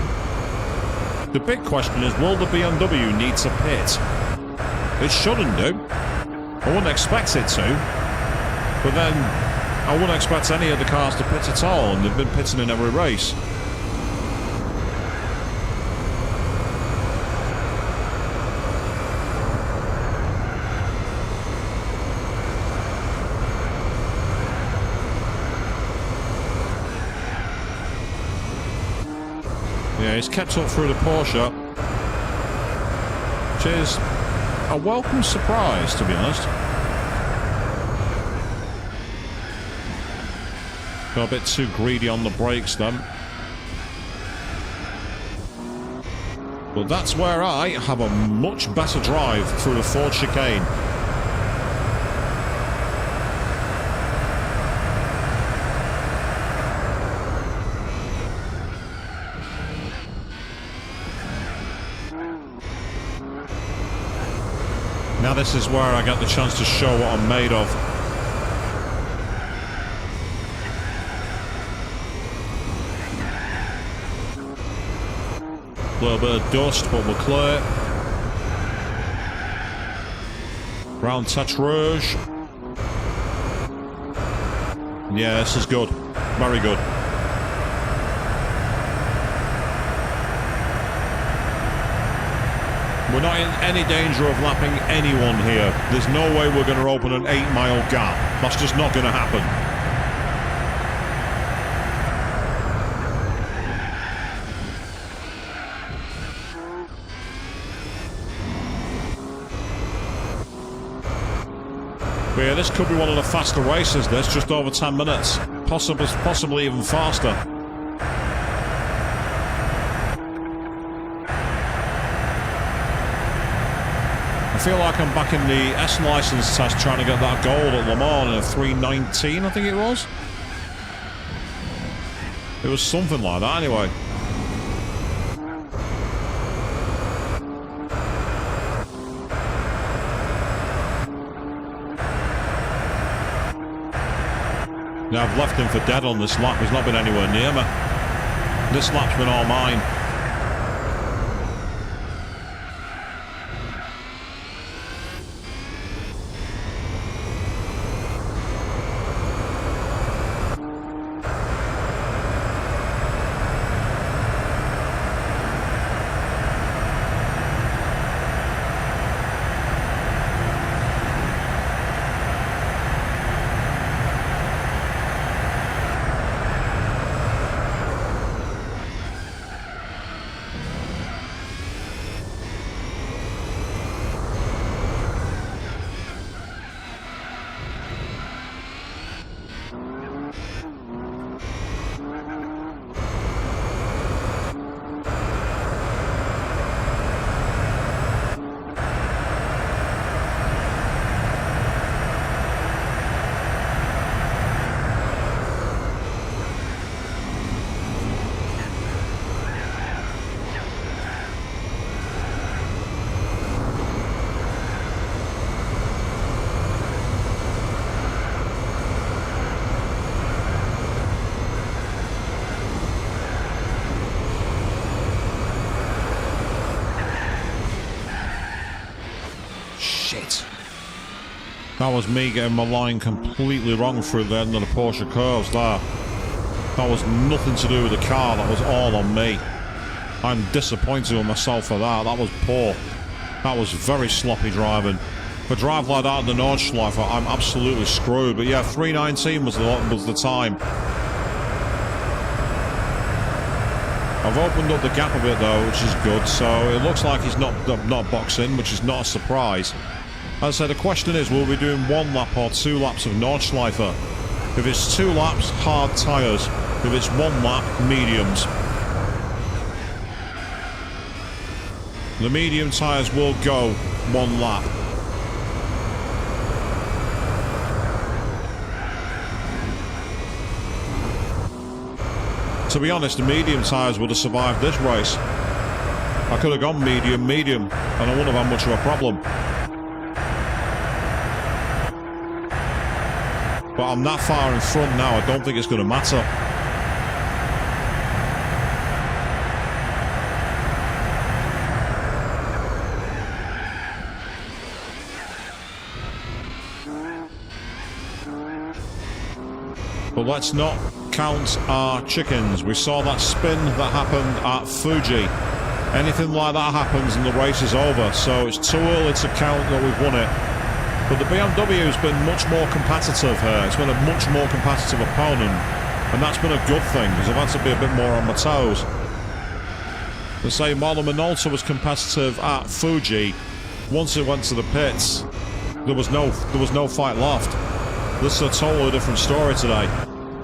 The big question is, will the BMW need to pit? It shouldn't do. I wouldn't expect it to. But then, I wouldn't expect any of the cars to pit at all, and they've been pitting in every race. Yeah, he's kept up through the Porsche, which is a welcome surprise, to be honest. Got a bit too greedy on the brakes then. But that's where I have a much better drive through the Ford chicane. Now this is where I get the chance to show what I'm made of. A little bit of dust, but we're clear. Round Tête Rouge. Yeah, this is good. Very good. We're not in any danger of lapping anyone here. There's no way we're going to open an 8-mile gap. That's just not going to happen. But yeah, this could be one of the faster races, this, just over 10 minutes. Possibly even faster. I feel like I'm back in the S license test trying to get that gold at Le Mans in a 3:19, I think it was. It was something like that anyway. Now I've left him for dead on this lap. He's not been anywhere near me. This lap's been all mine. That was me getting my line completely wrong through the end of the Porsche curves there. That was nothing to do with the car, that was all on me. I'm disappointed with myself for that, that was poor. That was very sloppy driving. If I drive like that in the Nordschleife, I'm absolutely screwed. But yeah, 3:19 was the time. I've opened up the gap a bit though, which is good, so it looks like he's not boxed in, which is not a surprise. As I said, the question is, will we be doing 1 lap or 2 laps of Nordschleife? If it's 2 laps, hard tyres. If it's 1 lap, mediums. The medium tyres will go 1 lap. To be honest, the medium tyres would have survived this race. I could have gone medium, and I wouldn't have had much of a problem. But I'm that far in front now, I don't think it's going to matter. But let's not count our chickens. We saw that spin that happened at Fuji. Anything like that happens and the race is over, so it's too early to count that we've won it. But the BMW has been much more competitive here. It's been a much more competitive opponent. And that's been a good thing, because I've had to be a bit more on my toes. The same Marlon Minolta was competitive at Fuji. Once it went to the pits, there was no fight left. This is a totally different story today.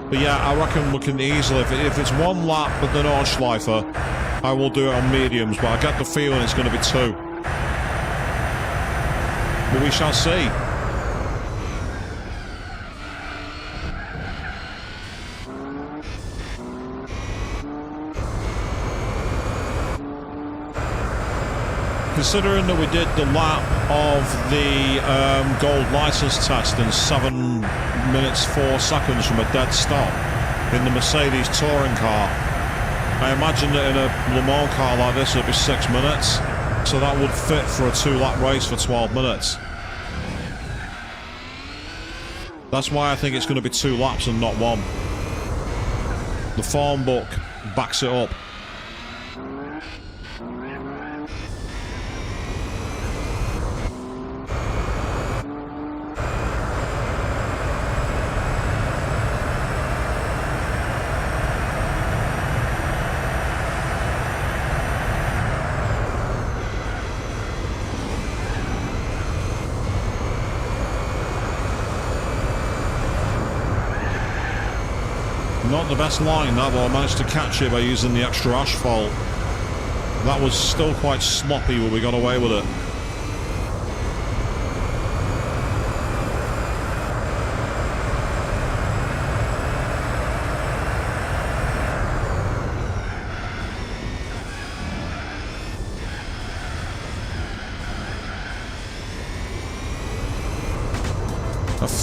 But yeah, I reckon we can easily, if it's 1 lap with the Nordschleife, I will do it on mediums, but I get the feeling it's going to be 2. But we shall see. Considering that we did the lap of the gold license test in 7 minutes 4 seconds from a dead stop in the Mercedes touring car, I imagine that in a Le Mans car like this it'd be 6 minutes, so that would fit for a 2-lap race for 12 minutes. That's why I think it's going to be 2 laps and not 1. The form book backs it up. Not the best line that, but I managed to catch it by using the extra asphalt. That was still quite sloppy, but we got away with it.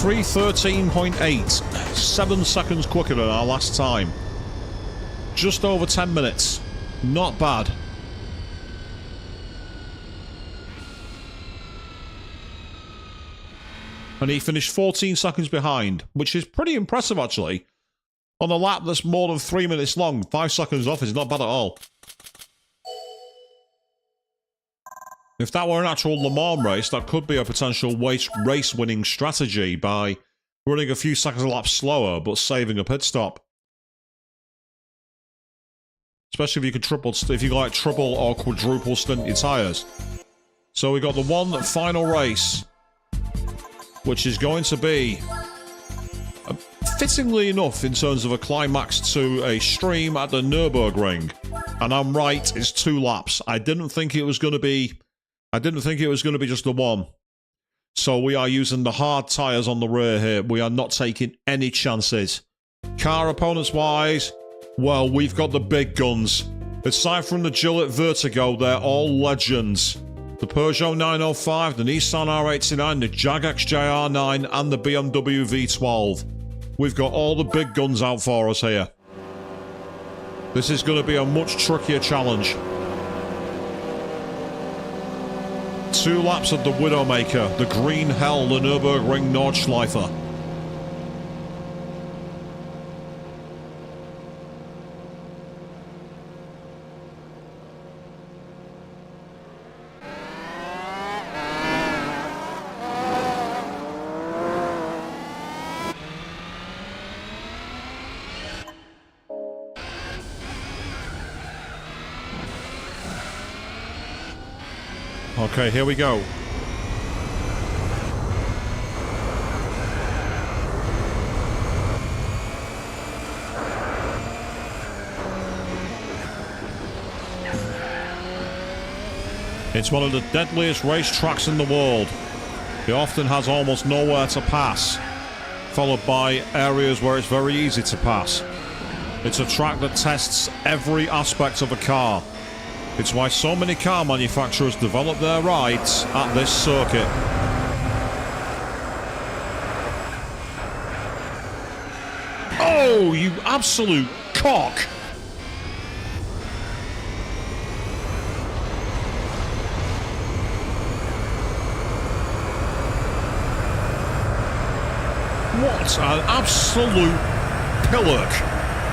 3:13.8. 7 seconds quicker than our last time. Just over 10 minutes. Not bad. And he finished 14 seconds behind, which is pretty impressive, actually. On a lap that's more than 3 minutes long, 5 seconds off is not bad at all. If that were an actual Le Mans race, that could be a potential race-winning strategy by running a few seconds a lap slower, but saving a pit stop. Especially if you could triple or quadruple stint your tyres. So we got the one final race, which is going to be, fittingly enough, in terms of a climax to a stream at the Nürburgring. And I'm right, it's 2 laps. I didn't think it was going to be just the one. So we are using the hard tyres on the rear here. We are not taking any chances. Car opponents-wise, well, we've got the big guns. Aside from the Gillette Vertigo, they're all legends. The Peugeot 905, the Nissan R89, the Jag XJR9, and the BMW V12. We've got all the big guns out for us here. This is going to be a much trickier challenge. 2 laps of the Widowmaker, the Green Hell, the Nürburgring Nordschleife. Okay, here we go. It's one of the deadliest racetracks in the world. It often has almost nowhere to pass, followed by areas where it's very easy to pass. It's a track that tests every aspect of a car. It's why so many car manufacturers develop their rides at this circuit. Oh, you absolute cock! What an absolute pillock.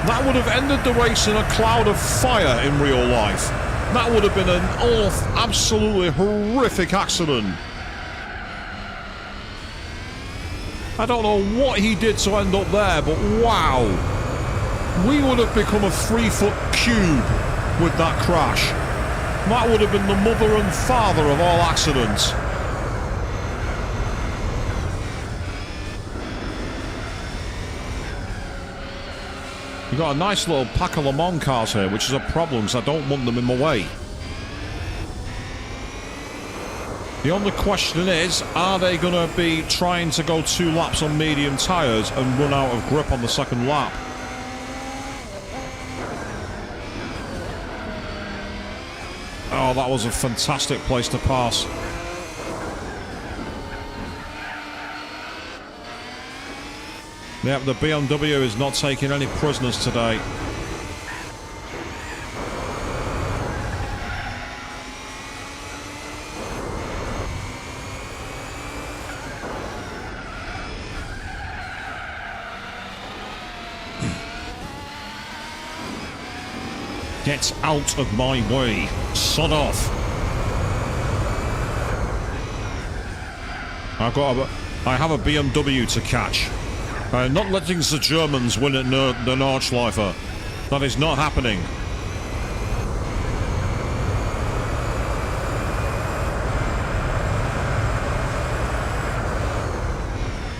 That would have ended the race in a cloud of fire in real life. That would have been an absolutely horrific accident. I don't know what he did to end up there, but wow. We would have become a 3-foot cube with that crash. That would have been the mother and father of all accidents. You've got a nice little pack of Le Mans cars here, which is a problem because I don't want them in my way. The only question is, are they going to be trying to go 2 laps on medium tyres and run out of grip on the second lap? Oh, that was a fantastic place to pass. Yep, the BMW is not taking any prisoners today. Get out of my way. Sod off. I have a BMW to catch. I'm not letting the Germans win at the Nordschleife. That is not happening.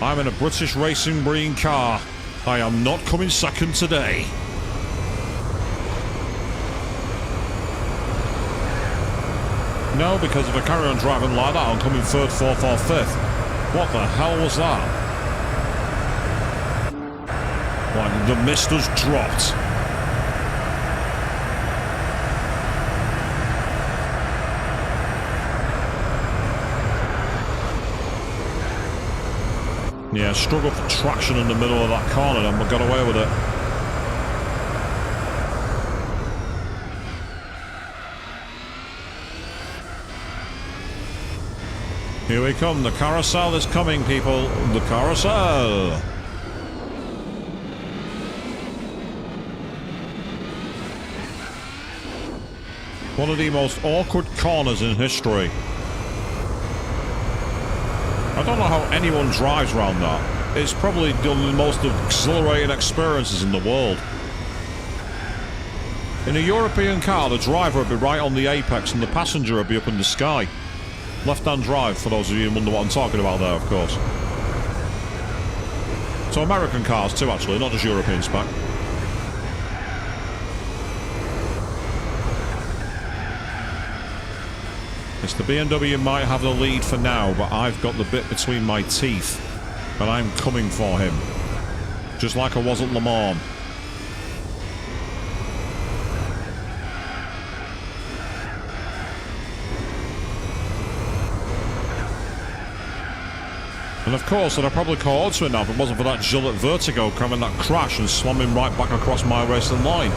I'm in a British racing green car. I am not coming second today. No, because if I carry on driving like that, I'm coming 3rd, 4th or 5th. What the hell was that? Like the mist has dropped. Yeah, struggled for traction in the middle of that corner and we got away with it. Here we come. The carousel is coming, people. The carousel. One of the most awkward corners in history. I don't know how anyone drives around that. It's probably the most exhilarating experiences in the world. In a European car, the driver would be right on the apex and the passenger would be up in the sky. Left-hand drive, for those of you who wonder what I'm talking about there, of course. So American cars too, actually, not just European spec. It's the BMW might have the lead for now, but I've got the bit between my teeth. And I'm coming for him. Just like I was at Le Mans. And of course, I'd have probably caught on to it now if it wasn't for that Gillette Vertigo coming that crash and slamming right back across my racing line.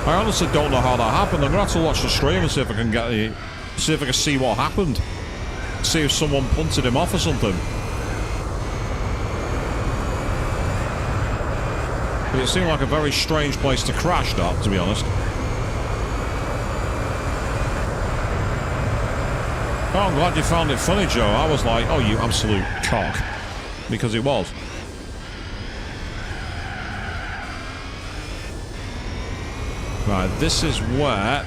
I honestly don't know how that happened. I'm going to have to watch the stream and see if I can get the... see if I can see what happened. See if someone punted him off or something. But it seemed like a very strange place to crash, that, to be honest. Oh, I'm glad you found it funny, Joe. I was like, oh, you absolute cock. Because he was. Right, this is where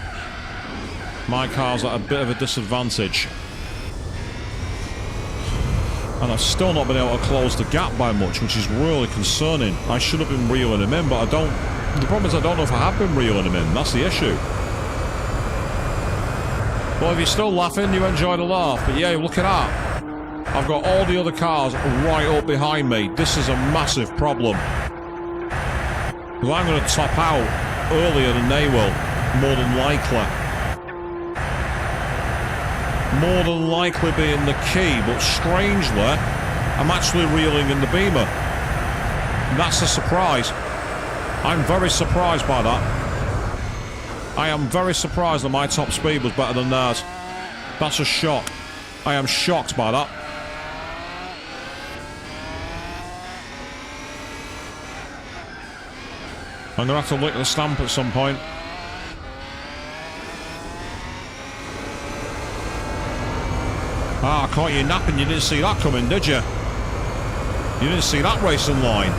my car's at a bit of a disadvantage. And I've still not been able to close the gap by much, which is really concerning. I should have been reeling him in, but I don't... The problem is I don't know if I have been reeling him in. That's the issue. Well, if you're still laughing, you enjoyed a laugh. But yeah, look at that. I've got all the other cars right up behind me. This is a massive problem. Because I'm going to top out earlier than they will, more than likely. More than likely being the key, but strangely, I'm actually reeling in the Beamer. That's a surprise. I'm very surprised by that. I am very surprised that my top speed was better than theirs. That's a shock. I am shocked by that. I'm going to have to lick the stamp at some point. Ah, I caught you napping. You didn't see that coming, did you? You didn't see that racing line.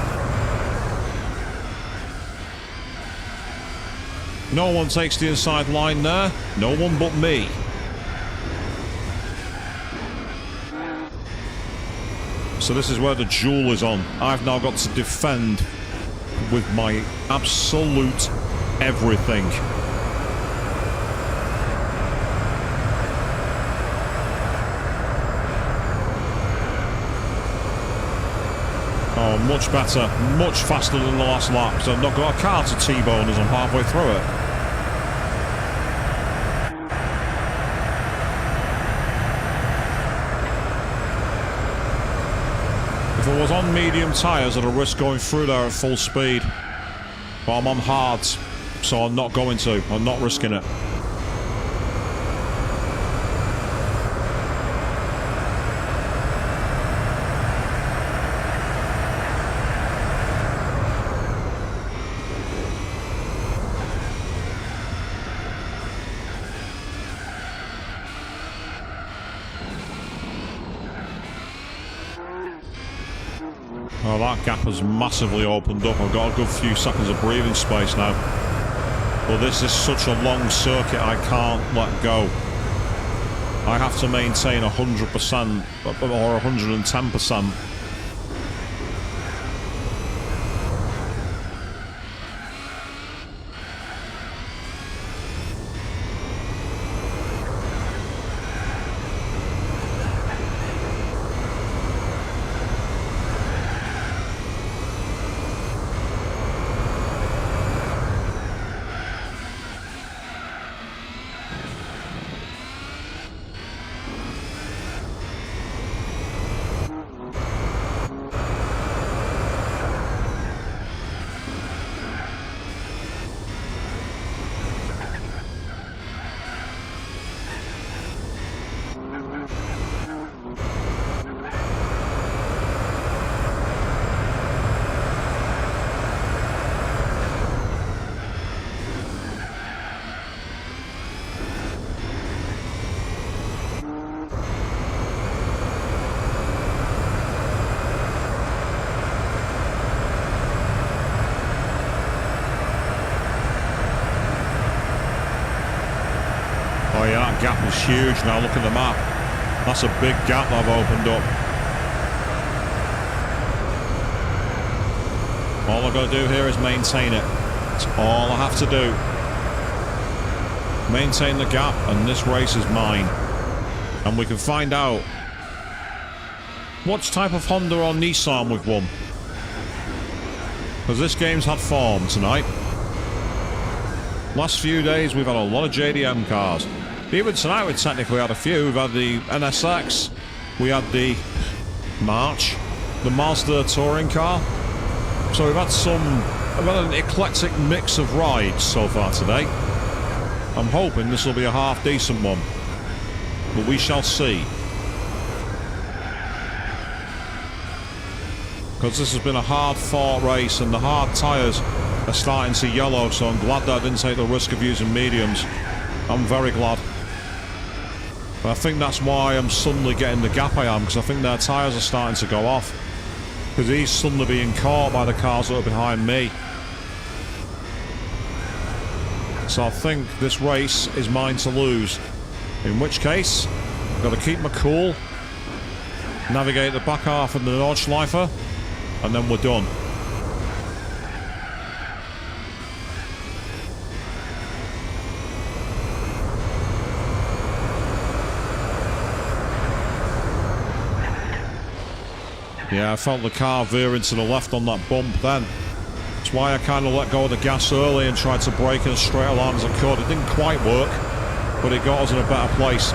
No one takes the inside line there. No one but me. So this is where the duel is on. I've now got to defend with my absolute everything. Oh, much better. Much faster than the last lap. So I've not got a car to T-bone as I'm halfway through it. If I was on medium tyres, I'd risk going through there at full speed. But I'm on hards, so I'm not going to. I'm not risking it. Oh, that gap has massively opened up. I've got a good few seconds of breathing space now. But this is such a long circuit, I can't let go. I have to maintain 100% or 110%. That gap is huge now. Look at the map. That's a big gap I've opened up. All I've got to do here is maintain it. That's all I have to do. Maintain the gap, and this race is mine. And we can find out what type of Honda or Nissan we've won. Because this game's had form tonight. Last few days we've had a lot of JDM cars. Even tonight we technically had a few. We've had the NSX, we had the March, the Mazda touring car. So we've had an eclectic mix of rides so far today. I'm hoping this will be a half decent one, but we shall see. Because this has been a hard fought race and the hard tyres are starting to yellow, so I'm glad that I didn't take the risk of using mediums. I'm very glad. But I think that's why I'm suddenly getting the gap I am, because I think their tyres are starting to go off. Because he's suddenly being caught by the cars that are behind me. So I think this race is mine to lose. In which case, I've got to keep my cool, navigate the back half of the Nordschleife, and then we're done. Yeah, I felt the car veering to the left on that bump then. That's why I kind of let go of the gas early and tried to brake in as straight a line as I could. It didn't quite work, but it got us in a better place.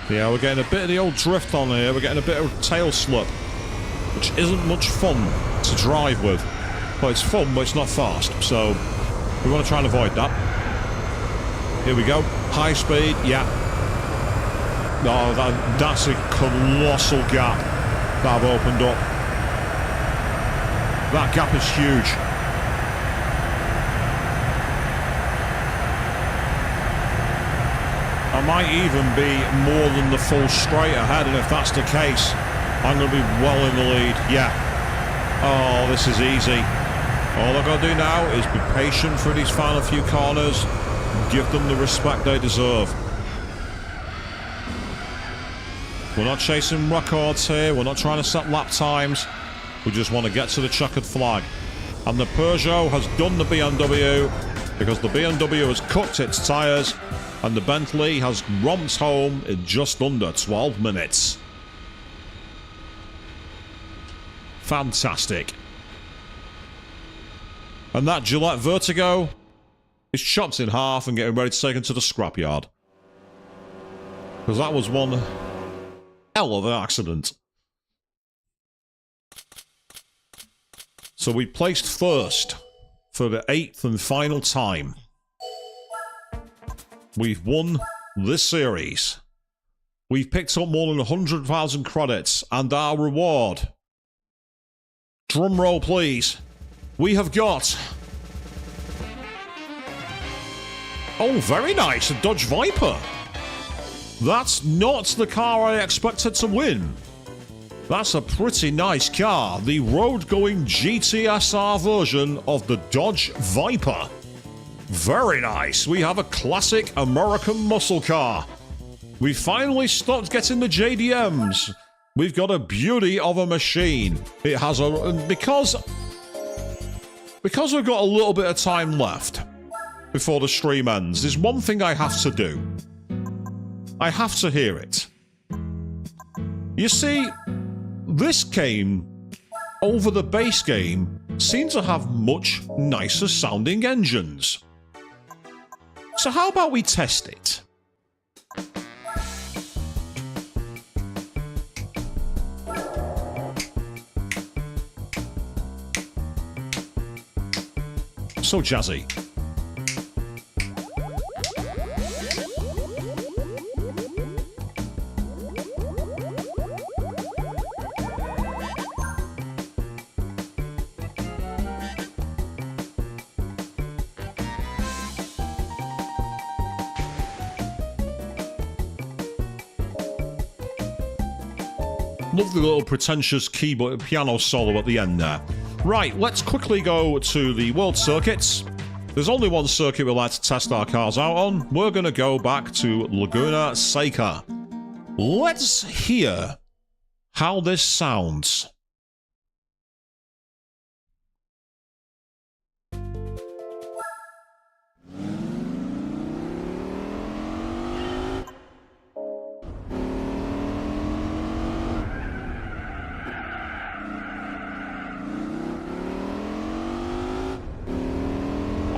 Yeah, we're getting a bit of the old drift on here. We're getting a bit of tail slip, which isn't much fun to drive with. Well, it's fun, but it's not fast. So we want to try and avoid that. Here we go. High speed, yeah. Oh, that's a colossal gap that I've opened up. That gap is huge. I might even be more than the full straight ahead, and if that's the case, I'm going to be well in the lead. Yeah. Oh, this is easy. All I've got to do now is be patient for these final few corners, give them the respect they deserve. We're not chasing records here, we're not trying to set lap times, we just want to get to the checkered flag. And the Peugeot has done the BMW, because the BMW has cooked its tyres, and the Bentley has romped home in just under 12 minutes. Fantastic. And that Gillette Vertigo is chopped in half and getting ready to take it to the scrapyard. Because that was one hell of an accident. So we placed first for the 8th and final time. We've won this series. We've picked up more than 100,000 credits, and our reward, drum roll please, we have got... Oh, very nice, a Dodge Viper. That's not the car I expected to win. That's a pretty nice car, the road-going GTSR version of the Dodge Viper. Very nice. We have a classic American muscle car. We finally stopped getting the JDMs. We've got a beauty of a machine. It has a... Because we've got a little bit of time left before the stream ends, there's one thing I have to do. I have to hear it. You see, this game, over the base game, seems to have much nicer sounding engines. So how about we test it? So jazzy. lovely little pretentious keyboard piano solo at the end there. Right, let's quickly go to the World Circuits. There's only one circuit we like to test our cars out on. We're going to go back to Laguna Seca. Let's hear how this sounds.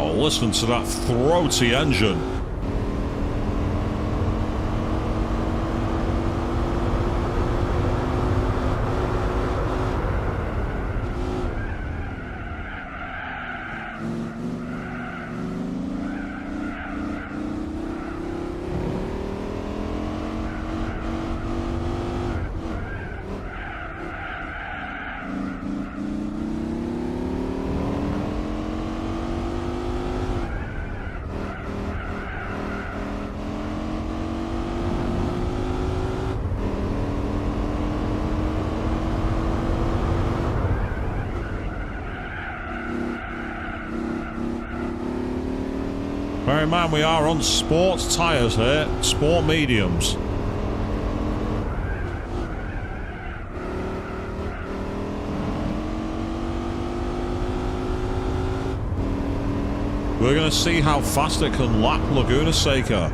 Oh, listen to that throaty engine. Bear in mind we are on sports tyres here, sport mediums. We're going to see how fast it can lap Laguna Seca.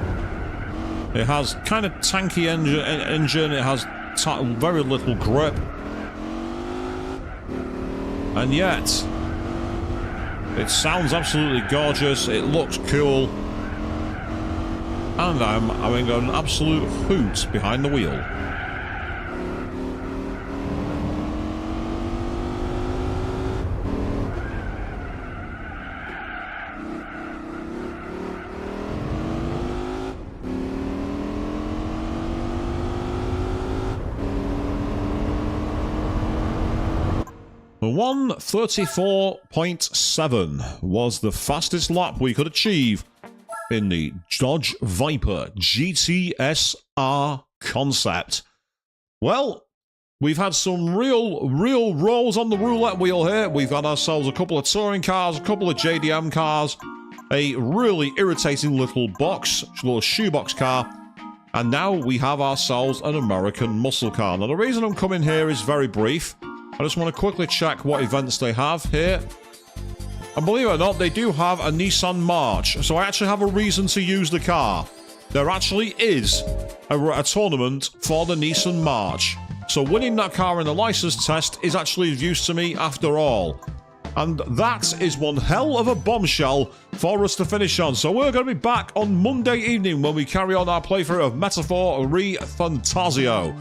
It has kind of tanky engine, it has very little grip. And yet, it sounds absolutely gorgeous, it looks cool, and I'm having an absolute hoot behind the wheel. The 1:34.7 was the fastest lap we could achieve in the Dodge Viper GTSR concept. Well, we've had some real rolls on the roulette wheel here. We've had ourselves a couple of touring cars, a couple of JDM cars, a really irritating little shoebox car, and now we have ourselves an American muscle car. Now, the reason I'm coming here is very brief. I just want to quickly check what events they have here. And believe it or not, they do have a Nissan March. So I actually have a reason to use the car. There actually is a tournament for the Nissan March. So winning that car in the license test is actually of use to me after all. And that is one hell of a bombshell for us to finish on. So we're going to be back on Monday evening when we carry on our playthrough of Metaphor Re Fantasio.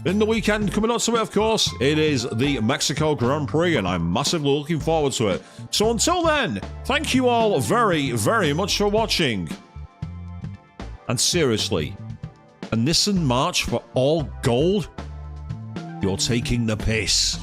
In the weekend coming up to it, of course, it is the Mexico Grand Prix, and I'm massively looking forward to it. So until then, thank you all very much for watching. And seriously, a Nissan March for all gold? You're taking the piss.